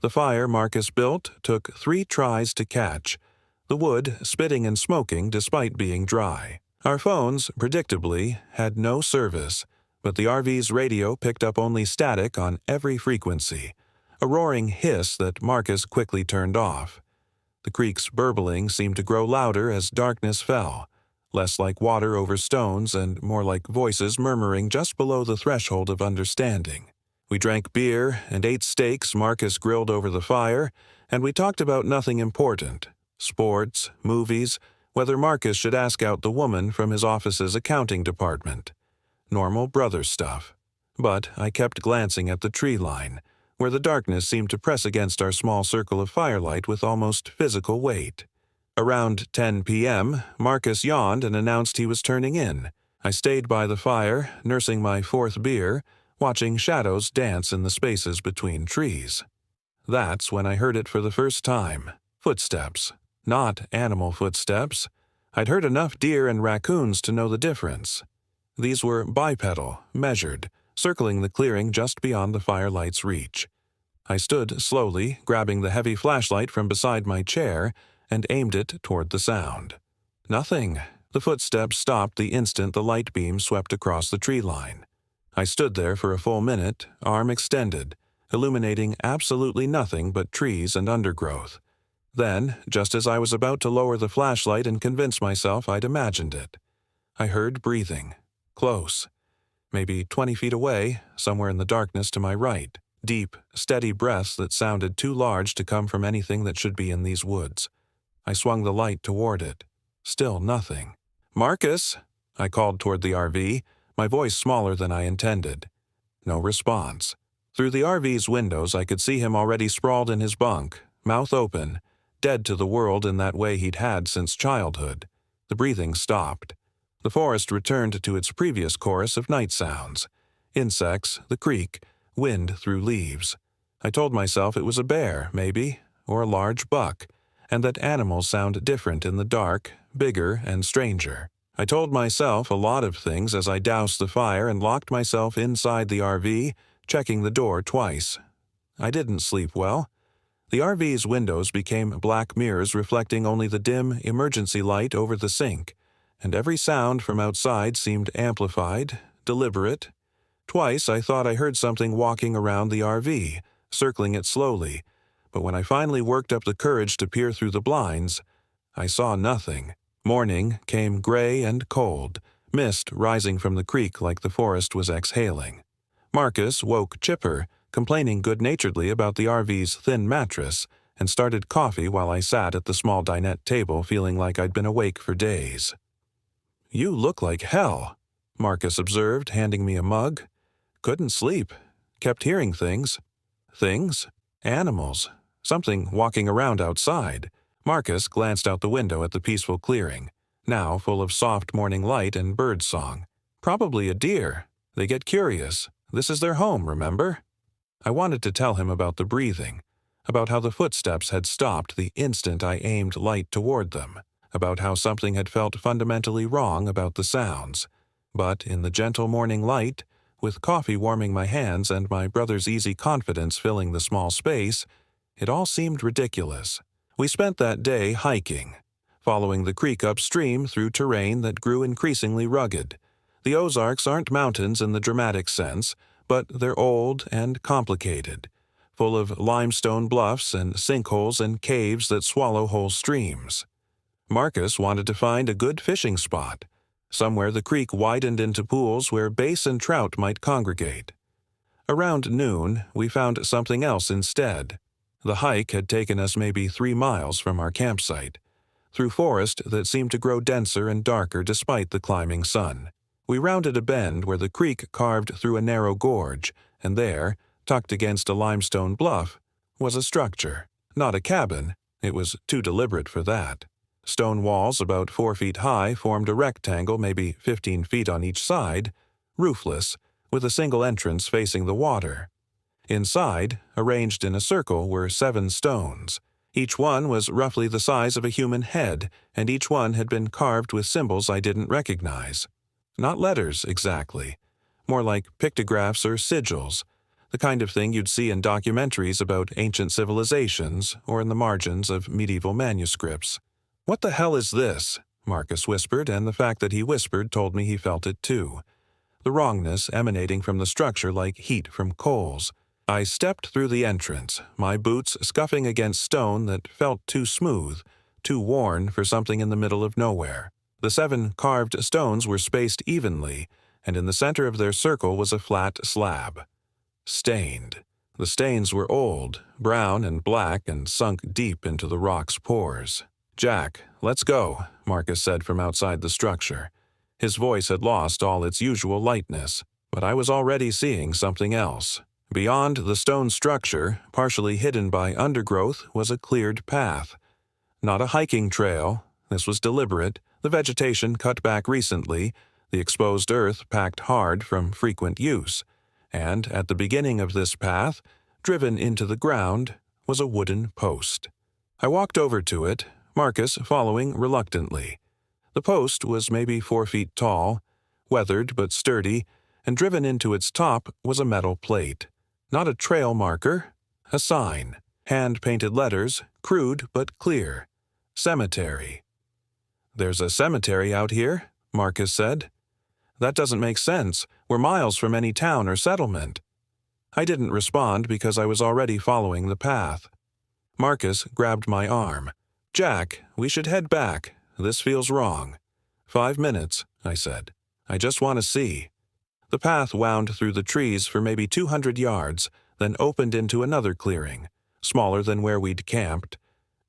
The fire Marcus built took 3 tries to catch, the wood spitting and smoking despite being dry. Our phones, predictably, had no service, but the RV's radio picked up only static on every frequency, a roaring hiss that Marcus quickly turned off. The creek's burbling seemed to grow louder as darkness fell, less like water over stones and more like voices murmuring just below the threshold of understanding. We drank beer and ate steaks Marcus grilled over the fire, and we talked about nothing important. Sports, movies, whether Marcus should ask out the woman from his office's accounting department. Normal brother stuff. But I kept glancing at the tree line, where the darkness seemed to press against our small circle of firelight with almost physical weight. Around 10 p.m., Marcus yawned and announced he was turning in. I stayed by the fire, nursing my 4th beer, watching shadows dance in the spaces between trees. That's when I heard it for the first time. Footsteps. Not animal footsteps. I'd heard enough deer and raccoons to know the difference. These were bipedal, measured, circling the clearing just beyond the firelight's reach. I stood slowly, grabbing the heavy flashlight from beside my chair, and aimed it toward the sound. Nothing. The footsteps stopped the instant the light beam swept across the tree line. I stood there for a full minute, arm extended, illuminating absolutely nothing but trees and undergrowth. Then, just as I was about to lower the flashlight and convince myself I'd imagined it, I heard breathing. Close. Maybe 20 feet away, somewhere in the darkness to my right. Deep, steady breaths that sounded too large to come from anything that should be in these woods. I swung the light toward it. Still nothing. "Marcus!" I called toward the RV, my voice smaller than I intended. No response. Through the RV's windows I could see him already sprawled in his bunk, mouth open, dead to the world in that way he'd had since childhood. The breathing stopped. The forest returned to its previous chorus of night sounds. Insects, the creek, wind through leaves. I told myself it was a bear, maybe, or a large buck, and that animals sound different in the dark, bigger and stranger. I told myself a lot of things as I doused the fire and locked myself inside the RV, checking the door twice. I didn't sleep well. The RV's windows became black mirrors reflecting only the dim emergency light over the sink, and every sound from outside seemed amplified, deliberate. Twice I thought I heard something walking around the RV, circling it slowly, but when I finally worked up the courage to peer through the blinds, I saw nothing. Morning came gray and cold, mist rising from the creek like the forest was exhaling. Marcus woke chipper, complaining good-naturedly about the RV's thin mattress, and started coffee while I sat at the small dinette table feeling like I'd been awake for days. "You look like hell," Marcus observed, handing me a mug. "Couldn't sleep. Kept hearing things." "Things? Animals. Something walking around outside." Marcus glanced out the window at the peaceful clearing, now full of soft morning light and bird song. "Probably a deer. They get curious. This is their home, remember?" I wanted to tell him about the breathing, about how the footsteps had stopped the instant I aimed light toward them, about how something had felt fundamentally wrong about the sounds. But in the gentle morning light, with coffee warming my hands and my brother's easy confidence filling the small space, it all seemed ridiculous. We spent that day hiking, following the creek upstream through terrain that grew increasingly rugged. The Ozarks aren't mountains in the dramatic sense, but they're old and complicated, full of limestone bluffs and sinkholes and caves that swallow whole streams. Marcus wanted to find a good fishing spot. Somewhere the creek widened into pools where bass and trout might congregate. Around noon, we found something else instead. The hike had taken us maybe 3 miles from our campsite, through forest that seemed to grow denser and darker despite the climbing sun. We rounded a bend where the creek carved through a narrow gorge, and there, tucked against a limestone bluff, was a structure. Not a cabin, it was too deliberate for that. Stone walls about 4 feet high formed a rectangle maybe 15 feet on each side, roofless, with a single entrance facing the water. Inside, arranged in a circle, were 7 stones. Each one was roughly the size of a human head, and each one had been carved with symbols I didn't recognize. Not letters, exactly. More like pictographs or sigils, the kind of thing you'd see in documentaries about ancient civilizations or in the margins of medieval manuscripts. "What the hell is this?" Marcus whispered, and the fact that he whispered told me he felt it too. The wrongness emanating from the structure like heat from coals. I stepped through the entrance, my boots scuffing against stone that felt too smooth, too worn for something in the middle of nowhere. The 7 carved stones were spaced evenly, and in the center of their circle was a flat slab. Stained. The stains were old, brown and black, and sunk deep into the rock's pores. "Jack, let's go," Marcus said from outside the structure. His voice had lost all its usual lightness, but I was already seeing something else. Beyond the stone structure, partially hidden by undergrowth, was a cleared path. Not a hiking trail. This was deliberate, the vegetation cut back recently, the exposed earth packed hard from frequent use. And at the beginning of this path, driven into the ground, was a wooden post. I walked over to it, Marcus following reluctantly. The post was maybe 4 feet tall, weathered but sturdy, and driven into its top was a metal plate. Not a trail marker, a sign. Hand-painted letters, crude but clear. Cemetery. "There's a cemetery out here," Marcus said. "That doesn't make sense. We're miles from any town or settlement." I didn't respond because I was already following the path. Marcus grabbed my arm. "Jack, we should head back. This feels wrong." 5 minutes, I said. "I just want to see." The path wound through the trees for maybe 200 yards, then opened into another clearing, smaller than where we'd camped.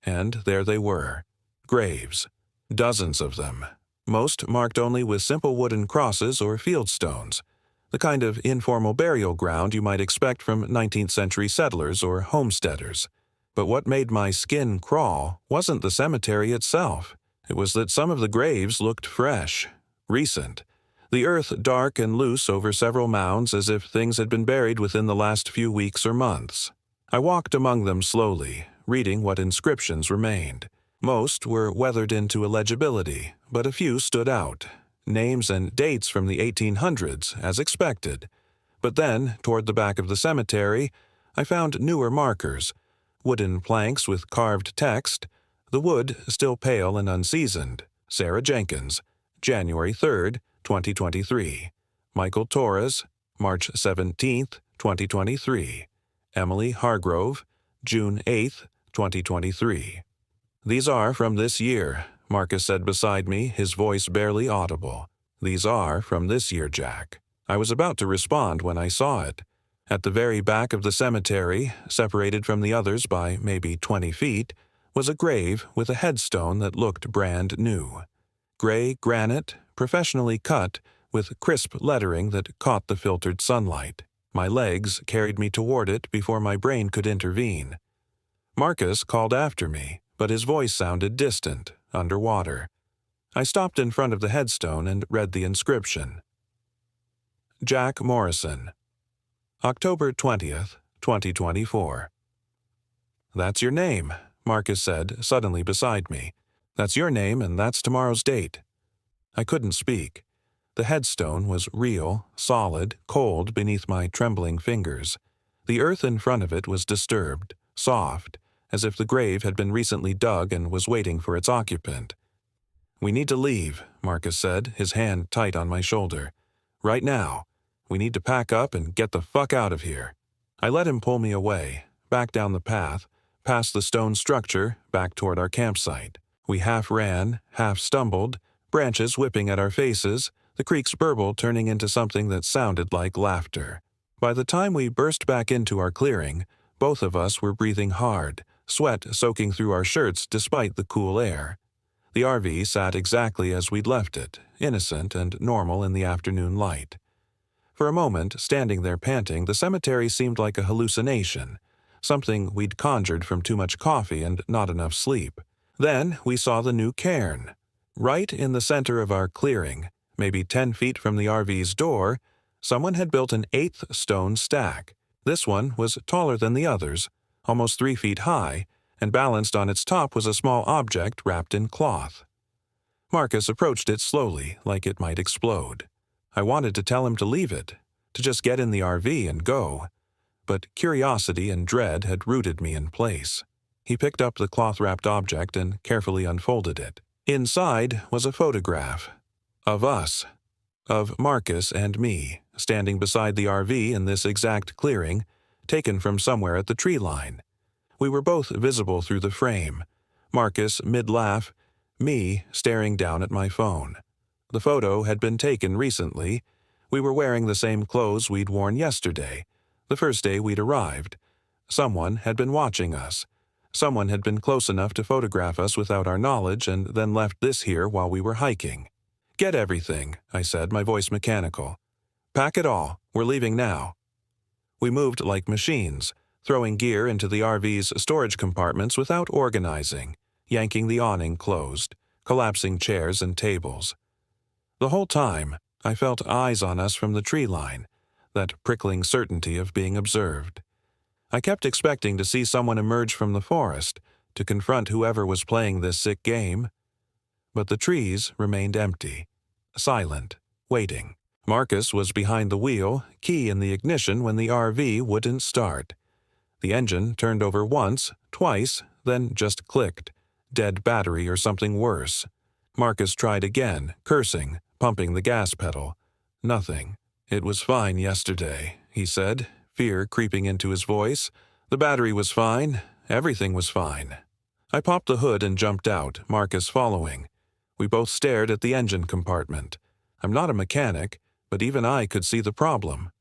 And there they were. Graves. Dozens of them. Most marked only with simple wooden crosses or field stones, the kind of informal burial ground you might expect from 19th century settlers or homesteaders. But what made my skin crawl wasn't the cemetery itself. It was that some of the graves looked fresh, recent. The earth dark and loose over several mounds as if things had been buried within the last few weeks or months. I walked among them slowly, reading what inscriptions remained. Most were weathered into illegibility, but a few stood out. Names and dates from the 1800s, as expected. But then, toward the back of the cemetery, I found newer markers. Wooden planks with carved text, the wood still pale and unseasoned. Sarah Jenkins, January 3rd, 2023. Michael Torres, March 17th, 2023. Emily Hargrove, June 8th, 2023. "These are from this year," Marcus said beside me, his voice barely audible. "These are from this year, Jack." I was about to respond when I saw it. At the very back of the cemetery, separated from the others by maybe 20 feet, was a grave with a headstone that looked brand new. Gray granite, professionally cut, with crisp lettering that caught the filtered sunlight. My legs carried me toward it before my brain could intervene. Marcus called after me, but his voice sounded distant, underwater. I stopped in front of the headstone and read the inscription. Jack Morrison, October 20th, 2024. "That's your name," Marcus said, suddenly beside me. "That's your name and that's tomorrow's date." I couldn't speak. The headstone was real, solid, cold beneath my trembling fingers. The earth in front of it was disturbed, soft, as if the grave had been recently dug and was waiting for its occupant. "We need to leave," Marcus said, his hand tight on my shoulder. "Right now. We need to pack up and get the fuck out of here." I let him pull me away, back down the path, past the stone structure, back toward our campsite. We half ran, half stumbled, branches whipping at our faces, the creek's burble turning into something that sounded like laughter. By the time we burst back into our clearing, both of us were breathing hard, sweat soaking through our shirts despite the cool air. The RV sat exactly as we'd left it, innocent and normal in the afternoon light. For a moment, standing there panting, the cemetery seemed like a hallucination, something we'd conjured from too much coffee and not enough sleep. Then we saw the new cairn. Right in the center of our clearing, maybe 10 feet from the RV's door, someone had built an 8th stone stack. This one was taller than the others, almost 3 feet high, and balanced on its top was a small object wrapped in cloth. Marcus approached it slowly, like it might explode. I wanted to tell him to leave it, to just get in the RV and go, but curiosity and dread had rooted me in place. He picked up the cloth-wrapped object and carefully unfolded it. Inside was a photograph. Of us. Of Marcus and me, standing beside the RV in this exact clearing, taken from somewhere at the tree line. We were both visible through the frame. Marcus mid-laugh, me staring down at my phone. The photo had been taken recently. We were wearing the same clothes we'd worn yesterday, the first day we'd arrived. Someone had been watching us. Someone had been close enough to photograph us without our knowledge and then left this here while we were hiking. "Get everything," I said, my voice mechanical. "Pack it all. We're leaving now." We moved like machines, throwing gear into the RV's storage compartments without organizing, yanking the awning closed, collapsing chairs and tables. The whole time, I felt eyes on us from the tree line, that prickling certainty of being observed. I kept expecting to see someone emerge from the forest to confront whoever was playing this sick game. But the trees remained empty, silent, waiting. Marcus was behind the wheel, key in the ignition when the RV wouldn't start. The engine turned over once, twice, then just clicked. Dead battery or something worse. Marcus tried again, cursing, pumping the gas pedal. Nothing. "It was fine yesterday," he said, fear creeping into his voice. "The battery was fine. Everything was fine." I popped the hood and jumped out, Marcus following. We both stared at the engine compartment. I'm not a mechanic, but even I could see the problem.